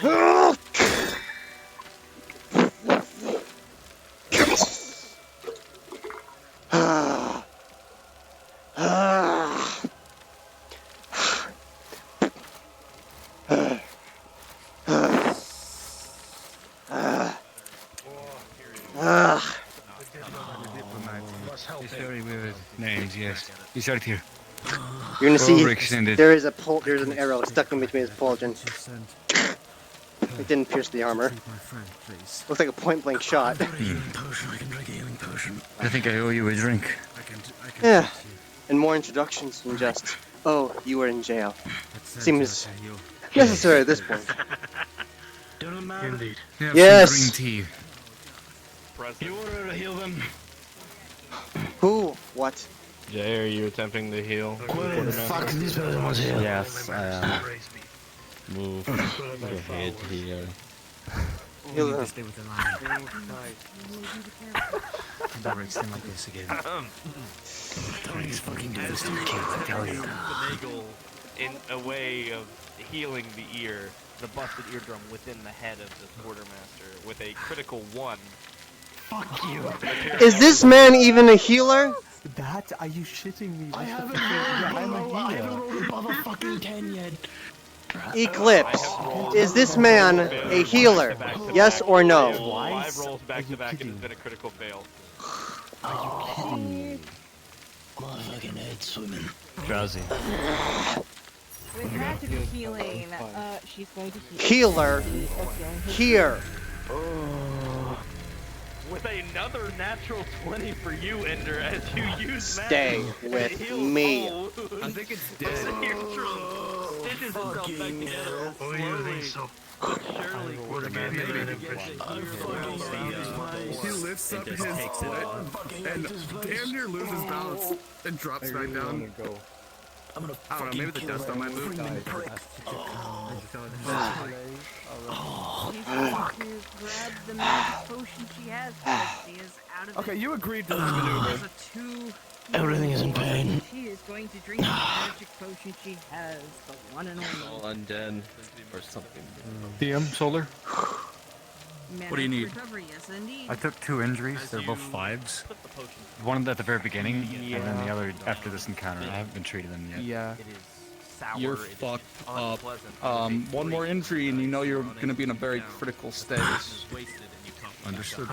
It's very weird names, yes. He's right here. You're gonna see Overextended. there's an arrow stuck in between his pauldron. It didn't pierce the armor. Looks like a point-blank shot. I think I owe you a drink. Yeah, and more introductions than just, oh, you were in jail. Seems necessary at this point. Indeed. Yes. Green tea. You order to heal them? Who? What? Jay, are you attempting to heal? Fuck, this person was here. Yes, I am. Move your head here. Heal them. Stay with the line. Never extend like this again. He's fucking devastating, I tell you. Finagle in a way of healing the ear, the busted eardrum within the head of the quartermaster with a critical 1. Fuck you. Is this man even a healer? That? Are you shitting me? I haven't rolled a motherfucking 10 yet. Eclipse, is this man a healer? Yes or no? 5 rolls back to back and it's been a critical fail. Are you kidding me? Motherfucking head swimming. Drowsy. With active healing, she's going to heal. Healer, here. With another natural 20 for you, Ender, as you use Stay magic with to heal me. all wounds. I think it's dead. Stitches itself back together slowly, but surely. He lifts up his foot and damn near loses balance and drops back down. I don't know, maybe the dust on my move died. Grab the magic potion she has because she is out of Okay, you agreed to this maneuver. Everything is in pain. She is going to drink the magic potion she has, the one and All only. undead or something. DM, Solar? What do you need? Recovery, yes, indeed. I took 2 injuries. They're both 5s. One at the very beginning, and then the other after this encounter. I haven't been treated them yet. Yeah. Sour, You're fucked up. One more injury and you know you're gonna be in a very critical state. Understood.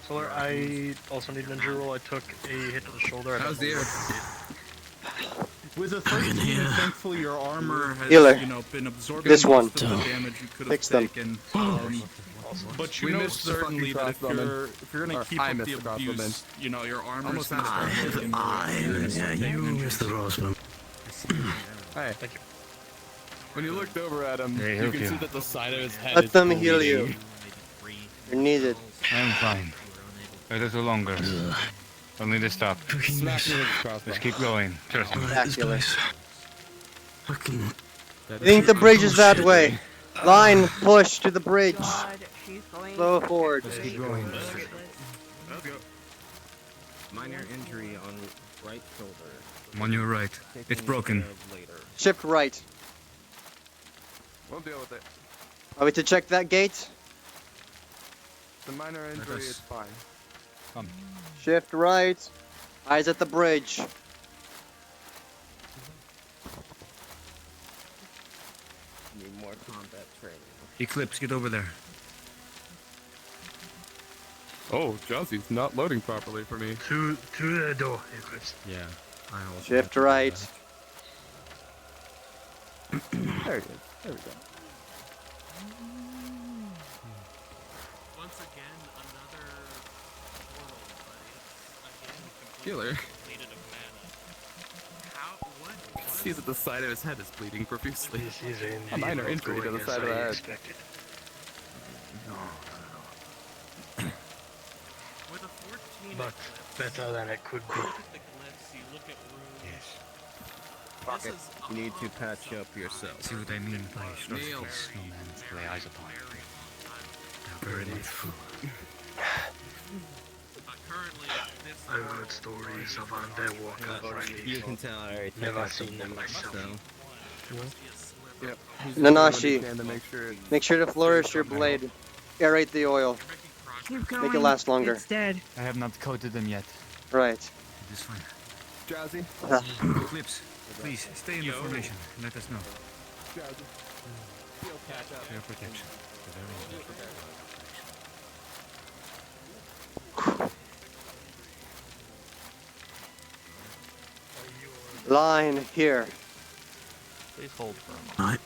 Solar, I also need an injury roll. I took a hit to the shoulder. How's the air? With a 13, thankfully your armor has, Healer. been absorbing This one. most of the damage you could have Fix them. taken. But you know certainly that if you're gonna keep up the abuse, your armor's gonna start looking You missed the crossbow. Hey. Thank you. When you looked over at him, you can see that the side of his head Let is them heal bleeding. you. You're needed. I'm fine. A little longer. Only to stop. Smack me with the crossbow. Let's keep going. Trust me. Spectacular. You think the bridge is that way? Line, push to the bridge. Slow forward. Let's keep going. Minor injury on right shoulder. I'm on your right. It's broken. Shift right. We'll deal with it. Are we to check that gate? The minor injury is fine. Come. Shift right. Eyes at the bridge. Need more combat training. Eclipse, get over there. Oh, Jossy's not loading properly for me. To the door, Eclipse. Yeah. I also Shift right. There it is. There we go. Once again, another portal, but it's again Healer. completed of mana. How? What? See that the side of his head is bleeding profusely. This is indeed A minor injury to the side of the head. expected. With a 14 But better than it could be. look at the glyphs, you look at runes. Yes. This is You need to patch up yourself. See what I mean by Neil. Snowman's lay eyes upon. very much. I've heard stories of undead walkers like You these. can tell I already Never took seen them myself. Yep. Nanashi, Make sure to flourish your blade. Aerate the oil. Keep going. Make it last longer. It's dead. I have not coated them yet. Right. It is fine. Jazzy. Eclipse, please stay in the formation and let us know. Jazzy. For your protection. For their own. Line here. Please hold for a moment.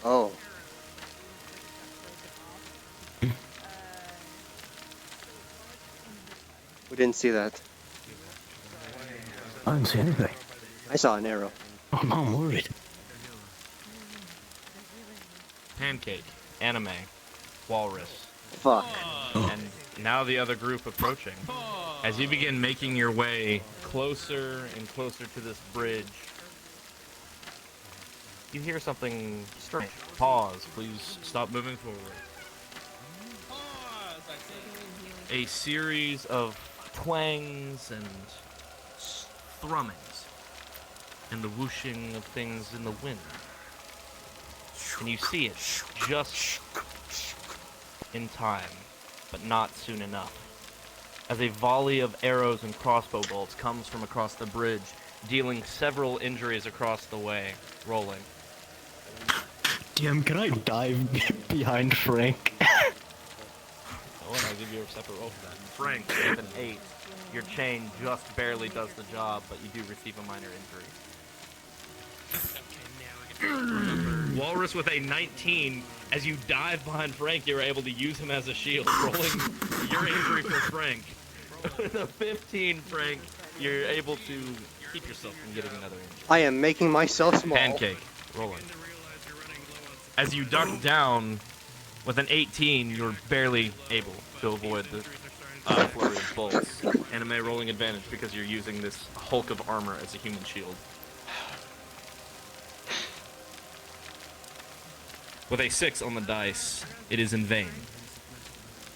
Oh. We didn't see that. I didn't see anything. I saw an arrow. I'm worried. Pancake, anime, walrus. Fuck. And now the other group approaching. As you begin making your way closer and closer to this bridge, you hear something strange. Pause. Please stop moving forward. A series of twangs and thrummings and the whooshing of things in the wind. And you see it just in time, but not soon enough. As a volley of arrows and crossbow bolts comes from across the bridge, dealing several injuries across the way, rolling. DM, can I dive behind Frank? Oh, and I'll give you a separate roll for that. Frank, with an 8, your chain just barely does the job, but you do receive a minor injury. Walrus with a 19, as you dive behind Frank, you're able to use him as a shield, rolling your injury for Frank. With a 15, Frank, you're able to keep yourself from getting another injury. I am making myself small. Pancake, rolling. As you duck down, with an 18, you're barely able to avoid the flurry of bolts. Anime rolling advantage because you're using this hulk of armor as a human shield. With a 6 on the dice, it is in vain.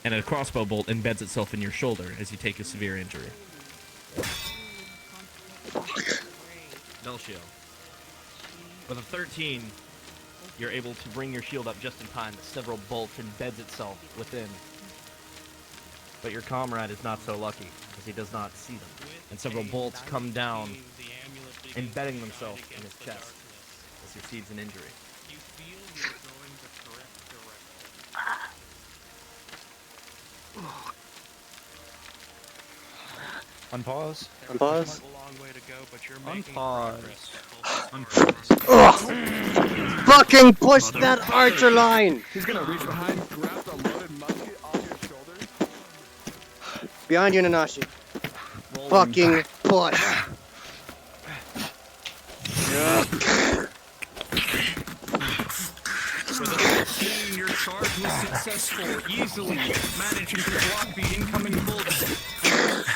And a crossbow bolt embeds itself in your shoulder as you take a severe injury. Delshio. With a 13, you're able to bring your shield up just in time as several bolts embeds itself within. But your comrade is not so lucky, as he does not see them. And several bolts come down, embedding themselves in his chest as he receives an injury. Unpause. Unpause. Unpause. Fucking push that archer line! He's gonna reach behind, grab the loaded musket off your shoulder. Behind you, Nanashi. Fucking push. With a 15, your charge was successful, easily managing to block the incoming bolts.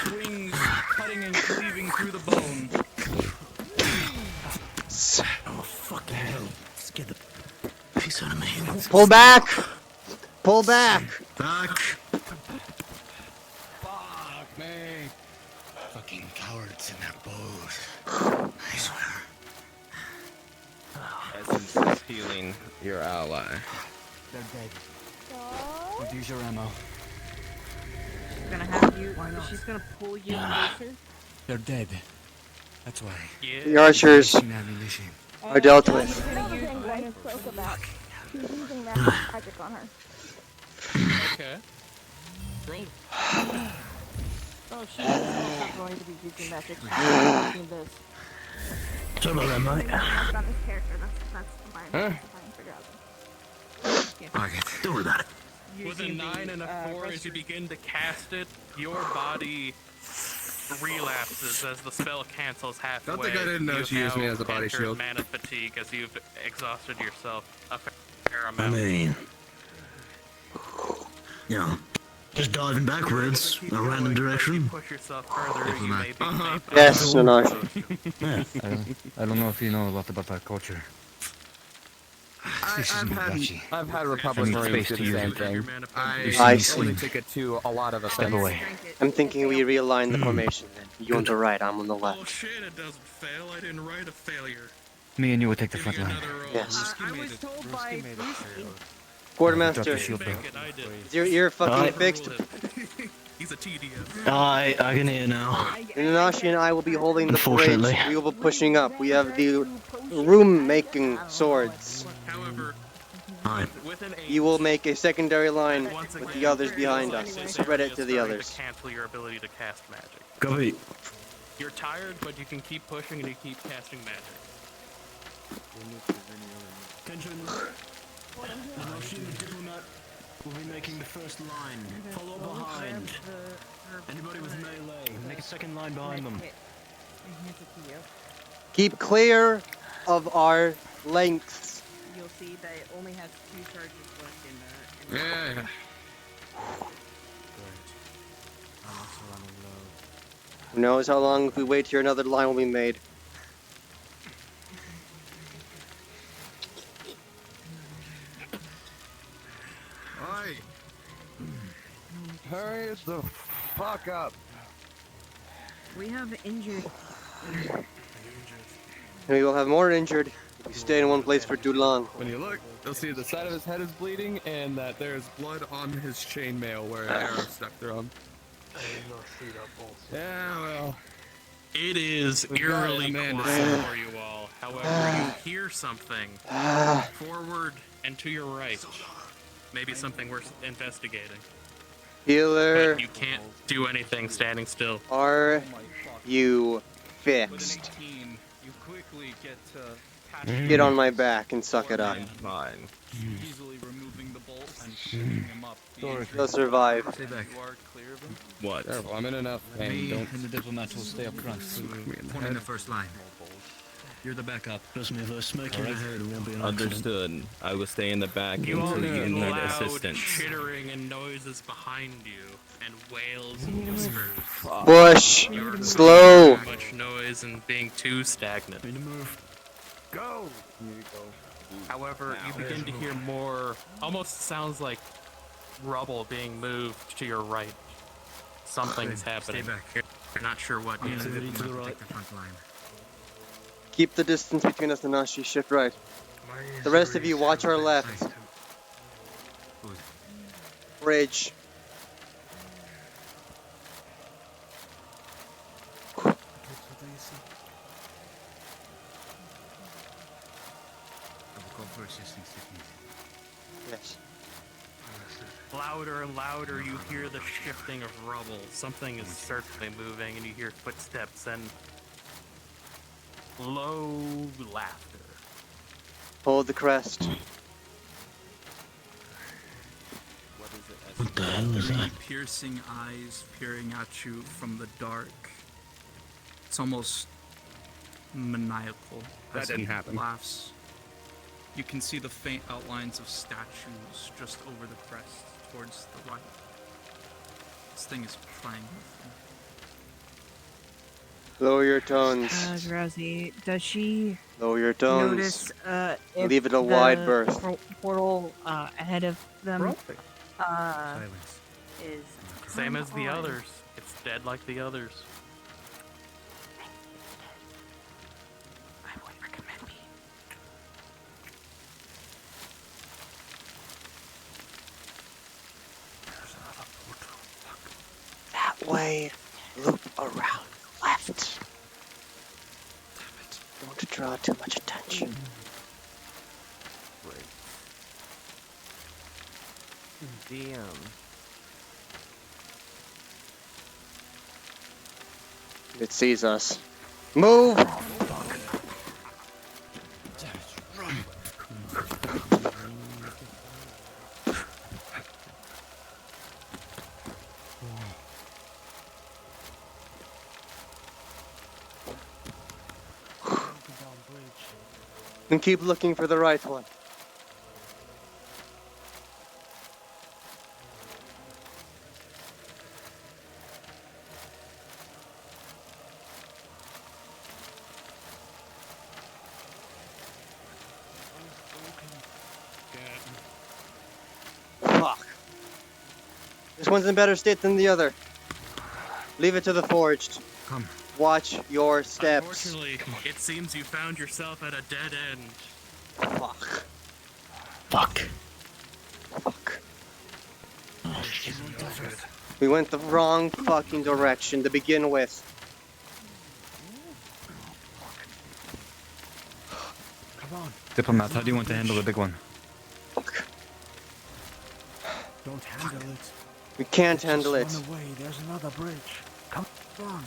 Swings cutting and cleaving through the bone. Oh, fucking hell. Let's get the piece out of me. Pull back! Pull back! Back! Fuck me. Fucking cowards in that boat. I swear. Essence is healing your ally. They're dead. Reduce your ammo. She's gonna have you. She's gonna pull you closer. They're dead. That's why. The archers Ammunition. are dealt with. She's using that magic on her. Okay. Oh, she's not going to be using magic. She's using this. Sorry about that, mate. On this character, that's fine. That's fine. Figure out. Okay, don't worry about it. With a 9 and a 4, as you begin to cast it, your body relapses as the spell cancels halfway. Don't think I didn't know You've she used me now as a body entered shield. mana fatigue as you've exhausted yourself a fair I amount. mean, you know, just diving backwards in a random direction. Push yourself further, you may be Yes, Nanashi. Yeah. I don't know if you know a lot about that culture. I've had Republic Marines do the same thing. I see. only took it to a lot of Step offense. away. I'm thinking we realign the formation then. You on the right, I'm on the left. Bullshit, it doesn't fail. I didn't write a failure. Me and you will take the front line. Yes. I was told by Bruce. Quartermaster, Drop your shield, bro. is your ear fucking fixed? He's a TDM. I can hear now. Nanashi and I will be holding the bridge. Unfortunately. We will be pushing up. We have the room-making swords. However, You will make a secondary line with the others behind us. Spread it to the others. cancel your ability to cast magic. Copy. You're tired, but you can keep pushing and you keep casting magic. Attention. Nanashi and the diplomat will be making the first line. Follow behind. Anybody with melee, make a second line behind them. Keep clear of our lengths. You'll see that it only has 2 charges left in the. Yeah. Who knows how long if we wait here another line will be made. Oi. Hurry the fuck up. We have injured. And we will have more injured if we stay in one place for too long. When you look, you'll see the side of his head is bleeding and that there's blood on his chainmail where an arrow stuck through him. I did not see that bullshit. Yeah, well. It is We've got eerily Amanda quiet Seymour. for you all. However, you hear something forward and to your right. Maybe something worth investigating. Healer, But you can't do anything standing still. are you fixed? You quickly get to Get on my back and suck it up. Fine. Easily removing the bolts and picking them up. You'll survive. Stay back. You are clear of him? What? Careful, I'm in enough pain. Me Don't and the diplomat will stay up front. Forming the first line. You're the backup. Trust me, if I smack you in the head, it won't be an accident. Understood. I will stay in the back You all until you hear need loud assistance. chittering and noises behind you, and wails and whispers. Push. You're Slow. Too much noise and being too stagnant. go. However, you begin to hear more. Almost sounds like rubble being moved to your right. Something's happening. Stay back. You're not sure what yet. To the right. The front line. Keep the distance between us, Nanashi. Shift right. The rest of you, watch our left. Bridge. Yes. Louder and louder, you hear the shifting of rubble. Something is certainly moving, and you hear footsteps and low laughter. Hold the crest. What the hell is that? Piercing eyes peering at you from the dark. It's almost maniacal. That as didn't he happen. Laughs. You can see the faint outlines of statues just over the crest towards the right. This thing is playing with you. Lower your tones. Drowsy, does she Lower your tones. notice if Leave it a the wide berth. portal ahead of them Silence. is Same as the on? others. It's dead like the others. I would recommend me. That way. Loop around left. Don't draw too much attention. DM. It sees us. Move! And keep looking for the right one. This one's in better state than the other. Leave it to the forged. Come. Watch your steps. Unfortunately, it seems you found yourself at a dead end. Fuck. Fuck. Fuck. We went the wrong fucking direction to begin with. Come on. Diplomat, how do you want to handle the big one? Don't handle it. We can't handle it. Run away. There's another bridge. Come on.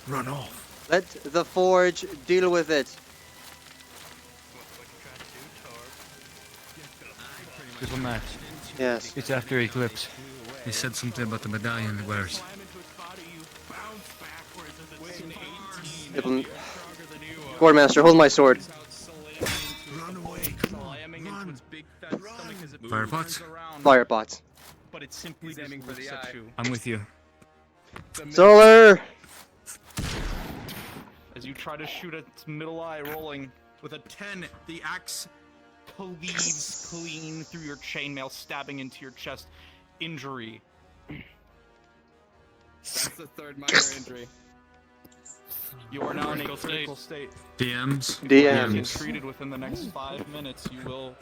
Run off. Let the forge deal with it. Diplomat. Yes. It's after Eclipse. He said something about the medallion he wears. Quartermaster, hold my sword. Firepots? Firepots. But it's simply aiming for the eye. I'm with you. Solar! As you try to shoot its middle eye, rolling with a 10, the axe cleaves clean through your chainmail, stabbing into your chest. Injury. That's the third minor injury. You are now in a critical state. DMs? If you are DMs. treated within the next 5 minutes, you will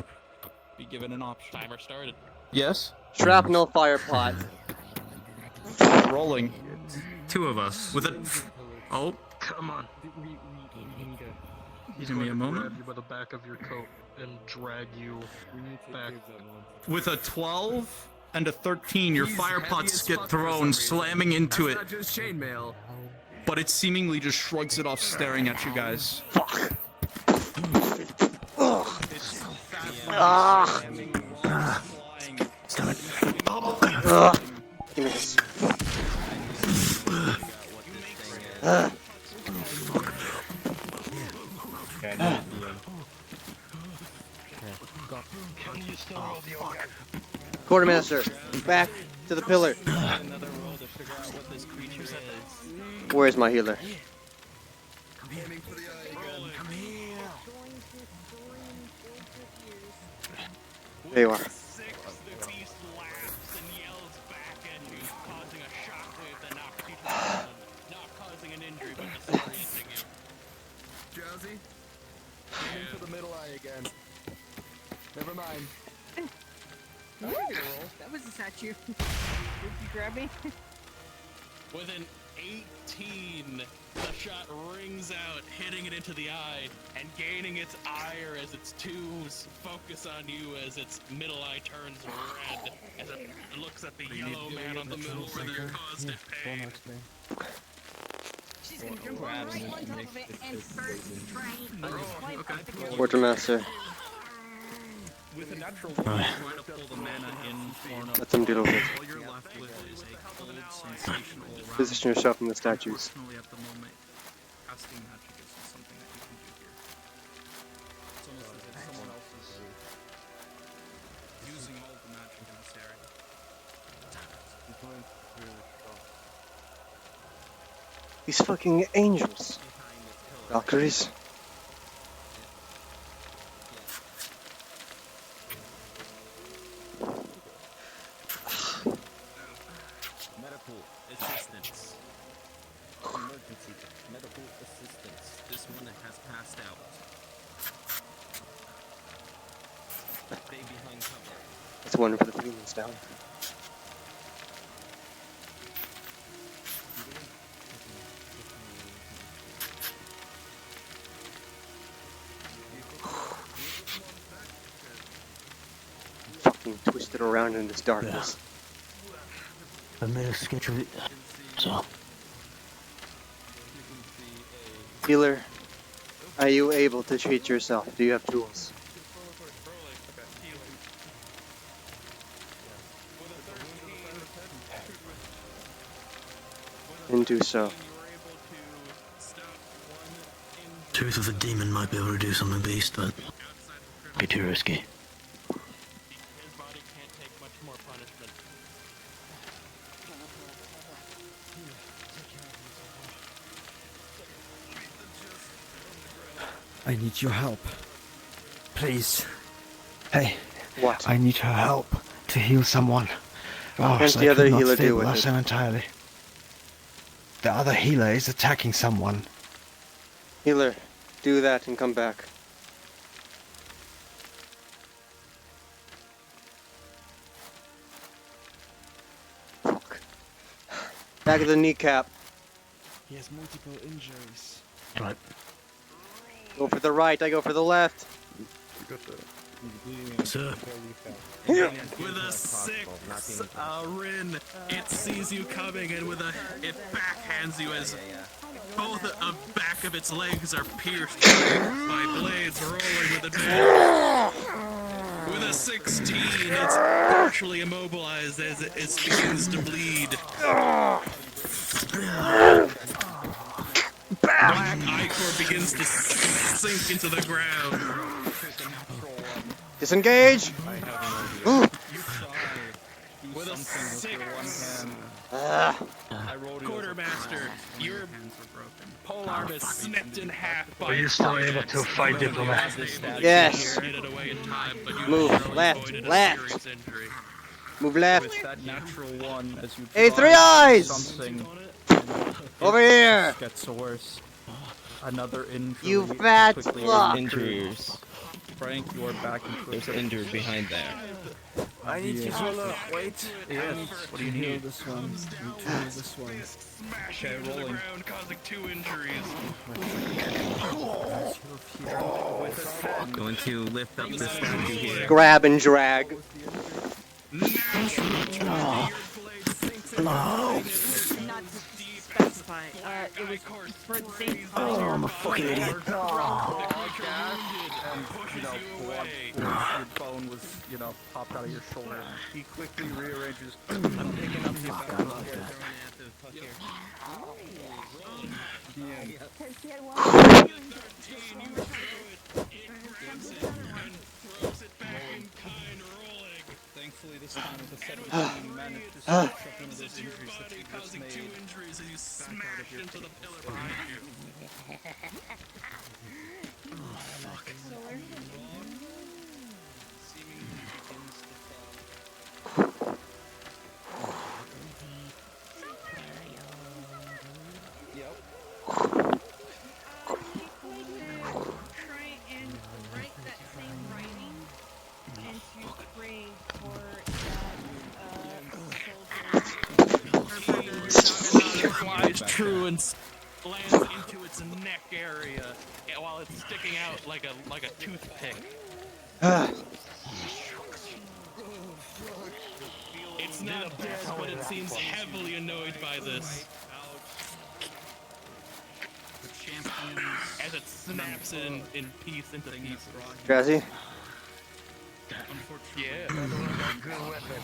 be given an option. Timer started. Yes? Shrapnel firepot. Rolling. Two of us. With a... Oh. Come on. He's Give me going a to moment. grab you by the back of your coat and drag you back. With a 12 and a 13, your firepots get thrown, slamming into it. That's not just chainmail. But it seemingly just shrugs it off, staring at you guys. Fuck. Damn it. Give me this. Quartermaster, back to the pillar. Where's my healer? There you are. Drowsy? Aiming for the middle eye again. Never mind. That was a statue. Did you grab me? With an 18, the shot rings out, hitting it into the eye, and gaining its ire as its tubes focus on you as its middle eye turns red, as it looks at the yellow man on the middle where they're caused in pain. She's gonna jump right on top of it and start trying. Quartermaster. With a natural one, try to pull the mana in far enough. Let them deal with it. All you're left with is a cold sensation all around. Position yourself in the statues. Personally, at the moment, casting magic isn't something that you can do here. It's almost as if someone else is using all the magic in this area. These fucking angels. Valkyries. Medical assistance. Emergency medical assistance. This one has passed out. Stay behind cover. That's one for the demons down. Fucking twisted around in this darkness. I made a sketch of it. So. Healer, are you able to treat yourself? Do you have tools? And do so. Tooth of a demon might be able to do something beast, but be too risky. His body can't take much more punishment. I need your help. Please. Hey. What? I need your help to heal someone. Can't so the I other could not healer do with stabilize it? him entirely. The other healer is attacking someone. Healer, do that and come back. Fuck. Back of the kneecap. He has multiple injuries. Right. Go for the right, I go for the left. Sir. With a 6, Rin, it sees you coming and it backhands you as both the back of its legs are pierced by blades rolling with advantage. With a 16, it's partially immobilized as it begins to bleed. Black Ichor begins to sink into the ground. Disengage! With a 6, Quartermaster, your polearm is snipped in half by Are you still able to fight Diplomat? Yes. Get it away in time, but you Move have left, avoided a left. serious injury. Move left. With that natural one, as you Hey, try three eyes! something, Over here! it gets worse. Another injury. You fat quickly fuck! injures. Frank, you are back into There's injured behind there. I need you to wait. Yes. What do you need? This one. Heal this one. Smashing into the ground, causing 2 injuries. Going to lift up the statue here. Grab and drag. Specify. It was for the same. Oh, I'm a fucking idiot. Your bone was, popped out of your shoulder. He quickly rearranges. I'm picking up your back. Thankfully, this time with a 17 managed to stop one of those injuries that you just made. 2 injuries as you smash into the pillar behind you. Try and write that same writing and to pray for It flies true and lands into its neck area while it's sticking out like a toothpick. It's not dead, but it seems heavily annoyed by this. As it snaps it in piece into pieces. Jazzy, Yeah.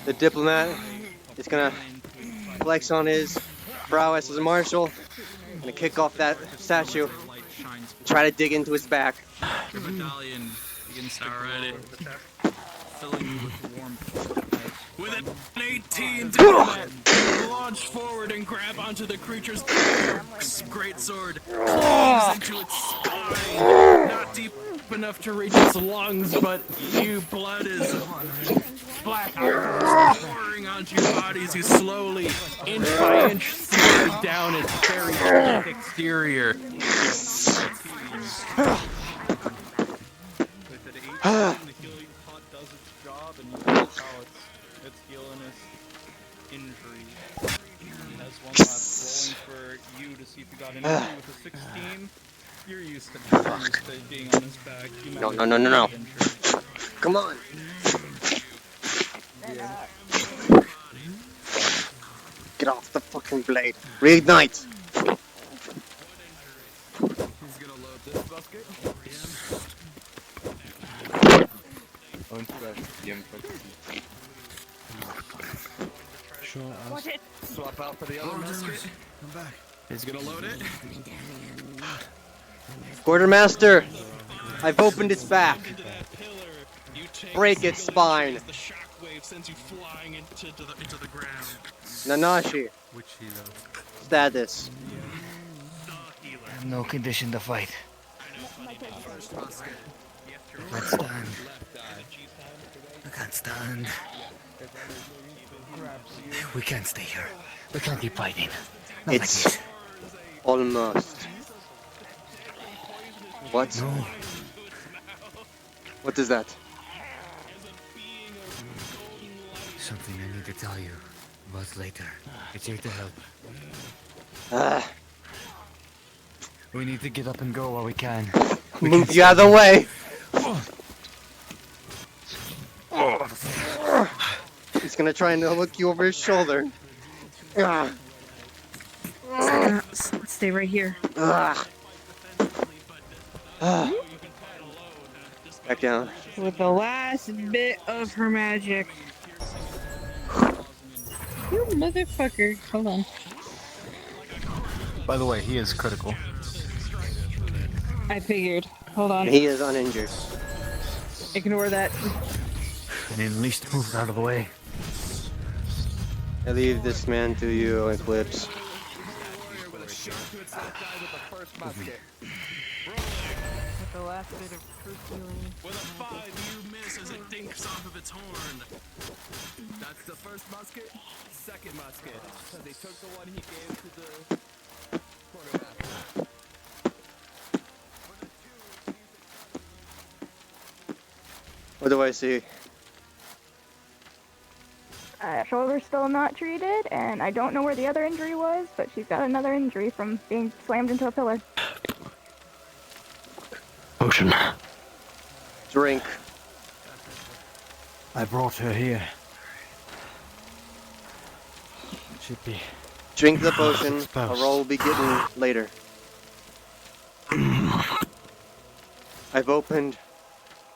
the diplomat is gonna flex on his prowess as a marshal. Gonna kick off that statue. And try to dig into his back. Your medallion begins to glow, filling you with warmth. With an 18 to launch forward and grab onto the creature's greatsword, cleaves into its spine, not deep enough to reach its lungs, but you blood is black pouring onto your bodies. You slowly, inch by inch, slide down its very thick exterior. The healing pot does its job, and you notice how it's healing its injury. It has one last rolling for you to see if you got an injury with a 16. You're used to being on his back. You No. Come on. Get off the fucking blade. Reignite. He's gonna load this basket. Watch it. Swap out for the other basket. I'm back. He's gonna load it. Quartermaster, I've opened its back. Break its spine. The shockwave sends you flying into the ground. Nanashi, Which healer? status. No condition to fight. I can't stand. I can't stand. We can't stay here. We can't keep fighting. Not like It's this. almost. What? No. What is that? Something I need to tell you. But later. It's here to help. Ah, We need to get up and go while we can. move the other way. He's gonna try and look you over his shoulder. Ah. Stay right here. Ah. Ah. Back down. With the last bit of her magic. You motherfucker. Hold on. By the way, he is critical. I figured. Hold on. He is uninjured. Ignore that. And at least move out of the way. I leave this man to you, Eclipse. With the last bit of truth healing. With a 5, you miss as it dinks off of its horn. That's the first musket, second musket. So they took the one he gave to the quarterback. What do I see? Shoulder's still not treated, and I don't know where the other injury was, but she's got another injury from being slammed into a pillar. Potion. Drink. I brought her here. Should be. Drink the potion. A Exposed. roll will be given later. I've opened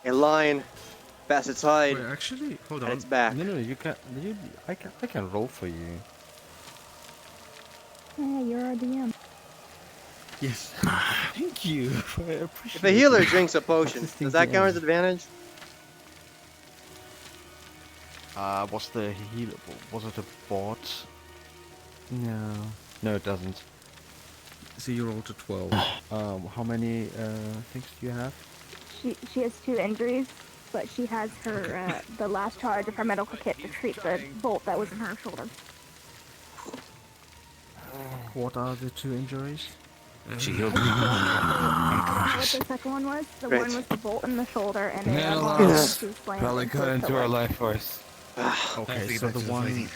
a line past its hide. Wait, actually, hold and on. it's back. No, you can't. I can roll for you. Yeah, you're our DM. Yes. Thank you. I appreciate If a healer it. drinks a potion, does that count as advantage? What's the heal? Was it a bot? No. No, it doesn't. So you rolled a 12. How many things do you have? She has 2 injuries, but she has her the last charge of her medical kit to treat the bolt that was in her shoulder. What are the 2 injuries? She healed me. What the second one was? The Great. one was the bolt in the shoulder, and the Man other one was alive. she was slammed Probably into cut a into pillar. our life force. Okay, so the one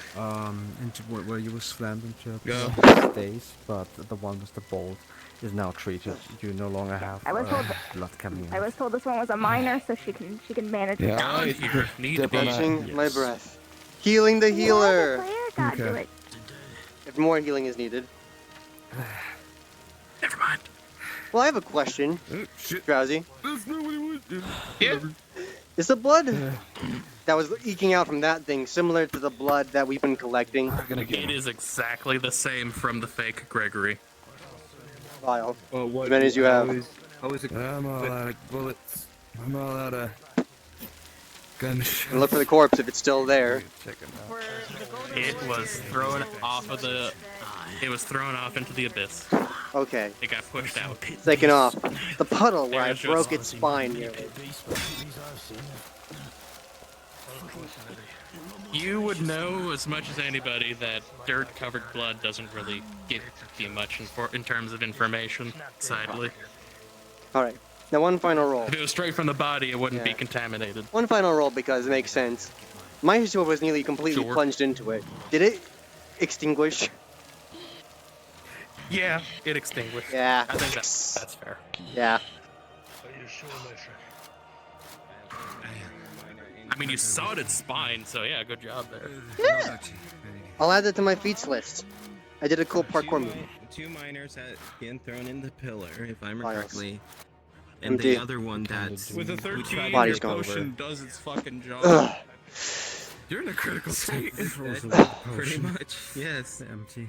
into where you were slammed into a Go. pillar stays, but the one with the bolt is now treated. You no longer have I was told blood coming in. I was told this one was a minor, so she can manage it. God, you need to be. Catching my breath. Healing the healer. God, do Okay. it. If more healing is needed. Never mind. Well, I have a question. Drowsy. That's not what it was. Yeah. Is the blood that was eking out from that thing similar to the blood that we've been collecting? It is exactly the same from the fake Gregory. Vial. Well, As many as you have. I'm all out of bullets. I'm all out of gunshots. And look for the corpse if it's still there. It was thrown off of the. It was thrown off into the abyss. Okay. It got pushed out. Taken off. The puddle where I There's broke just- its spine nearly. You would know as much as anybody that dirt-covered blood doesn't really give you much in terms of information, sadly. Alright. Now one final roll. If it was straight from the body, it wouldn't be Yeah. contaminated. One final roll because it makes sense. My sword was nearly completely Sure. plunged into it. Did it extinguish? Yeah, it extinguished. Yeah. I think that's fair. Yeah. Are you sure, my friend? I mean, you sawed its spine, so yeah, good job there. Yeah. I'll add that to my feats list. I did a cool parkour move. 2 miners had been thrown in the pillar, if I'm Fires. correctly. And Empty. the other one that's... With a 13, Body's your gone. potion does its fucking job. Ugh. You're in a critical state. Pretty much, yes. Empty.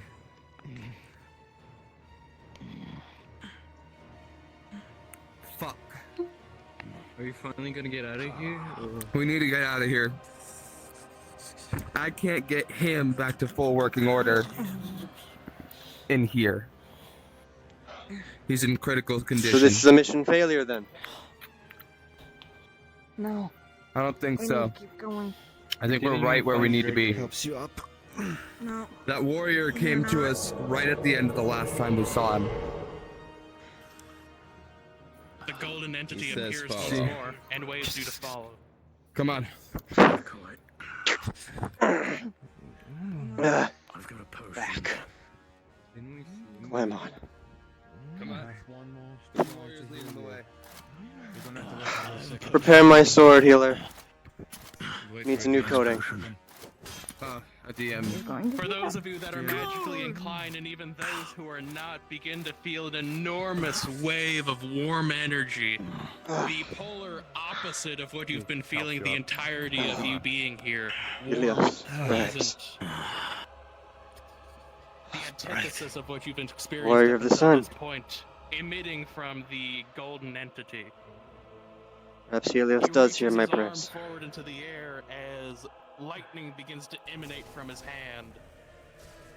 Fuck. Are you finally gonna get out of here? We need to get out of here. I can't get him back to full working order in here. He's in critical condition. So this is a mission failure then. No. I don't think We so. need to keep going. I think we're right where we need to be. Helps you up. No. That warrior came to us right at the end of the last time we saw him. The golden entity He says appears follow. once more and waves you to follow. Come on. Ugh. I've got a potion. Back. Climb on. Come on. The warrior's leading the way. Prepare my sword, healer. Needs a new coating. A DM. For those of you that are magically inclined, and even those who are not, begin to feel an enormous wave of warm energy. The polar opposite of what you've been feeling the entirety of you being here. Warm, pleasant. The antithesis of what you've been experiencing Warrior of the up sun. until this point, emitting from the golden entity. Perhaps Helios does hear my His arm prayers. forward into the air as lightning begins to emanate from his hand.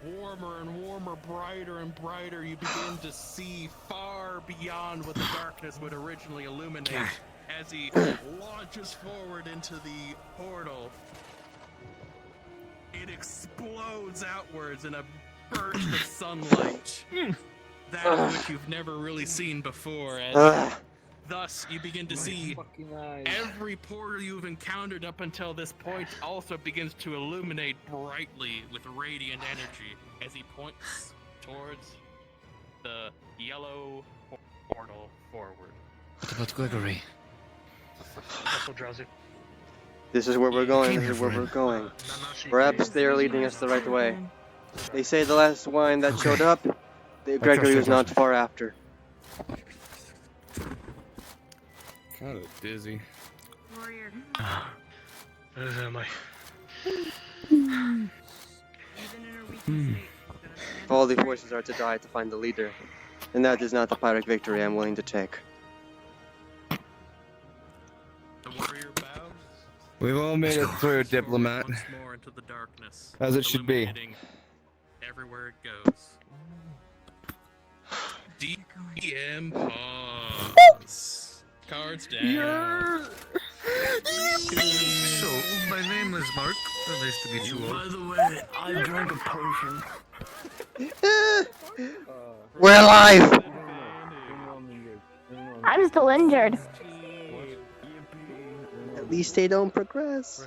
Warmer and warmer, brighter and brighter, you begin to see far beyond what the darkness would originally illuminate as he launches forward into the portal. It explodes outwards in a burst of sunlight. That of which you've never really seen before. As thus, you begin to see every portal you've encountered up until this point also begins to illuminate brightly with radiant energy as he points towards the yellow portal forward. What about Gregory? Also drowsy. This is where we're going. This is where we're going. Perhaps they are leading us the right way. They say the last wine that showed up, Gregory was not far after. Kind of dizzy. As am I. All the forces are to die to find the leader, and that is not the Pyrrhic victory I'm willing to take. The warrior bows. We've all made it through, diplomat. Once more into the darkness, As it should be. illuminating everywhere it goes. DM pause. Cards down. So, my name is Mark. Nice to meet you all. By the way, I drank a potion. We're alive! I'm still injured. At least they don't progress.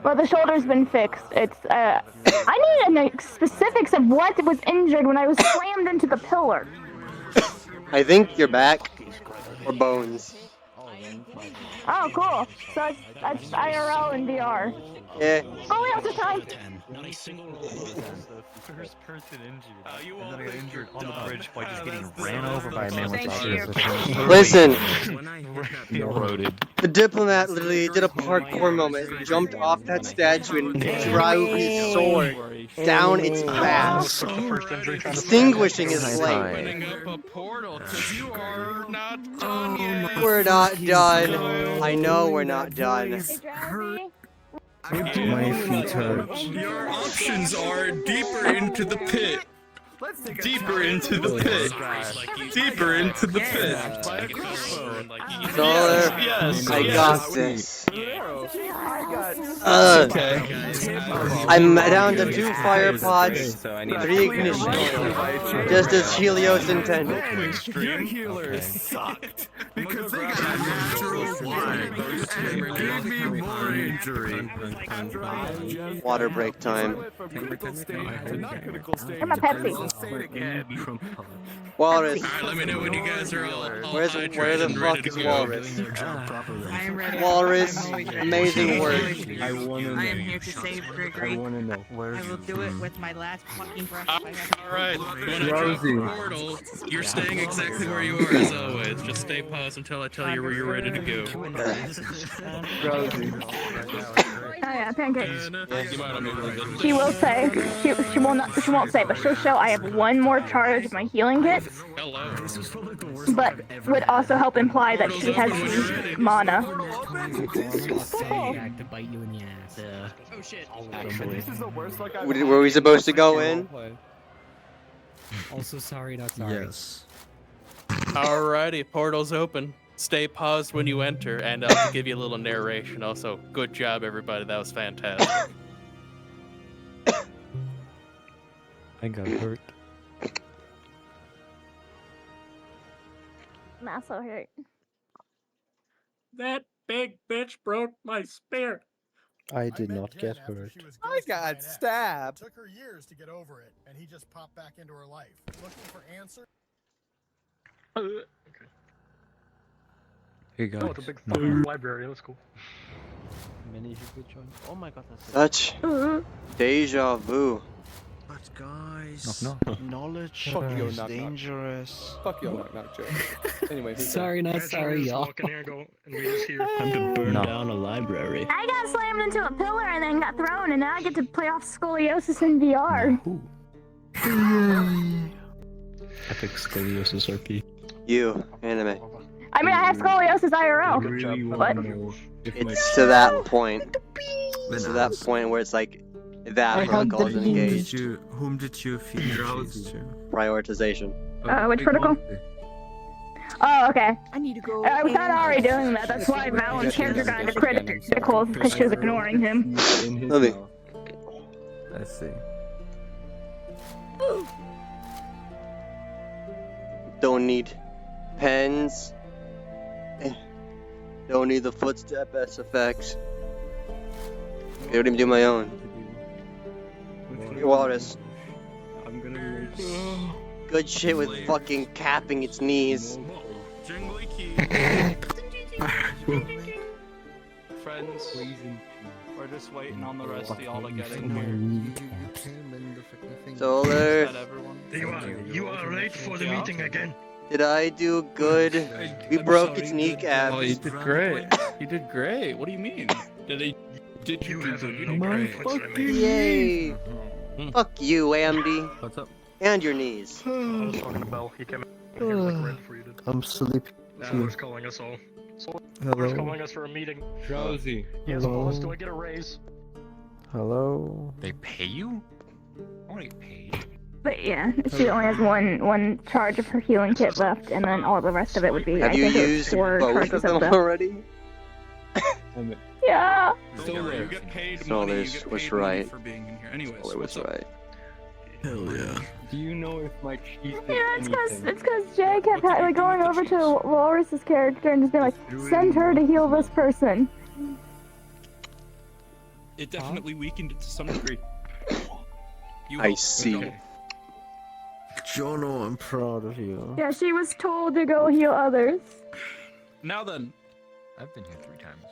Well, the shoulder's been fixed. It's, I need specifics of what was injured when I was slammed into the pillar. I think your back or bones. Oh, cool. So it's IRL and VR. Yeah. Oh, we have the time. Not a single roll the first person injured. And then I got injured on the bridge by just getting ran over by a man with a Listen, Eroded. the diplomat literally did a parkour moment, jumped off that statue and drove his sword down its back, extinguishing his flame. We're not done. I know we're not done. My feet hurt. Your options are deeper into the pit. Deeper into the pit. Deeper into the pit. Solar, Yes, I yes. got this. Okay. I'm down to 2 fire pods, 3 ignition oil, just as Helios intended. Your healer sucked because they got natural wine. It gave me more injury. Water break time. I'm a Pepsi. Walrus. Alright, let me know when you guys are all Where the fuck is Walrus? I'm ready. Walrus, I'm always ready. amazing work. I am here to save Gregory. I will do it with my last fucking breath. Alright, when I drop the portal, you're staying exactly where you are as always. Just stay paused until I tell you where you're ready to go. Oh yeah, pancake. You might not be able to- She will say, she will not, she won't say, but she'll show I have one more charge of my healing kit, Hello. but would also help imply that she has mana. To bite you in the ass. Oh shit. Actually. Were we supposed to go in? Also, sorry, not sorry. Alrighty, portal's open. stay paused when you enter, and to give you a little narration. Also, good job, everybody. That was fantastic. I got hurt. I'm also hurt. That big bitch broke my spear. I did not get hurt. I got stabbed. It took her years to get over it, and he just popped back into her life, looking for answers. Hey guys. Oh, it's a big fucking library. That's cool. Many people join. Oh my god, that's Such deja vu. But guys, Knock, knowledge Fuck you, is knock, knock. dangerous. Fuck you, knock knock joke. Anyway, who's Sorry, not Imagine sorry, we just y'all. walk in here and go, and we just hear. Time to burn No. down a library. I got slammed into a pillar and then got thrown, and now I get to play off scoliosis in VR. Epic scoliosis RP. You, anime. I mean, I have scoliosis IRL. But It's to that point. It's to that point where it's like that protocol is engaged. Whom did you feed cheese to? Prioritization. which protocol? Oh, okay. I need to go. I was kind of already doing that. That's why Valen's character got into criticals because she was ignoring him. Let me. I see. Don't need pens. Don't need the footstep SFX. I don't even do my own. Your Walrus. I'm gonna make Good shit with fucking capping its knees. Jingly key. Friends, we're just waiting on the rest of y'all to get in here. Solar, Is that everyone? You are late for the meeting again. did I do good? We broke its kneecaps. Oh, you did great. You did great. What do you mean? Did you do great? Yay! Fuck you, AMD. What's up? And your knees. I was talking to Bell. He came in here like right before you did. I'm sleepy. Solar's calling us all. Solar's Hello. calling us for a meeting. Drowsy. Yes, Hello. bonus. Do I get a raise? Hello. They pay you? I want to get paid. But yeah, she only has one charge of her healing kit left, and then all the rest of it would be. Have I you think it was used 4 both charges of them the. already? Yeah. Solar, you get paid money. Solar's You get was paid right. money for being in here. Anyways, Solar what's was up? right. Hell yeah. Do you know if my cheese did Yeah, it's anything? because Jay kept like going over to Walrus's character and just being like, send her to heal this person. It definitely weakened it to some degree. You I helped. see. Good job. Jono, I'm proud of you. Yeah, she was told to go heal others. Now then, I've been here 3 times.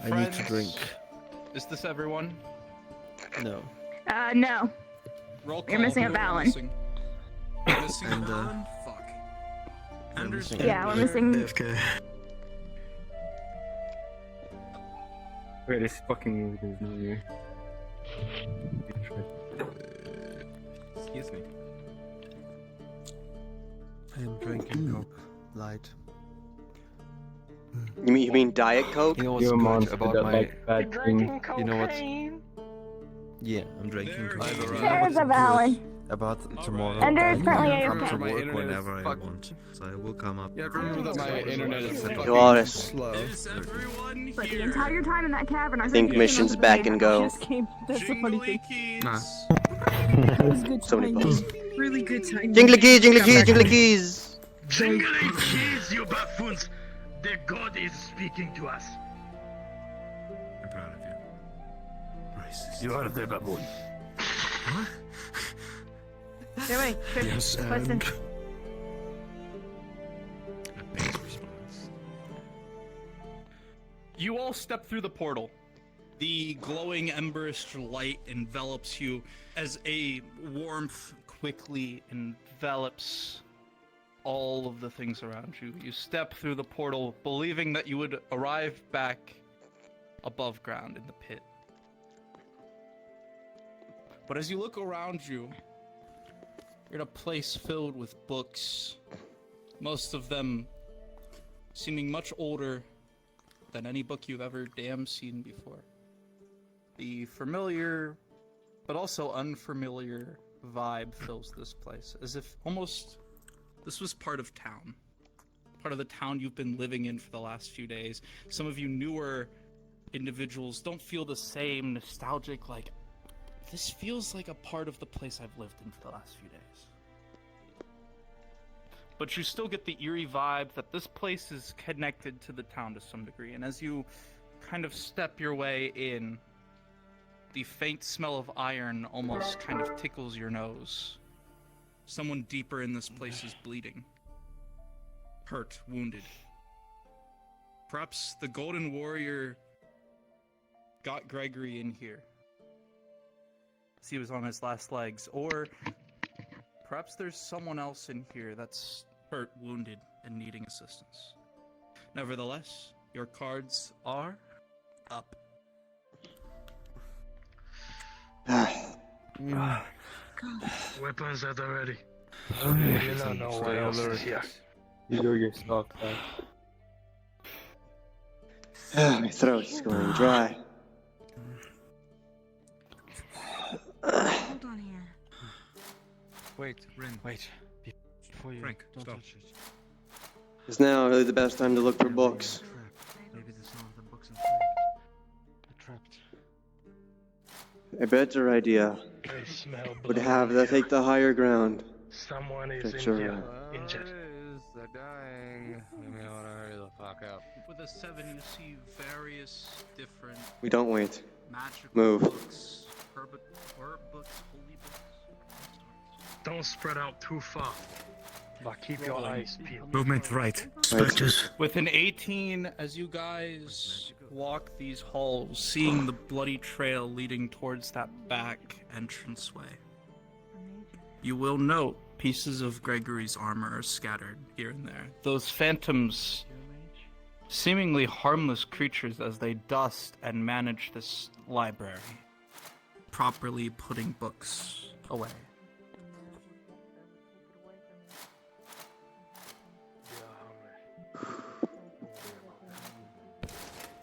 I need to drink. is this everyone? No. No. Roll call. You're missing a Who are we Valen. missing? We're missing a And, Valen? Fuck. Anders, Yeah, we're missing. AFK. Wait, this fucking movie is not you. Excuse me. I'm drinking Coke Light. You mean Diet Coke? You know You're a what's monster good about that my... likes bad things. You know what's... Yeah, I'm drinking Coke. You know There's what's a Valen. good about tomorrow? And there's currently I can come AFK. to My work internet is whenever I fucked. want. So I will come up. Yeah, remember that my internet is fucking Walrus. slow. is everyone But the here? entire time in that cavern, I Think mission's back and go. Just came. That's the funny thing. Keys. That was good So many timing. bucks. Really good timing. Jingly keys, jingly keys, jingly keys. Jingling keys, you buffoons! The god is speaking to us. I'm proud of you. Racist. You are the baboon. Anyway, Yes, listen. and... You all step through the portal. The glowing emberish light envelops you as a warmth quickly envelops all of the things around you. You step through the portal believing that you would arrive back above ground in the pit. But as you look around you, you're in a place filled with books, most of them seeming much older than any book you've ever damn seen before. The familiar, but also unfamiliar vibe fills this place, as if almost This was part of town. Part of the town you've been living in for the last few days. Some of you newer individuals don't feel the same nostalgic, like, this feels like a part of the place I've lived in for the last few days. But you still get the eerie vibe that this place is connected to the town to some degree. And as you kind of step your way in, the faint smell of iron almost kind of tickles your nose. Someone deeper in this place is bleeding. Hurt, wounded. Perhaps the Golden Warrior got Gregory in here as he was on his last legs, or perhaps there's someone else in here that's hurt, wounded, and needing assistance. Nevertheless, your cards are up. Weapons at the ready. Okay. You don't know what else is here. You go your stock back. My throat's going dry. Hold on here. Wait, Rin. Wait. Before you Frank, don't stop. touch it. Is now really the best time to look for books? Maybe there's some of the books inside. They're trapped. A better idea I smell would blood. have to take the higher ground. Someone is Get your, injured. Injured. They're dying. You may want to hurry the fuck up. With a 7, you see various different We don't wait. magical Move. books, herb books, holy books. Don't spread out too far. But keep your eyes peeled. Movement right. Spectres. With an 18, as you guys walk these halls, seeing the bloody trail leading towards that back entranceway, you will note pieces of Gregory's armor are scattered here and there. Those phantoms, seemingly harmless creatures as they dust and manage this library, properly putting books away.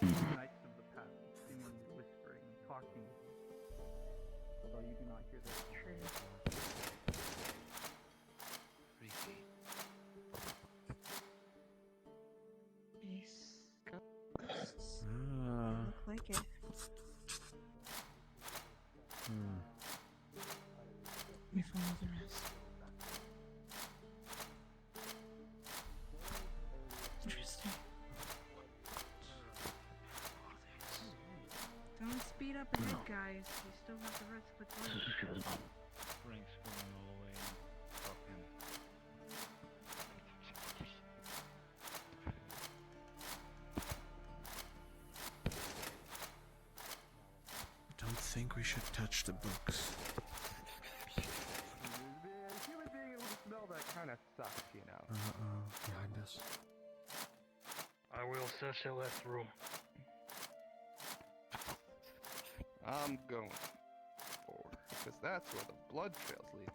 Knights of the past, seemingly whispering, talking, although you do not hear their truth. Look like it. Let me follow the rest. Interesting. Don't speed up ahead, guys. You still have the rest of the group. Frank's going all the way. Fuck him. I don't think we should touch the books. Human being able to smell that kind of sucks, you know. Behind us. I will search the left room. I'm going forward, because that's where the blood trails lead.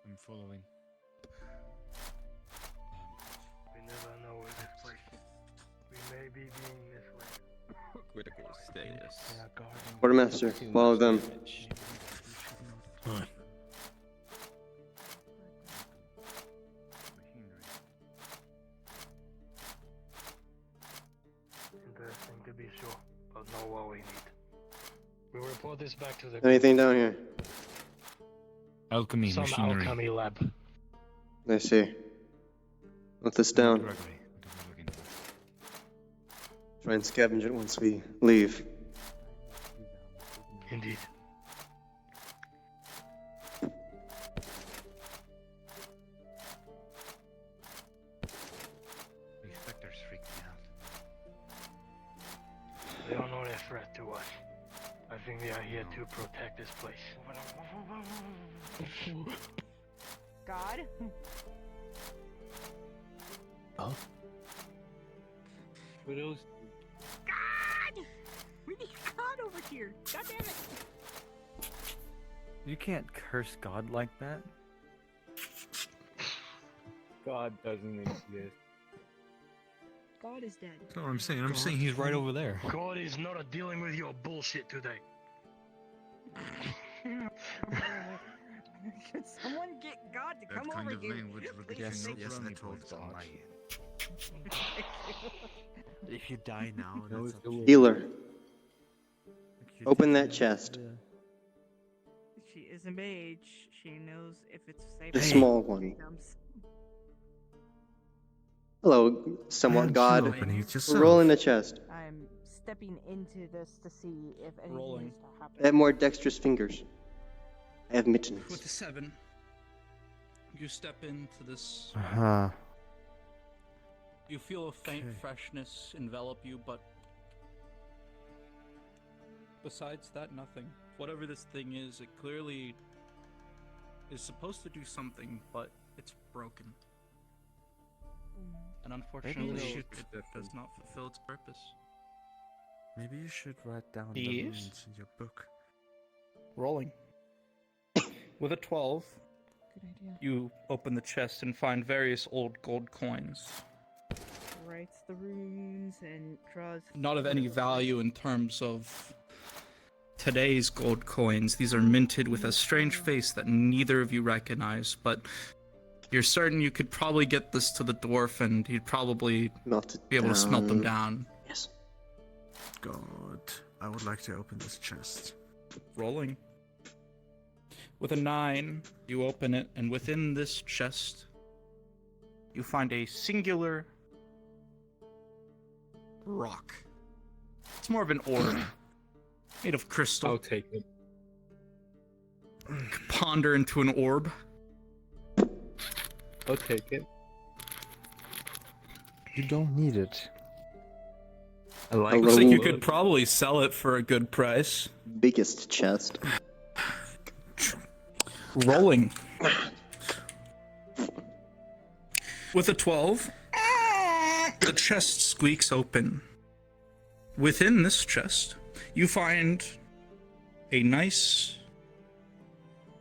I'm following. We never know where this place. We may be being misled. Critical status. Quartermaster, follow them. Interesting to be sure, but know what we need. We'll report this back to the Anything down here? Alchemy some machinery. alchemy lab. I see. Note this down. Gregory, what are we looking for? Try and scavenge it once we leave. Indeed. These specters freak me out. They are not a threat to us. I think they are here to protect this place. God? Oh? For those. God! We need God over here. God damn it. You can't curse God like that. God doesn't exist. God is dead. That's not what I'm saying. I'm saying he's right over there. God is not dealing with your bullshit today. Could someone get God God to come over here. Yes, yes, I told them. If you die now, that's up to you. Healer. Open that chest. She is a mage. She knows if it's safe. The small one. Hello, somewhat god. Roll in the chest. I'm stepping into this to see if anything Rolling. is to happen. I have more dexterous fingers. I have mittens. With a 7, you step into this. You feel a faint freshness envelop you, but besides that, nothing. Whatever this thing is, it clearly is supposed to do something, but it's broken. And unfortunately, it does not fulfill its purpose. Maybe you should write down the Yes. runes in your book. Rolling. With a 12, you open the chest and find various old gold coins. Writes the runes and draws. Not of any value in terms of today's gold coins. These are minted with a strange face that neither of you recognize, but you're certain you could probably get this to the dwarf and he'd probably be able to smelt them down. Yes. God, I would like to open this chest. Rolling. With a 9, you open it, and within this chest, you find a singular rock. It's more of an orb, made of crystal. I'll take it. Ponder into an orb. I'll take it. You don't need it. I like. Looks like you could probably sell it for a good price. Biggest chest. Rolling. With a 12, the chest squeaks open. Within this chest, you find a nice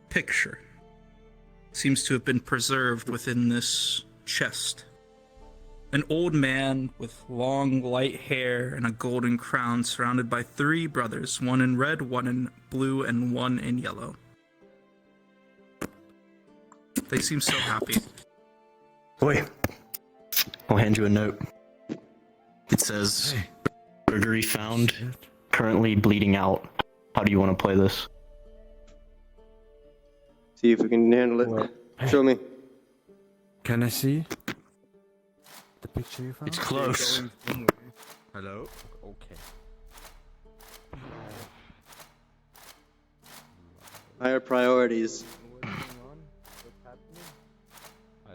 picture. Seems to have been preserved within this chest. An old man with long, light hair and a golden crown surrounded by 3 brothers, one in red, one in blue, and one in yellow. They seem so happy. Boy, I'll hand you a note. It says, Surgery found, currently bleeding out. How do you want to play this? See if we can handle it. Show me. Can I see the picture you found? It's close. Hello? Okay. Higher priorities. I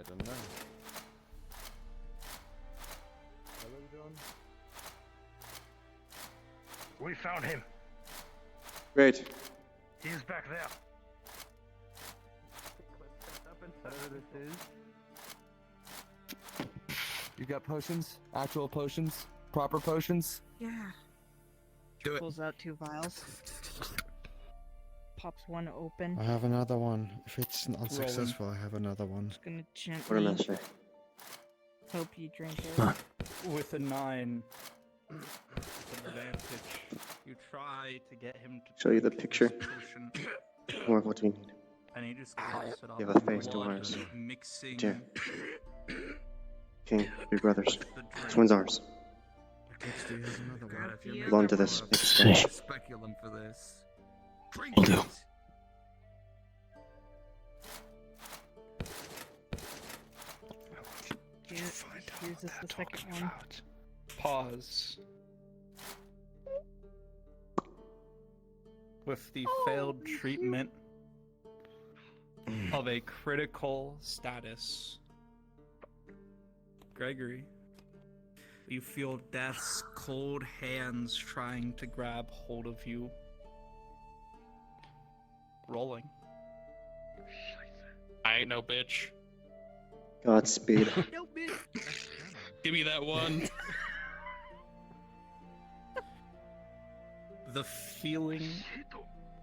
don't know. We found him. Great. He's back there. You got potions? Actual potions? Proper potions? Yeah. Do it. Pulls out 2 vials. Pops one open. I have another one. If it's unsuccessful, I have another one. Just gonna gently Quartermaster. hope you drink it. With a 9, advantage, you try to get him to Show you the drink picture. this potion, More of what we need. and he just coughs it off. You have a face to blood ours. mixing. Here. King, 3 brothers. This one's ours. Dexter has another one. Hold on to this. Make it splash. Speculum for this. Drink Will do. Here's the second one. Pause. With the failed treatment of a critical status, Gregory, you feel death's cold hands trying to grab hold of you. Rolling. I ain't no bitch. Godspeed. Give me that one. The feeling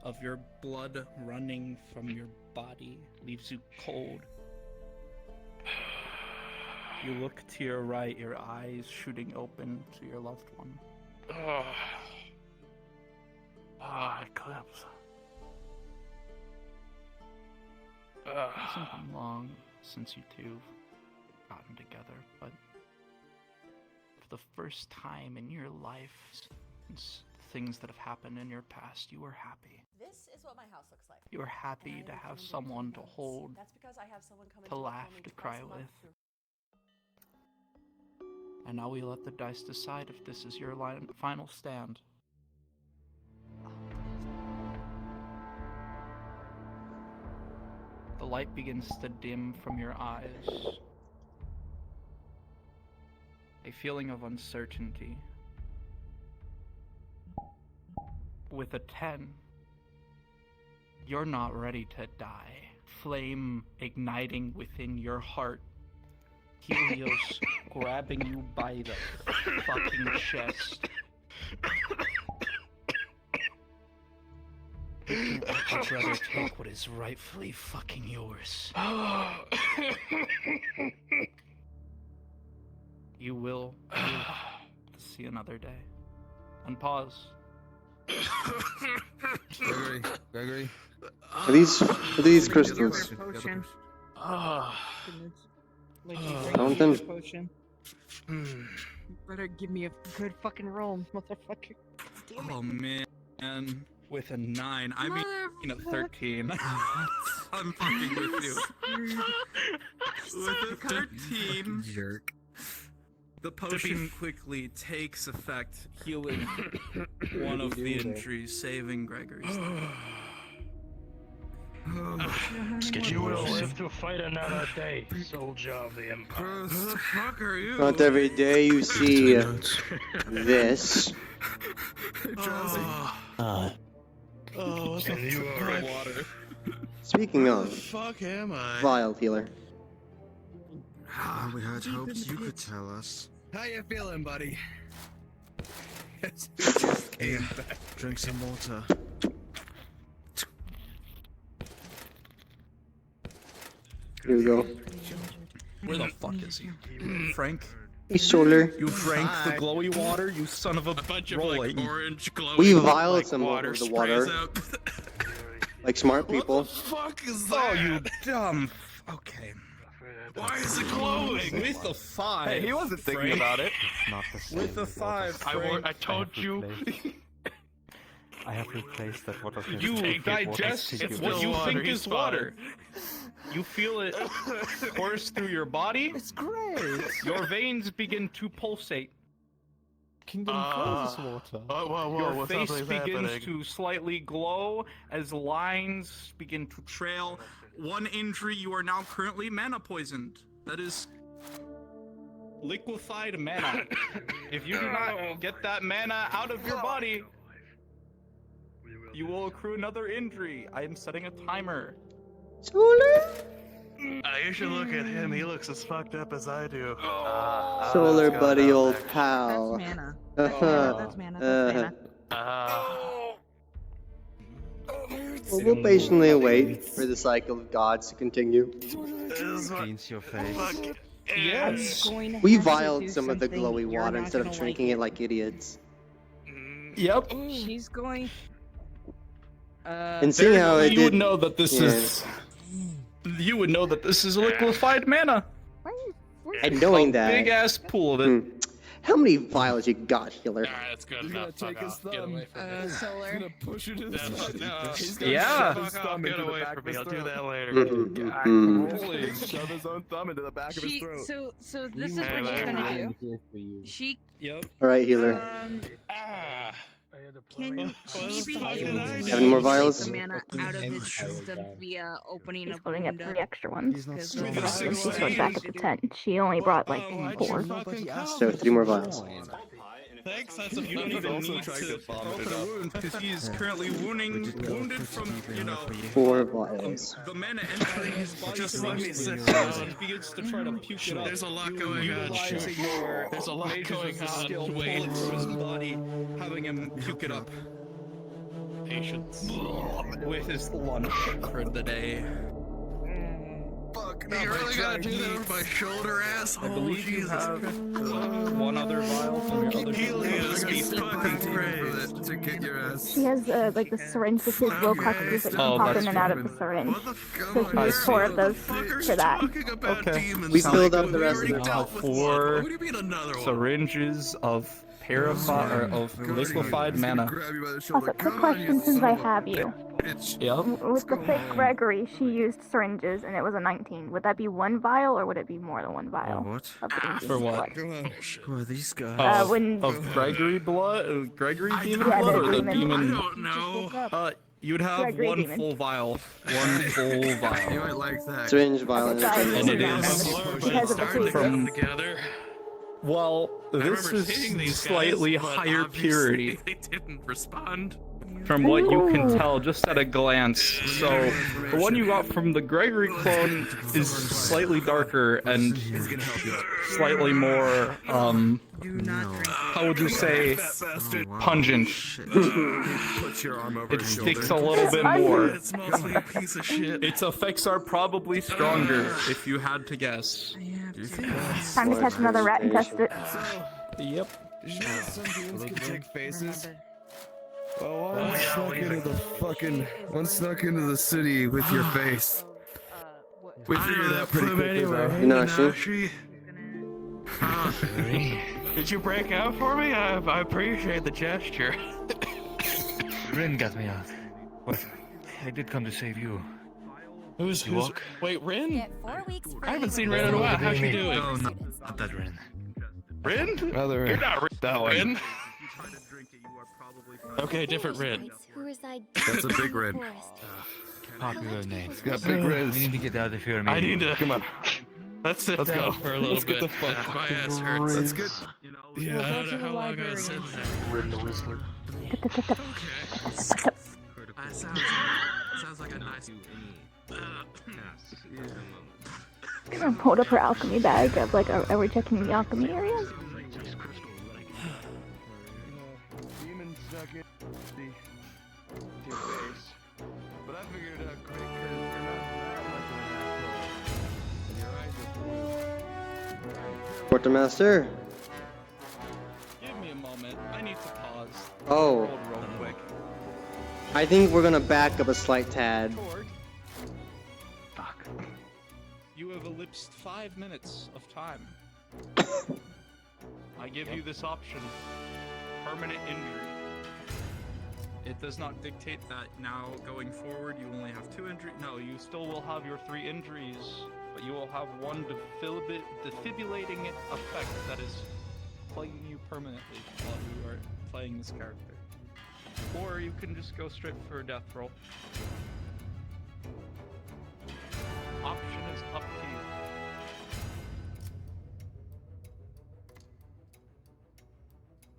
of your blood running from your body leaves you cold. You look to your right, your eyes shooting open to your loved one. Eclipse. hasn't been long since you two gotten together, but for the first time in your life, since things that have happened in your past, you were happy. This is what my house looks like. You were happy to have someone to hold, That's because I have someone coming to laugh, to cry with. And now we let the dice decide if this is your final stand. The light begins to dim from your eyes. A feeling of uncertainty. With a 10, you're not ready to die. Flame igniting within your heart. Helios grabbing you by the fucking chest. You can't let your brother take what is rightfully fucking yours. You will live to see another day. And pause. Gregory. Are these crystals? Potion. Count them. Potion. You better give me a good fucking roll, motherfucker. Oh man. With a 9, I mean a 13. I'm fucking with you. With a 13, jerk. The potion quickly takes effect, healing one of the injuries, saving Gregory's life. You will live to fight another day, soldier of the Empire. Who the fuck are you? Not every day you see this. And you are right. Water. Speaking of, Fuck am I? Vile Healer. We had hopes you could tell us. How you feeling, buddy? Drink some water. Here we go. Where the fuck is he? Frank? Hey, Solar. You drank the glowy water, you son of a bunch of rolling. like orange glowy We viled like some water of the sprays water. out. Like smart people. Fuck is that? Oh, you dumb. Okay. Why is it glowing? With the 5. Hey, he wasn't thinking Frank. about it. It's not the same. With the 5, Frank. I told you. I have replaced that water. You digest what you think is water. You feel it course through your body. It's great. Your veins begin to pulsate. Kingdom Froze water. Your face begins to slightly glow as lines begin to trail. One injury, you are now currently mana poisoned. That is liquefied mana. If you do not get that mana out of your body, you will accrue another injury. I am setting a timer. Solar? You should look at him. He looks as fucked up as I do. Solar buddy, old pal. That's mana. Uh-huh. That's mana. That's mana. Well, we'll patiently wait for the cycle of gods to continue. Cleans your face. Yes. We viled some of the glowy water instead of drinking it like idiots. Yep. She's going. And seeing how it you would did, know that this is. You would know that this is liquefied mana. and knowing that, Big ass pool of it. How many vials you got, Healer? Alright, that's good enough. Fuck off. Get away from me. Solar. He's gonna push you to the side. No. He's gonna Yeah. shove his thumb Get into the away back from of me. his I'll do throat. that later. Rolling. Shove his own thumb into the back of his She, throat. so this is what she's gonna do. She Yep. Alright, Healer. can she be Have able any to more take vials? the mana out of his system via opening He's up loading up window? 3 extra ones. He's not Because strong the enough. rest of us was back at the tent. She only brought like 4. So 3 more vials. Thanks, that's you don't even need to open a wound because he is currently wounded from, 4 vials. the mana entering his body. Just let me sit He down. begins to try to puke it up. There's a lot going on. Utilizing your There's a lot mages going of the on. skill, Wait. pull it through his body, having him puke it up. Patience. With his lunch for the day. Fuck. You really gotta do that with my shoulder, asshole. I believe you Jesus have Christ. one other vial from your other Helios, be fucking praised. To get your ass. She has like the syringe with his Wilcoxes that you Oh, pop that's in and out of the syringe. So she used 4 of those for that. Okay. We filled up the rest of You it. have 4 syringes of liquefied mana. Also, quick question since I have you. Yep. With the fake Gregory, she used syringes and it was a 19. Would that be 1 vial or would it be more than 1 vial? What? Of the Indian For what? blood? Who are these guys? Of Gregory blood? Gregory demon Yeah, blood the or the demon. demon? I don't know. You'd have Gregory 1 demon. full vial. 1 full vial. You might like that. Syringe vial. And it is Because of the food. from. Together. Well, this remember seeing these is slightly guys, but higher obviously purity They didn't respond. from what you can tell just at a glance. So, the one you got from the Gregory clone is slightly darker and slightly more, how would you say, pungent. It sticks a little bit more. It's mostly a piece of shit. Its effects are probably stronger, if you had to guess. Time to catch another rat and test it. Yep. Some demons can take faces. Well, Oh, one yeah, snuck we- into the fucking. One snuck into the city with your face. We figured it out pretty quickly, though. Inashi. Did you break out for me? I appreciate the gesture. Rin got me out. What? I did come to save you. Who's walk? Wait, Rin? Get 4 weeks free. I haven't seen Rin in a while. How's she doing? No, not that Rin. Rin? Another You're not Rin. that one. Rin? Okay, different Rin. Who reside That's a big in the red. forest. Popular name. It's got big reds. We need to get out of here. I need to. Come on. Let's sit Let's down go. for a little Let's get bit. the fuck My ass hurts. Let's get. Yeah, I don't know how long I was sitting there. Rin the Whistler. That sounds like a nice. Hold up her alchemy bag of like, are we checking the alchemy areas? Demon stuck in your face. But I figured it out quick because you're not that much of an asshole. Your eyes are blue. Quartermaster. Give me a moment. I need to pause. Oh. Hold real quick. I think we're gonna back up a slight tad. Torg. Fuck. You have ellipsed 5 minutes of time. I give you this option. Permanent injury. It does not dictate that now going forward you only have 2 injuries. No, you still will have your 3 injuries, but you will have one defibrillating effect that is plaguing you permanently while you are playing this character. Or you can just go straight for a death roll. Option is up to you.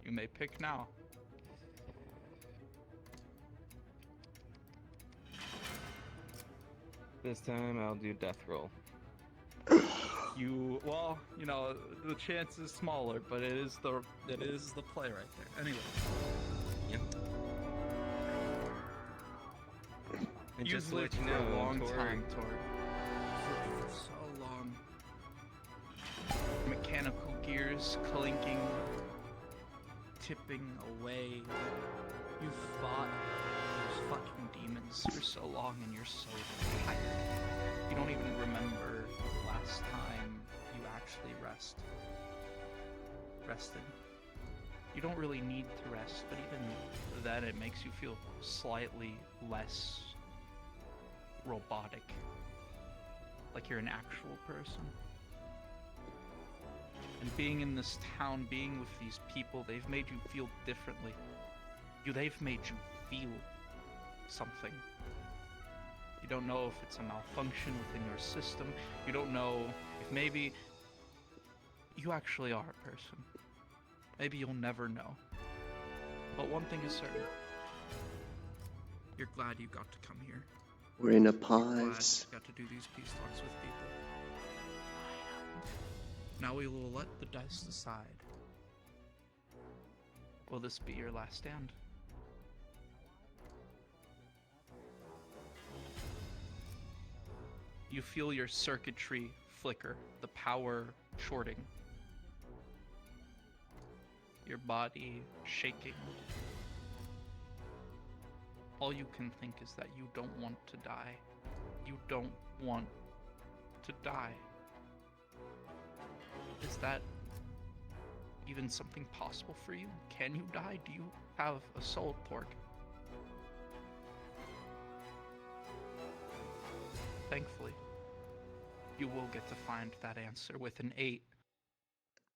You may pick now. This time I'll do death roll. Well, you know, the chance is smaller, but it is the play right there. Anyway. Yep. And You've just to lived let you for a know, long Tori, time, Tori. For so long. Mechanical gears clinking, tipping away. You've fought those fucking demons for so long and you're so tired. You don't even remember the last time you actually rested. You don't really need to rest, but even then it makes you feel slightly less robotic. Like you're an actual person. And being in this town, being with these people, they've made you feel differently. They've made you feel something. You don't know if it's a malfunction within your system. You don't know if maybe you actually are a person. Maybe you'll never know. But one thing is certain. You're glad you got to come here. We're in a You're glad pause. you got to do these peace talks with people. Now we will let the dice decide. Will this be your last stand? You feel your circuitry flicker, the power shorting. Your body shaking. All you can think is that you don't want to die. You don't want to die. Is that even something possible for you? Can you die? Do you have a soul, Pork? Thankfully, you will get to find that answer. With an 8,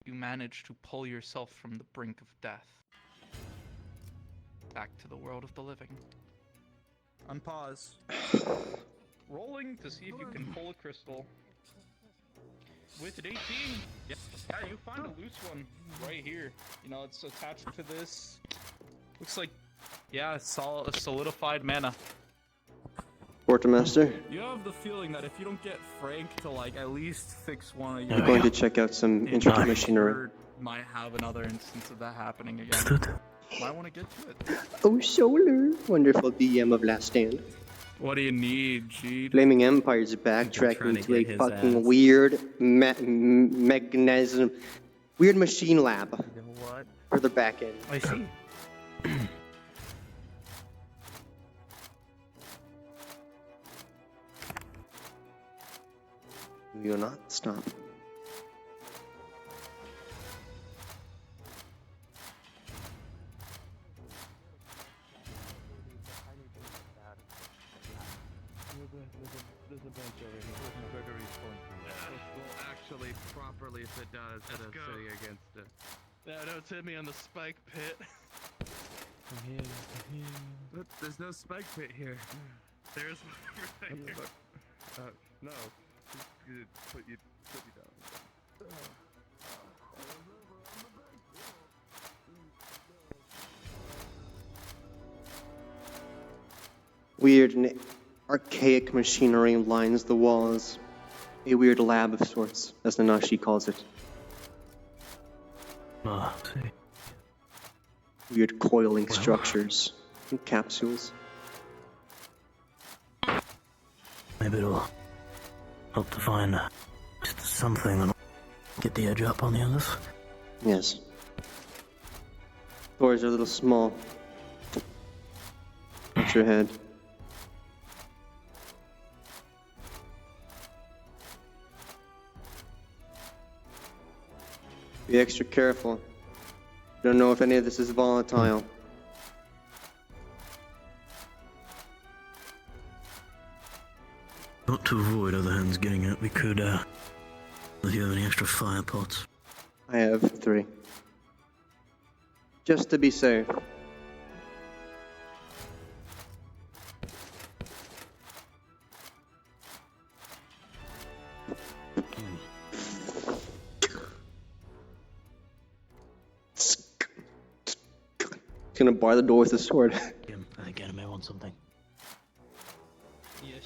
you manage to pull yourself from the brink of death back to the world of the living. Unpause. Rolling to see if you can pull a crystal. With an 18, yeah, you find a loose one right here. You know, it's attached to this. Looks like, yeah, it's all a solidified mana. Quartermaster, You have the feeling that if you don't get Frank to like at least fix one of your, I'm going to check out some intricate machinery. might have another instance of that happening again. Might want to get to it. Oh, Solar, wonderful DM of Last Stand. What do you need, G? Flaming Empire's backtracking to a his fucking ass. weird mechanism, weird machine lab. What? Further back in. I see. You will not stop. There's a bench over here. Gregory's phone. Well, actually, properly sit down instead of sitting against it. No, don't hit me on the spike pit. Look, there's no spike pit here. There's one right here. No. Just put you down. Weird and archaic machinery lines the walls. A weird lab of sorts, as Nanashi calls it. Weird coiling structures and capsules. Maybe it'll help to find just something that'll get the edge up on the others. Yes. Doors are a little small. Watch your head. Be extra careful. Don't know if any of this is volatile. Not to avoid other hands getting it, we could, if you have any extra fire pots. I have 3. Just to be safe. He's gonna bar the door with his sword. I think Anime wants something. Yes,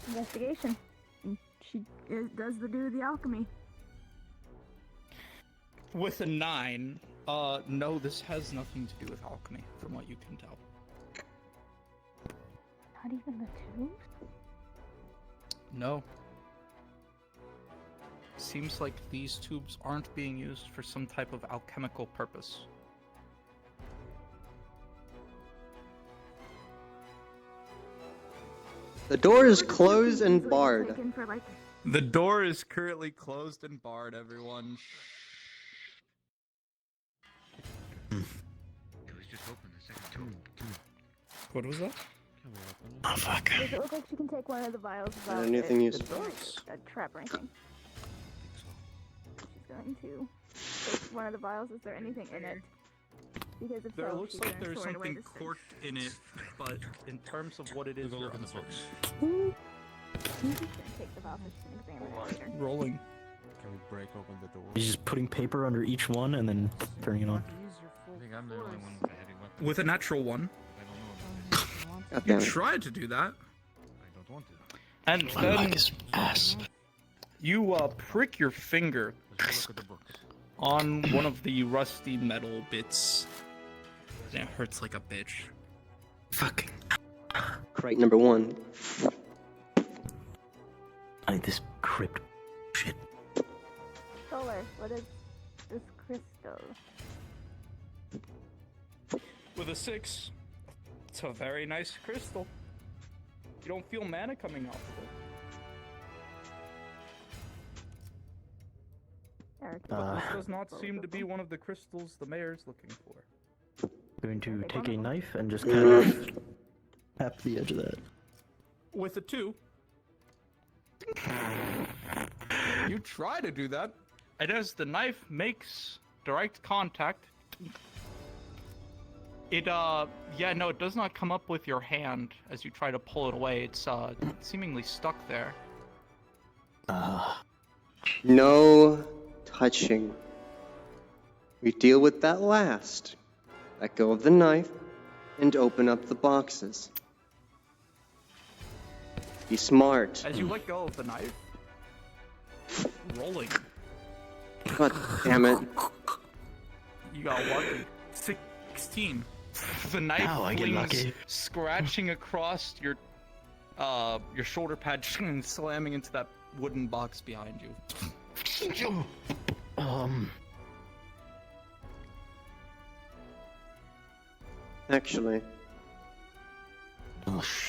Investigation. And she does the alchemy. With a 9, no, this has nothing to do with alchemy, from what you can tell. Not even the tubes? No. Seems like these tubes aren't being used for some type of alchemical purpose. The door is closed and barred. The door is currently closed and barred, everyone. Just open the second door. What was that? Oh, fuck. Does it look like she can take one of the vials without anything it useful? being, like, a trap or anything? She's going to take one of the vials. Is there anything in it? Because if There so, looks she's like gonna there's store it away something to corked in it, but in terms of what it is, you're uncertain. She's just gonna take the vials and she can examine it later. Rolling. Can we break open the door? He's just putting paper under each one and then turning it on. I think I'm the only one with a heavy weapon. With a natural 1. Okay. You tried to do that. I don't want to. And then you prick your finger on one of the rusty metal bits. And it hurts like a bitch. Fucking. Crate number 1. Like this crypt shit. Solar, what is this crystal? With a 6, it's a very nice crystal. You don't feel mana coming off of it. But this does not seem to be one of the crystals the mayor's looking for. Going to take a knife and just kind of tap the edge of that. With a 2. You try to do that, and as the knife makes direct contact, it it does not come up with your hand as you try to pull it away. It's seemingly stuck there. No touching. We deal with that last. Let go of the knife and open up the boxes. Be smart. As you let go of the knife, rolling. God damn it. You got lucky. 16. The knife I get flings, lucky. scratching across your shoulder pad and slamming into that wooden box behind you. Actually.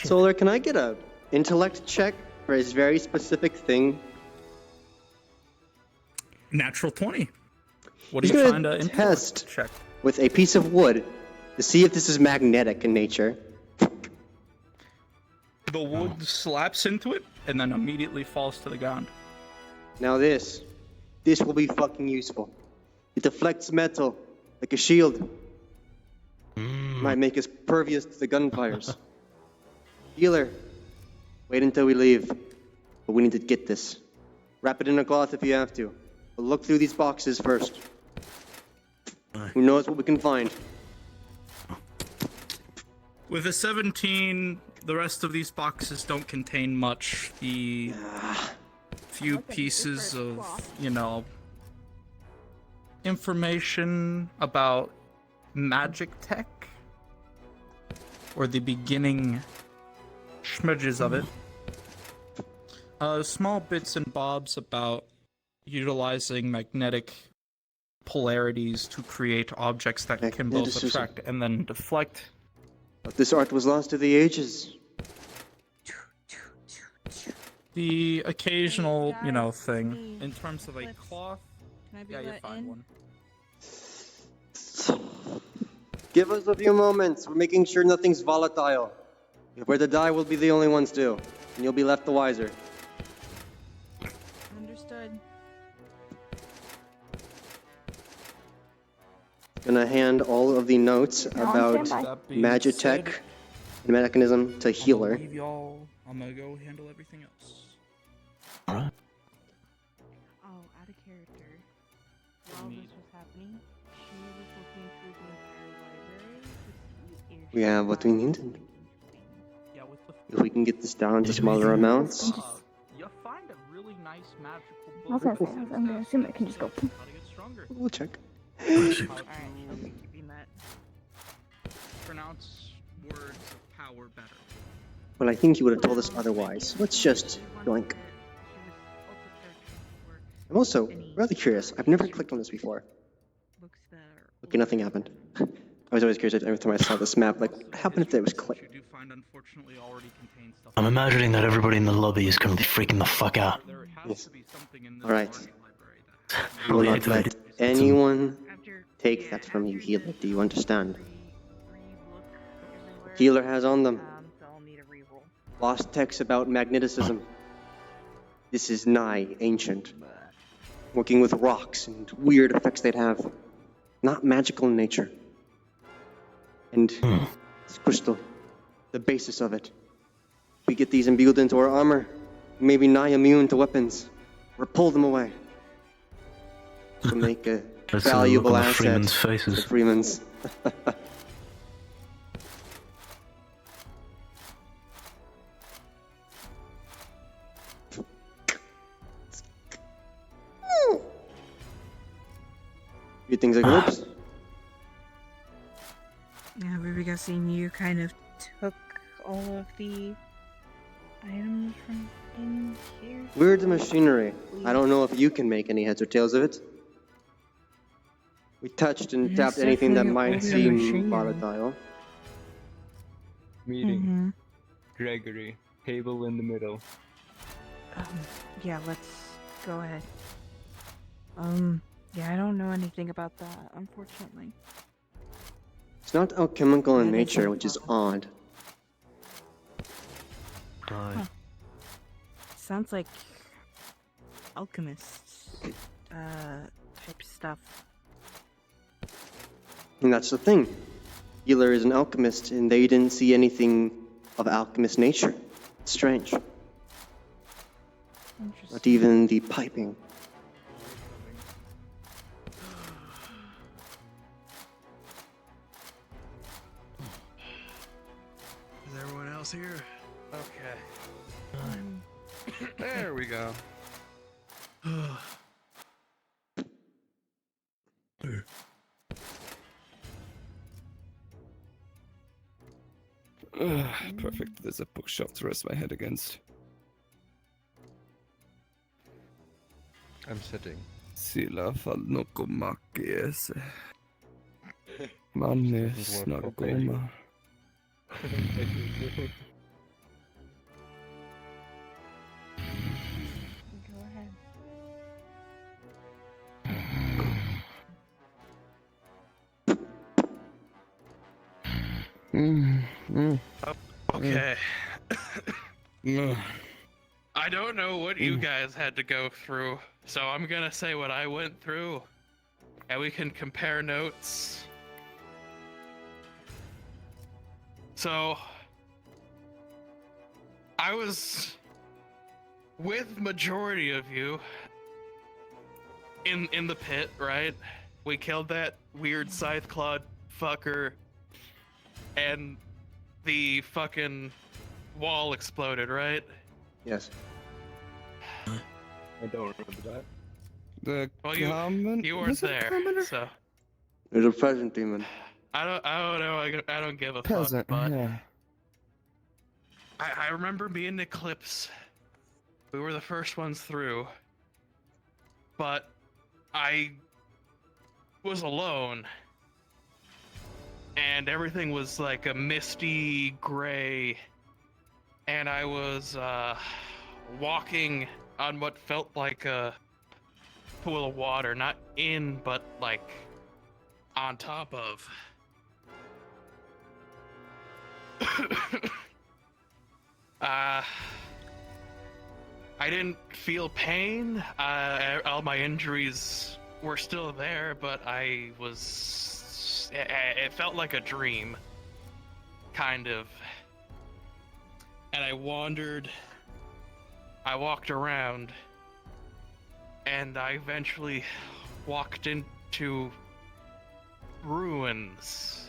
Solar, can I get a intellect check for his very specific thing? Natural 20. What He's are you gonna trying to test check? with a piece of wood to see if this is magnetic in nature. The wood slaps into it and then immediately falls to the ground. Now this will be fucking useful. It deflects metal like a shield. Might make us pervious to the gunfires. Healer, wait until we leave. But we need to get this. Wrap it in a cloth if you have to. But look through these boxes first. Who knows what we can find? With a 17, the rest of these boxes don't contain much. The few pieces of, information about magic tech, or the beginning smudges of it. Small bits and bobs about utilizing magnetic polarities to create objects that can both Magneticism. attract and then deflect. But this art was lost to the ages. The occasional, thing. In terms of a cloth, yeah, you find one. Give us a few moments. We're making sure nothing's volatile. If we're to die, we'll be the only ones to. And you'll be left the wiser. Understood. Gonna hand all of the notes about That being Magitech said, and mechanism to Healer. leave y'all. I'm gonna go handle everything else. Alright. Oh, out of character. While this was happening, she was looking through the entire library to see if We have what we need. Yeah, with the If we can get this down to smaller amounts. you find a really nice magical I was book. gonna say, I'm gonna assume it can just go. How to get stronger. We'll check. Alright, I'll be keeping that. Pronounce words of power better. Well, I think you would have told us otherwise. Let's just yoink. I'm also rather curious. I've never clicked on this before. Okay, nothing happened. I was always curious every time I saw this map, like, what happened if there was click? You do find, unfortunately, already contains stuff. I'm imagining that everybody in the lobby is going to be freaking the fuck out. There has to be something in this Alright. library that I will not let anyone take that from you, Healer. Do you understand? Healer has on them So I'll need a reroll. lost texts about magneticism. This is nigh ancient. Working with rocks and weird effects they'd have. Not magical in nature. And this crystal, the basis of it. We get these imbued into our armor, maybe nigh immune to weapons, or pull them away. To make a Let's see the look valuable on the asset Freeman's to faces. the Freeman's. You things are good? Yeah, we were guessing you kind of took all of the items from in here? Weird machinery. I don't know if you can make any heads or tails of it. We touched and It's tapped anything that definitely might older seem machinery. volatile. Meeting. Mm-hmm. Gregory. Table in the middle. Yeah, let's go ahead. Yeah, I don't know anything about that, unfortunately. It's not alchemical in That is nature, which is odd. Huh. Sounds like alchemists, type stuff. And that's the thing. Healer is an alchemist, and they didn't see anything of alchemist nature. It's strange. Not even the piping. Is everyone else here? Okay. There we go. Perfect. There's a bookshelf to rest my head against. I'm sitting. Sillä fanno komakkees. Manne snakoma. Go ahead. Okay. I don't know what you guys had to go through, so I'm gonna say what I went through, and we can compare notes. So, I was with majority of you in the pit, right? We killed that weird scythe clawed fucker, and the fucking wall exploded, right? Yes. I don't remember that. The Well, you weren't Was it a there, commoner? so There's a present demon. I don't know. I don't give a Peasant, fuck. But yeah. I remember me and Eclipse. We were the first ones through, but I was alone, and everything was like a misty gray, and I was walking on what felt like a pool of water, not in, but like on top of. I didn't feel pain. All my injuries were still there, but I was. It felt like a dream, kind of. And I wandered. I walked around, and I eventually walked into ruins.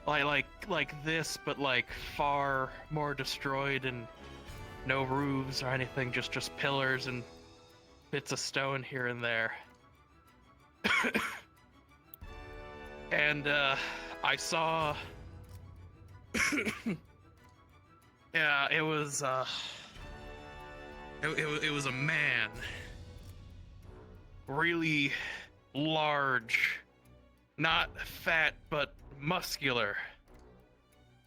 Like this, but like far more destroyed, and no roofs or anything, just pillars and bits of stone here and there. And I saw yeah, it was it was a man, really large, not fat but muscular.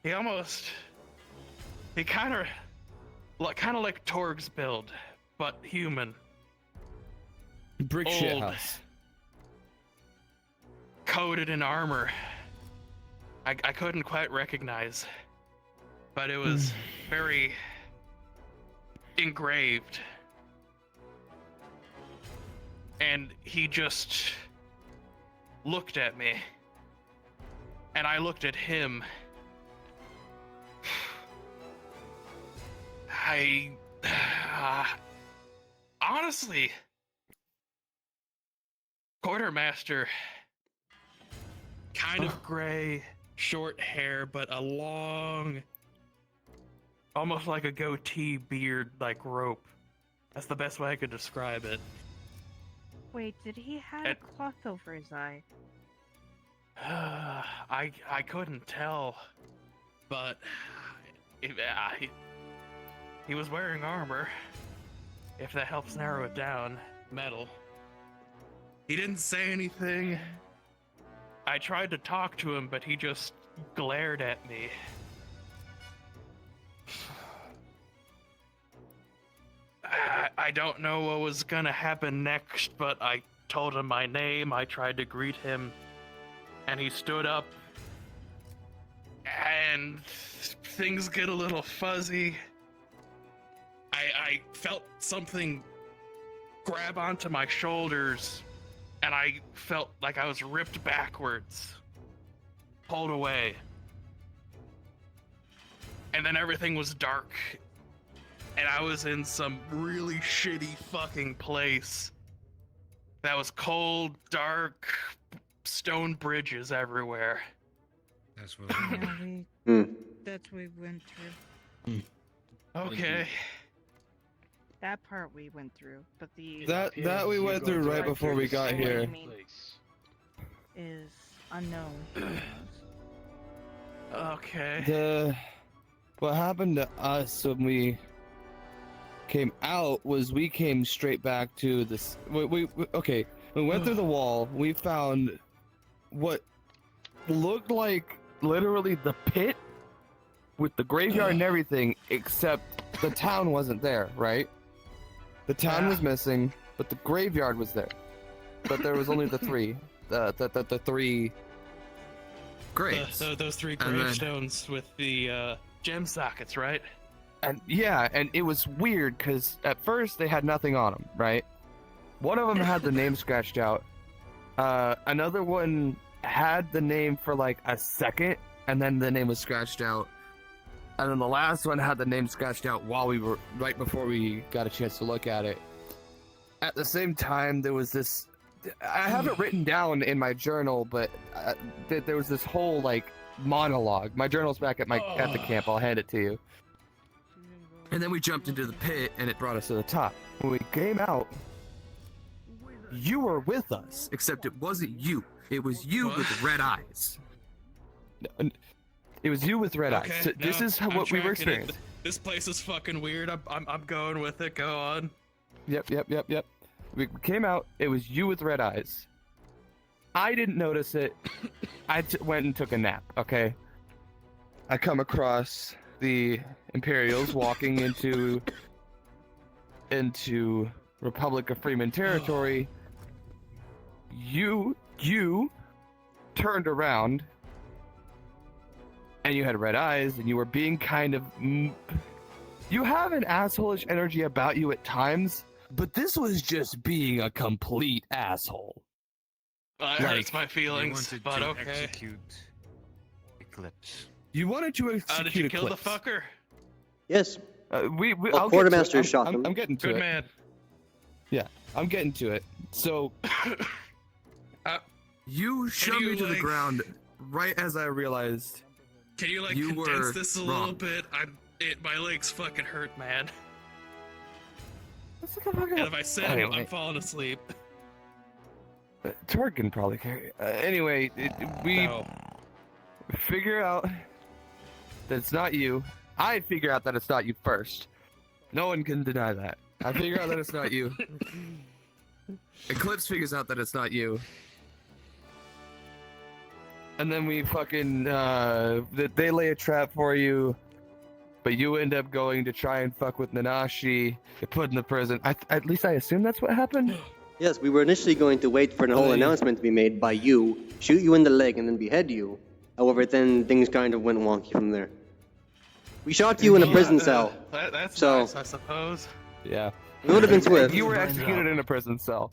He kind of like Torg's build, but human. Brick shit house. Coated in armor. I couldn't quite recognize, but it was very engraved. And he just looked at me, and I looked at him. Honestly, quartermaster, kind of gray, short hair, but a long, almost like a goatee beard, like rope. That's the best way I could describe it. Wait, did he have a cloth over his eye? I couldn't tell, but He was wearing armor. If that helps narrow it down. Metal. He didn't say anything. I tried to talk to him, but he just glared at me. I don't know what was gonna happen next, but I told him my name, I tried to greet him, and he stood up, and things get a little fuzzy. I felt something grab onto my shoulders, and I felt like I was ripped backwards, pulled away. And then everything was dark, and I was in some really shitty fucking place that was cold, dark, stone bridges everywhere. That's what That's what we went through. Okay. That part we went through, but the That we went through right before we got here. Is unknown. Okay. What happened to us when we came out was we came straight back to this. Okay. We went through the wall. We found what looked like literally the pit with the graveyard and everything, except the town wasn't there, right? The town was missing, but the graveyard was there. But there was only the three. The three graves. Those three gravestones with the gem sockets, right? And yeah, and it was weird because at first they had nothing on them, right? One of them had the name scratched out. Another one had the name for like a second, and then the name was scratched out. And then the last one had the name scratched out while we were right before we got a chance to look at it. At the same time, there was this. I have it written down in my journal, but there was this whole like monologue. My journal's back at the camp. I'll hand it to you. And then we jumped into the pit, and it brought us to the top. When we came out, you were with us, except it wasn't you. It was you with red eyes. It was you with red eyes. So this is what we were experiencing. This place is fucking weird. I'm going with it. Go on. Yep. We came out. It was you with red eyes. I didn't notice it. I went and took a nap. Okay. I come across the Imperials walking into Republic of Freeman territory. You turned around. And you had red eyes, and you were being kind of. You have an asshole-ish energy about you at times, but this was just being a complete asshole. That hurts my feelings, but okay. Execute Eclipse. You wanted to execute did you kill Eclipse. the fucker? Yes. I'll Quartermaster shot him. I'm getting to it. Good man. Yeah, I'm getting to it. So, you shoved me to the ground right as I realized. Can you condense this a little bit? My legs fucking hurt, man. And if I said I'm falling asleep. Torg can probably carry. Anyway, we figure out that it's not you. I figure out that it's not you first. No one can deny that. I figure out that it's not you. Eclipse figures out that it's not you. And then we fucking, they lay a trap for you, but you end up going to try and fuck with Nanashi, get put in the prison. At least I assume that's what happened? Yes, we were initially going to wait for an whole announcement to be made by you, shoot you in the leg, and then behead you. However, then things kind of went wonky from there. We shot you in a prison cell. That's so, nice, I suppose. Yeah. It would have been swift. You were executed in a prison cell.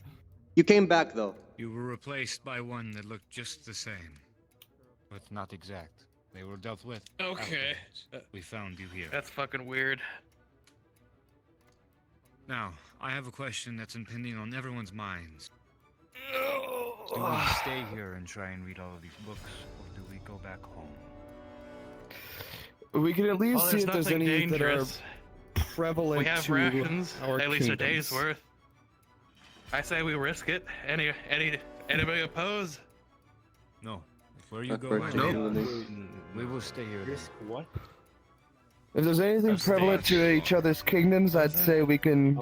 You came back, though. You were replaced by one that looked just the same. But not exact. They were dealt with. Okay. We found you here. That's fucking weird. Now, I have a question that's impending on everyone's minds. Do we stay here and try and read all of these books, or do we go back home? We can at least see if there's any dangerous. that are prevalent We have to rations, our at least a kingdoms. day's worth. I say we risk it. Anybody oppose? No. Where you go, Nope. we will stay here. Risk what? If there's anything prevalent to each other's kingdoms, I'd say we can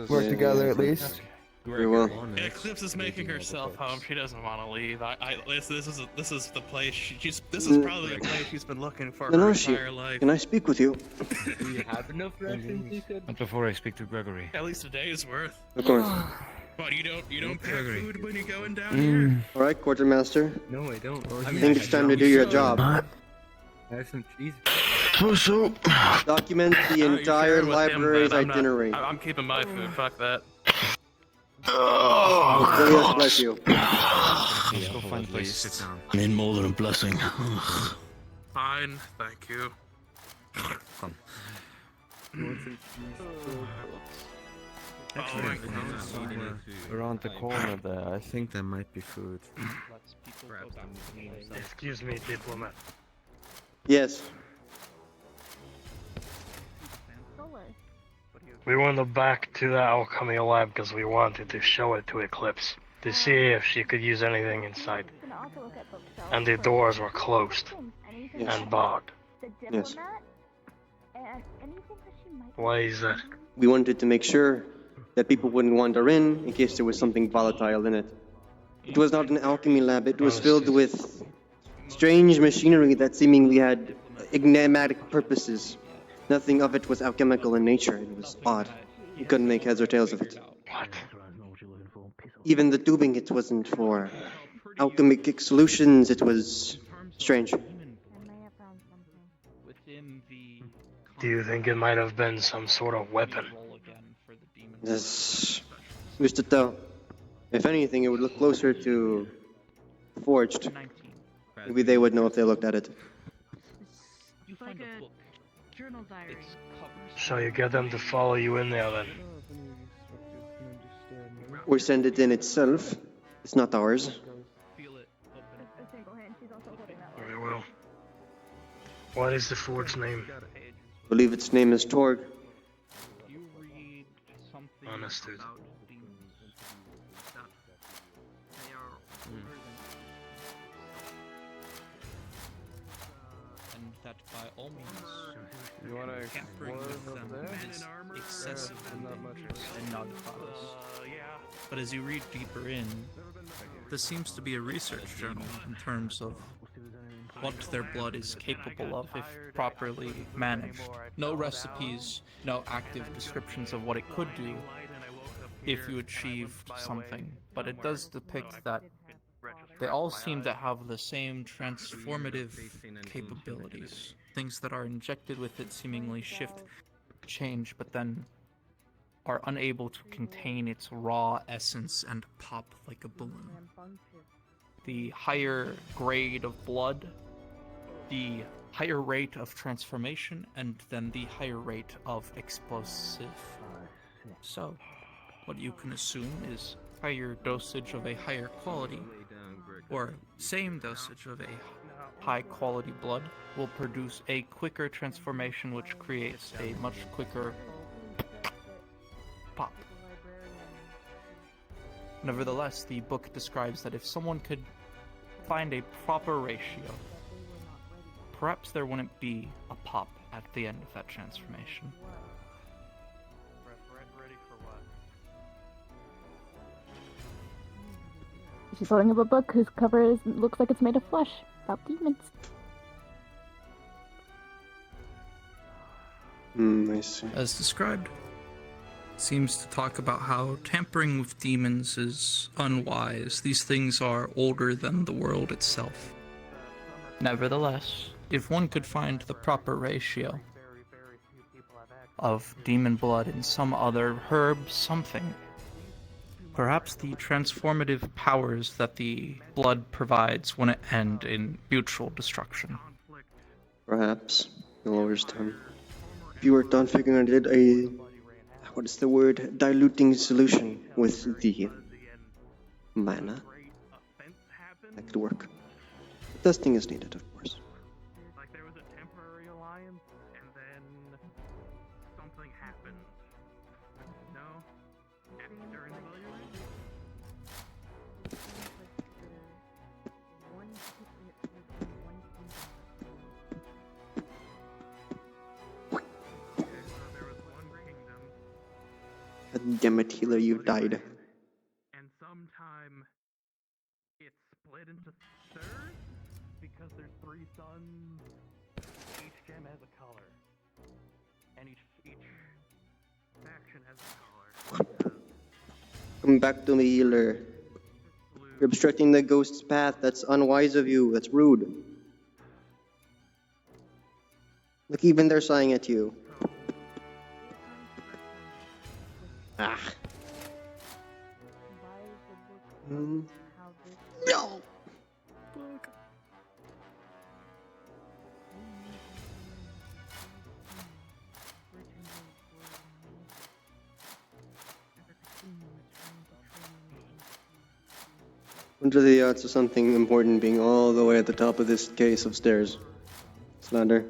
work together at least. We will. Eclipse is making herself home. She doesn't want to leave. This is the place. This is probably the place she's been looking for her entire life. Can I speak with you? Do you have enough rations you could? Not before I speak to Gregory. At least a day's worth. Of course. But you don't pack food when you're going down here. All right, quartermaster. No, I don't. I think it's time to do your job. I have some cheese. Document the entire library's itinerary. I'm keeping my food. Fuck that. Oh, bless you. Let's go find a place to sit down. I need more than a blessing. Fine, thank you. Come. Around the corner there, I think there might be food. Excuse me, diplomat. Yes. We went back to the alchemy lab because we wanted to show it to Eclipse to see if she could use anything inside. And the doors were closed and barred. Yes. Why is that? We wanted to make sure that people wouldn't wander in case there was something volatile in it. It was not an alchemy lab. It was filled with strange machinery that seemingly had enigmatic purposes. Nothing of it was alchemical in nature. It was odd. You couldn't make heads or tails of it. What? Even the tubing, it wasn't for alchemic solutions. It was strange. Do you think it might have been some sort of weapon? Yes. Who's to tell? If anything, it would look closer to forged. Maybe they would know if they looked at it. It's like a journal diary. So you get them to follow you in there then? Or send it in itself. It's not ours. Very well. What is the forge's name? I believe its name is Torg. Understood. And that by all means, You want to tampering with them is excessive and not cause. But as you read deeper in, this seems to be a research journal in terms of what their blood is capable of if properly managed. No recipes, no active descriptions of what it could do if you achieved something, but it does depict that they all seem to have the same transformative capabilities. Things that are injected with it seemingly shift, change, but then are unable to contain its raw essence and pop like a balloon. The higher grade of blood, the higher rate of transformation, and then the higher rate of explosive. So, what you can assume is higher dosage of a higher quality, or same dosage of a high quality blood will produce a quicker transformation, which creates a much quicker pop. Nevertheless, the book describes that if someone could find a proper ratio, perhaps there wouldn't be a pop at the end of that transformation. She's holding up a book whose cover looks like it's made of flesh, about demons. I see. As described, seems to talk about how tampering with demons is unwise. These things are older than the world itself. Nevertheless, if one could find the proper ratio of demon blood in some other herb, something, perhaps the transformative powers that the blood provides wouldn't end in mutual destruction. Perhaps. The Lord's time. If you were done figuring out a... what is the word? Diluting solution with the mana. That could work. Testing is needed, of course. Like there was a temporary alliance, and then something happened. No? During the Damn it, healer, you've died. And sometime it's split into thirds because there's 3 suns. Each gem has a color, and each faction has a color. Come back to me, healer. You're obstructing the ghost's path. That's unwise of you. That's rude. Look, even they're sighing at you. Ah. No! What are the odds of something important being all the way at the top of this case of stairs? Slander.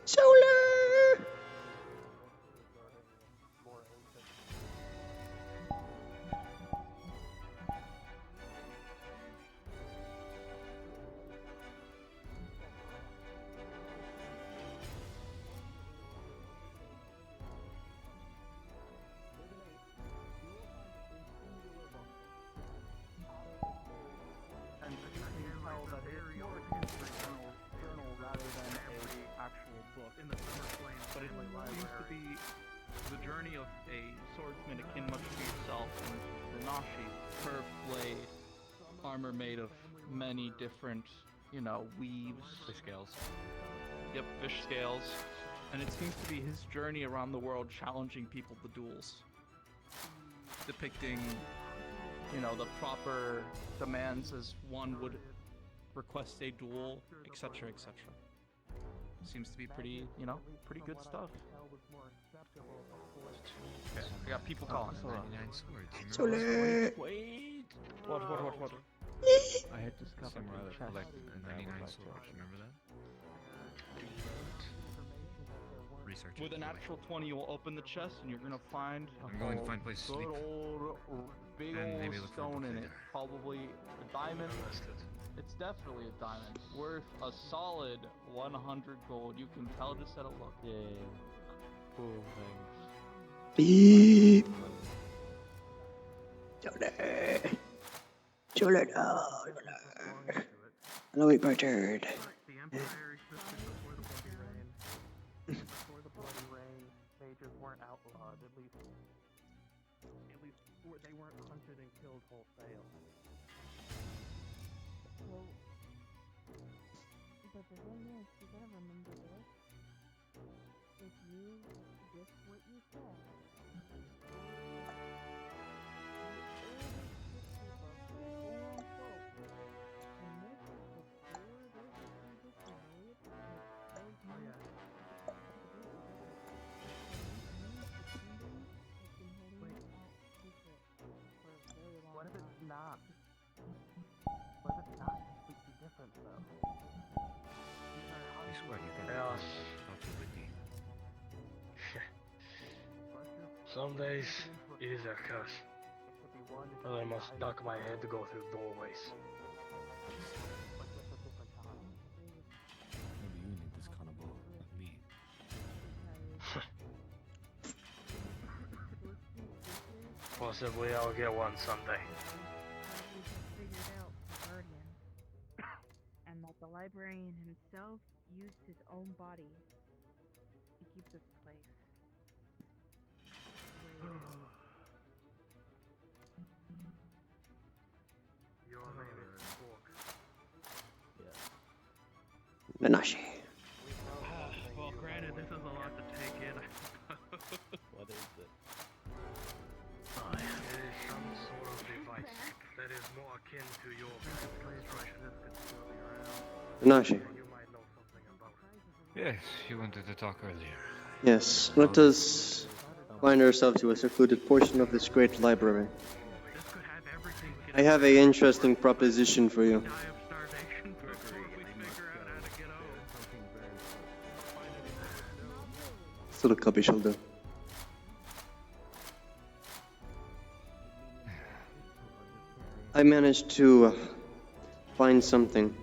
Solar! And you can tell that it's more akin to a journal rather than a actual book in the summer flame. But it seems to be the journey of a swordsman akin much to yourself and Renashi. Curved blade, armor made of many different, weaves. Fish scales. Yep, fish scales. And it seems to be his journey around the world challenging people to duels. Depicting, the proper demands as one would request a duel, etc., etc. Seems to be pretty, pretty good stuff. Okay, I got people calling. 99 swords. Solar! Wait! What? I had discovered Samurai a that chest collected in there 99 with swords. Remember that? Research. With a it. natural 20, you will open the chest and you're gonna find I'm going to find places to good sleep. old, big And old maybe look for a stone book in later. it. Probably a diamond. It's definitely a diamond. Worth a solid 100 gold. You can tell just at a look. Yeah. Cool things. Beep. Solar. Solar, no. Hello, Buttered. The Empire existed before the Bloody Rain. Before the Bloody Rain, mages weren't outlawed. At least they weren't hunted and killed wholesale. Well, but the thing is, you gotta remember this. If you just what you said, What if it's not? What if it's not completely different, though? I swear you can Chaos. talk to Whitney. Some days it is a curse. And I must duck my head to go through doorways. Maybe you need this kind of ball, not me. Possibly I'll get one someday. we just figured out the Guardian, and that the librarian himself used his own body to keep this place. Nanashi. Well, granted, this is a lot to take in. What is it? It is some sort of device that is more akin to your construction. Nanashi. Yes, you wanted to talk earlier. Yes, let us find ourselves to a secluded portion of this great library. I have an interesting proposition for you. Little cubby shall do. I managed to find something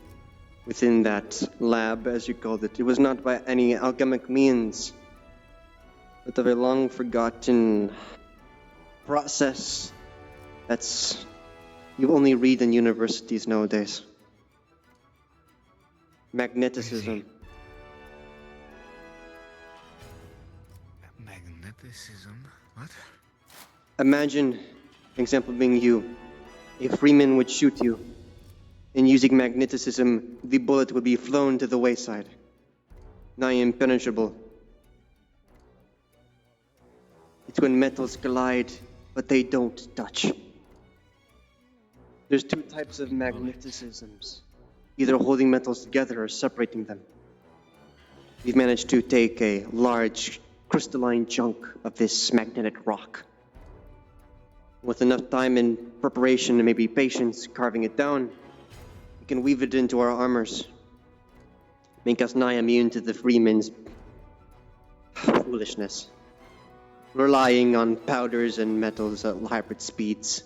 within that lab, as you called it. It was not by any alchemic means, but of a long forgotten process that's you only read in universities nowadays. Magneticism. Magneticism? What? Imagine, an example being you. A freeman would shoot you, and using magneticism, the bullet would be flown to the wayside, nigh impenetrable. It's when metals collide, but they don't touch. There's two types of magneticisms, either holding metals together or separating them. We've managed to take a large crystalline chunk of this magnetic rock. With enough time and preparation and maybe patience carving it down, we can weave it into our armors, make us nigh immune to the freeman's foolishness, relying on powders and metals at hybrid speeds.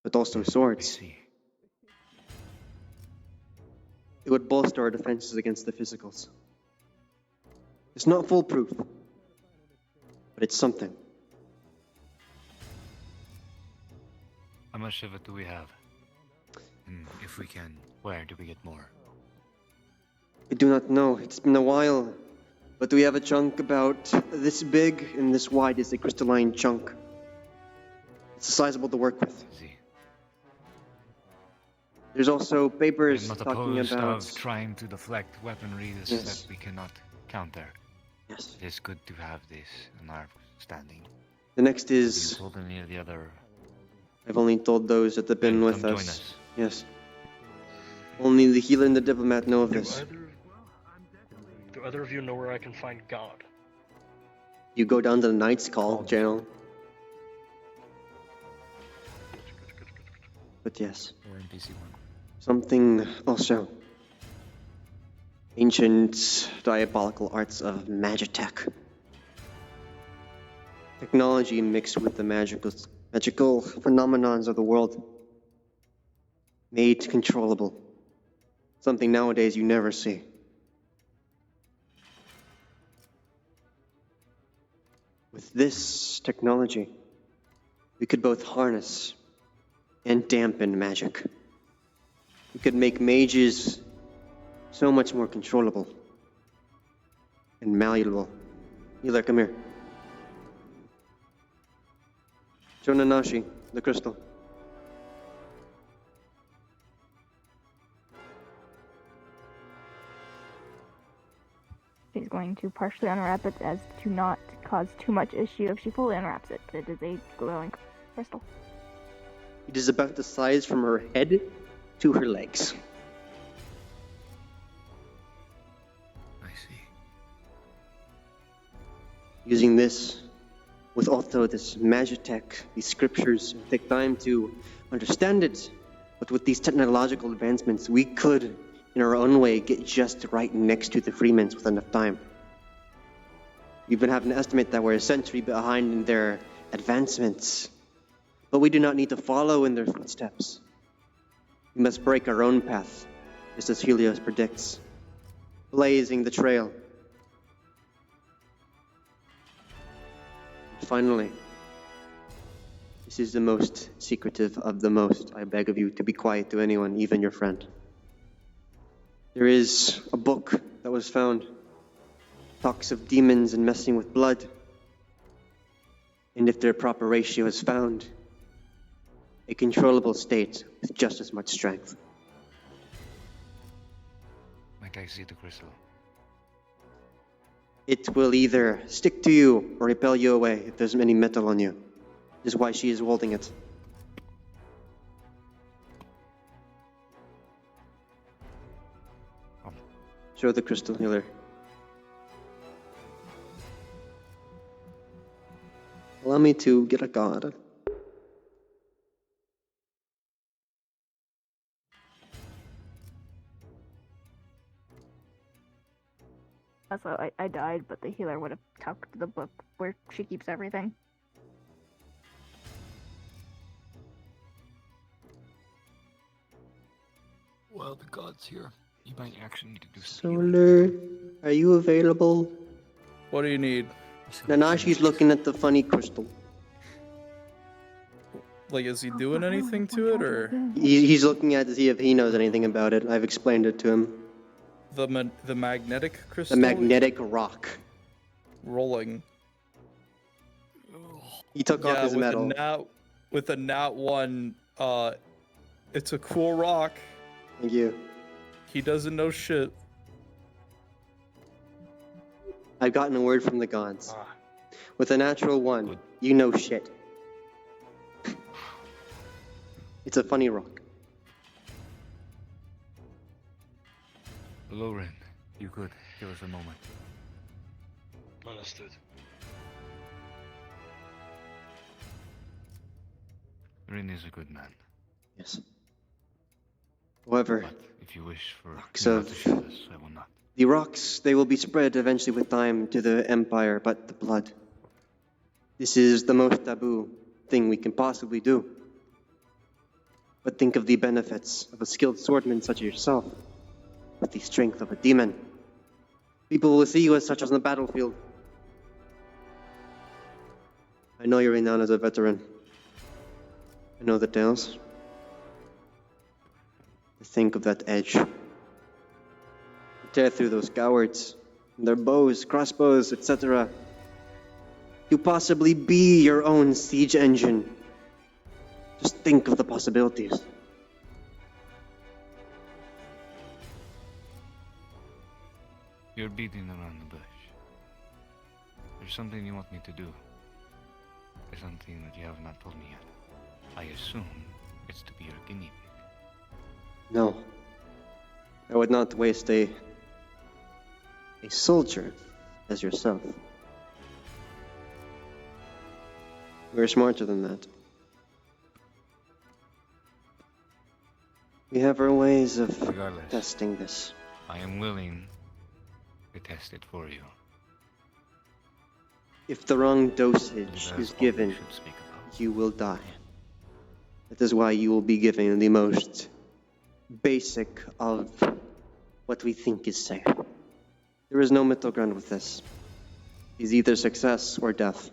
But also swords. It would bolster our defenses against the physicals. It's not foolproof, but it's something. How much of it do we have? And if we can, where do we get more? I do not know. It's been a while. But we have a chunk about this big and this wide is a crystalline chunk. It's sizable to work with. There's also papers I'm not talking opposed about... of trying to deflect weaponry that we cannot counter. Yes. It is good to have this in our standing. The next Have is... you told any of the other... I've only told those that have been with come us. join us. Yes. Only the healer and the diplomat know of this. Do either of you know where I can find God? You go down to the Knight's Call, General. But yes. Or NPC one. Something also. Ancient diabolical arts of magitech. Technology mixed with the magical phenomenons of the world. Made controllable. Something nowadays you never see. With this technology, we could both harness and dampen magic. We could make mages so much more controllable and malleable. Healer, come here. Show Nanashi the crystal. She's going to partially unwrap it as to not cause too much issue if she fully unwraps it. It is a glowing crystal. It is about the size from her head to her legs. I see. Using this, with also this magitech, these scriptures, it take time to understand it. But with these technological advancements, we could, in our own way, get just right next to the Freemans with enough time. We even have an estimate that we're a century behind in their advancements. But we do not need to follow in their footsteps. We must break our own path, just as Helios predicts, blazing the trail. And finally, this is the most secretive of the most. I beg of you to be quiet to anyone, even your friend. There is a book that was found. Talks of demons and messing with blood. And if their proper ratio is found, a controllable state with just as much strength. Might I see the crystal? It will either stick to you or repel you away if there's any metal on you. This is why she is holding it. Show the crystal healer. Allow me to get a god. Also, I died, but the healer would have tucked the book where she keeps everything. Well, the god's here. You might actually need to do Solar, are you available? What do you need? Nanashi's looking at the funny crystal. Like, is he doing anything to it, or He's looking at to see if he knows anything about it. I've explained it to him. the magnetic crystal? The magnetic rock. Rolling. He took off his metal. With a nat 1, it's a cool rock. Thank you. He doesn't know shit. I've gotten a word from the gods. With a natural 1, you know shit. It's a funny rock. Loren, you could give us a moment. Understood. Rin is a good man. Yes. However, But if you wish for rocks me not of to share this, I will not. the rocks, they will be spread eventually with time to the Empire, but the blood. This is the most taboo thing we can possibly do. But think of the benefits of a skilled swordsman such as yourself, with the strength of a demon. People will see you as such on the battlefield. I know you're renowned as a veteran. I know the tales. Think of that edge. Tear through those cowards, their bows, crossbows, etc. You possibly be your own siege engine. Just think of the possibilities. You're beating around the bush. There's something you want me to do. There's something that you have not told me yet. I assume it's to be your guinea pig. No. I would not waste a soldier as yourself. We're smarter than that. We have our ways of Regardless, testing this. I am willing to test it for you. If the wrong dosage That's is all we given, should speak about. you will die. That is why you will be given the most basic of what we think is safe. There is no middle ground with this. It's either success or death,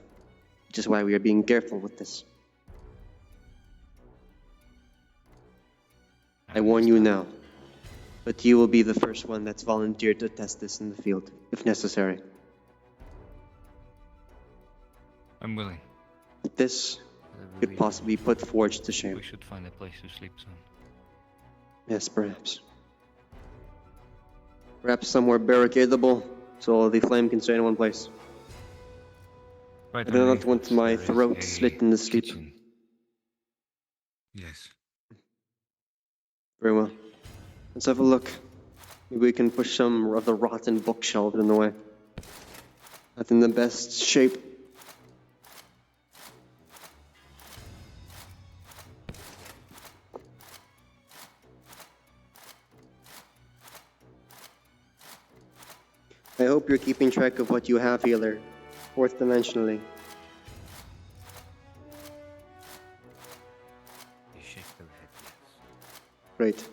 which is why we are being careful with this. I warn you now, but you will be the first one that's volunteered to test this in the field, if necessary. I'm willing. This could possibly put Forge to shame. We should find a place to sleep soon. Yes, perhaps. Perhaps somewhere barricadable, so the flame can stay in one place. Right I do not underneath want us, my there is throat a slit in the sleep. kitchen. Yes. Very well. Let's have a look. Maybe we can push some of the rotten bookshelves in the way. Not in the best shape. I hope you're keeping track of what you have, healer, fourth dimensionally. They shake their head, yes. Great.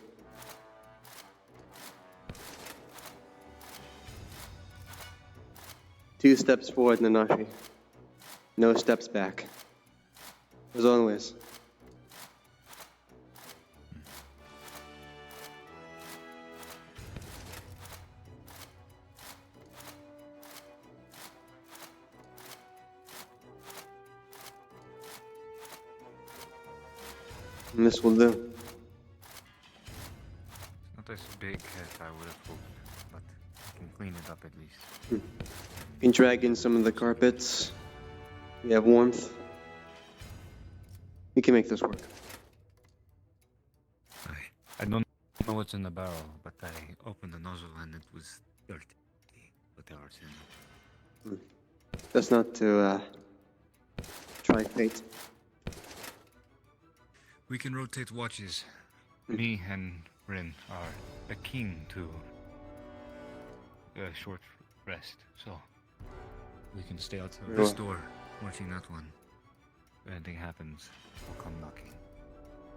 Two steps forward, Nanashi. No steps back. As always. And this will do. Not as big as I would have hoped, but I can clean it up at least. You can drag in some of the carpets. We have warmth. We can make this work. I don't know what's in the barrel, but I opened the nozzle and it was dirty. Whatever's in it. That's not to try fate. We can rotate watches. Me and Rin are keen to a short rest, so we can stay outside this door, watching that one. If anything happens, we'll come knocking.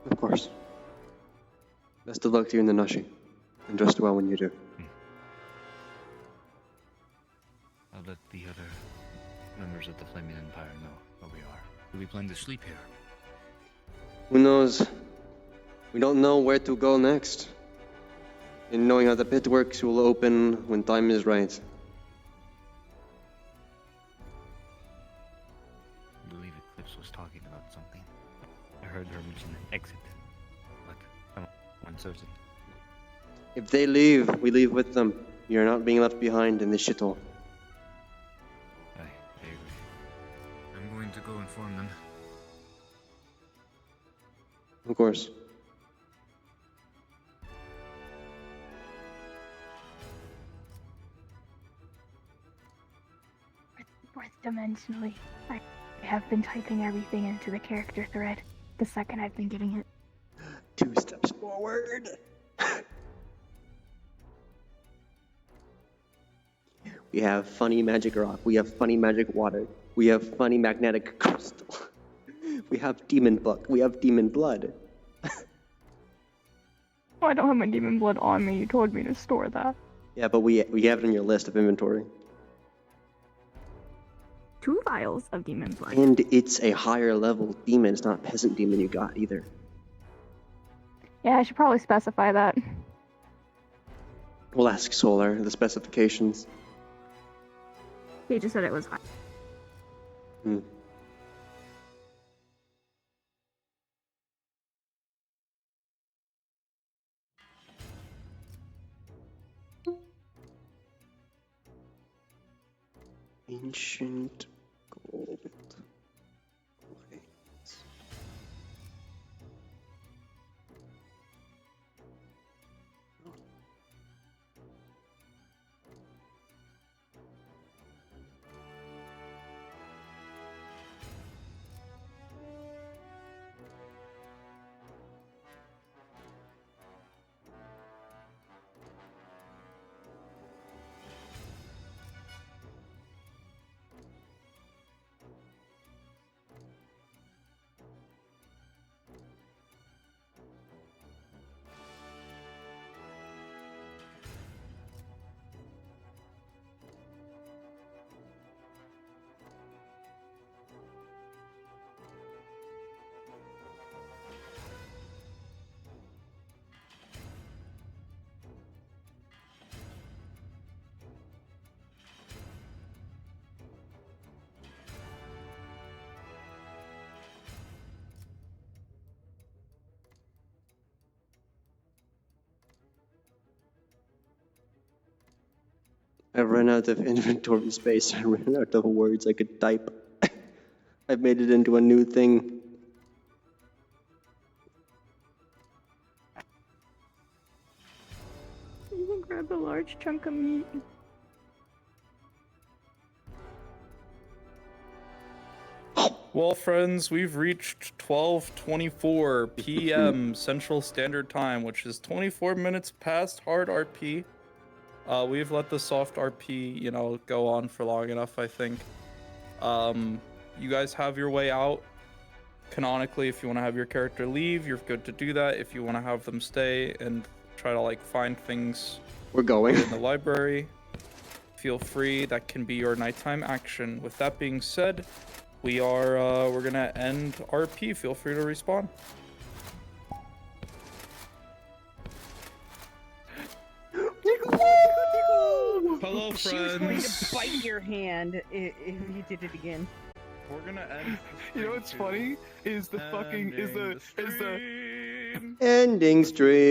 Of course. Best of luck to you in the Nashi. And dress well when you do. I'll let the other members of the Flaming Empire know where we are. Do we plan to sleep here? Who knows? We don't know where to go next. And knowing how the pit works, we'll open when time is right. I believe Eclipse was talking about something. I heard her mention an exit, but I'm uncertain. If they leave, we leave with them. You're not being left behind in this shithole. I agree. I'm going to go inform them. Of course. Fourth dimensionally. I have been typing everything into the character thread the second I've been getting it. 2 steps forward. We have funny magic rock. We have funny magic water. We have funny magnetic crystal. We have demon book. We have demon blood. Oh, I don't have my demon blood on me. You told me to store that. Yeah, but we have it on your list of inventory. 2 vials of demon blood. And it's a higher level demon. It's not peasant demon you got either. Yeah, I should probably specify that. We'll ask Solar the specifications. He just said it was high. Ancient gold. I ran out of inventory space. I ran out of words I could type. I've made it into a new thing. You can grab a large chunk of meat. Well, friends, we've reached 12:24 p.m. Central Standard Time, which is 24 minutes past hard RP. We've let the soft RP, go on for long enough, I think. You guys have your way out. Canonically, if you want to have your character leave, you're good to do that. If you want to have them stay and try to, find things... We're going. ...in the library, feel free. That can be your nighttime action. With that being said, we're gonna end RP. Feel free to respawn. Hello, friends. She was going to bite your hand if you did it again. We're gonna end. You know what's funny is the fucking is the Ending stream.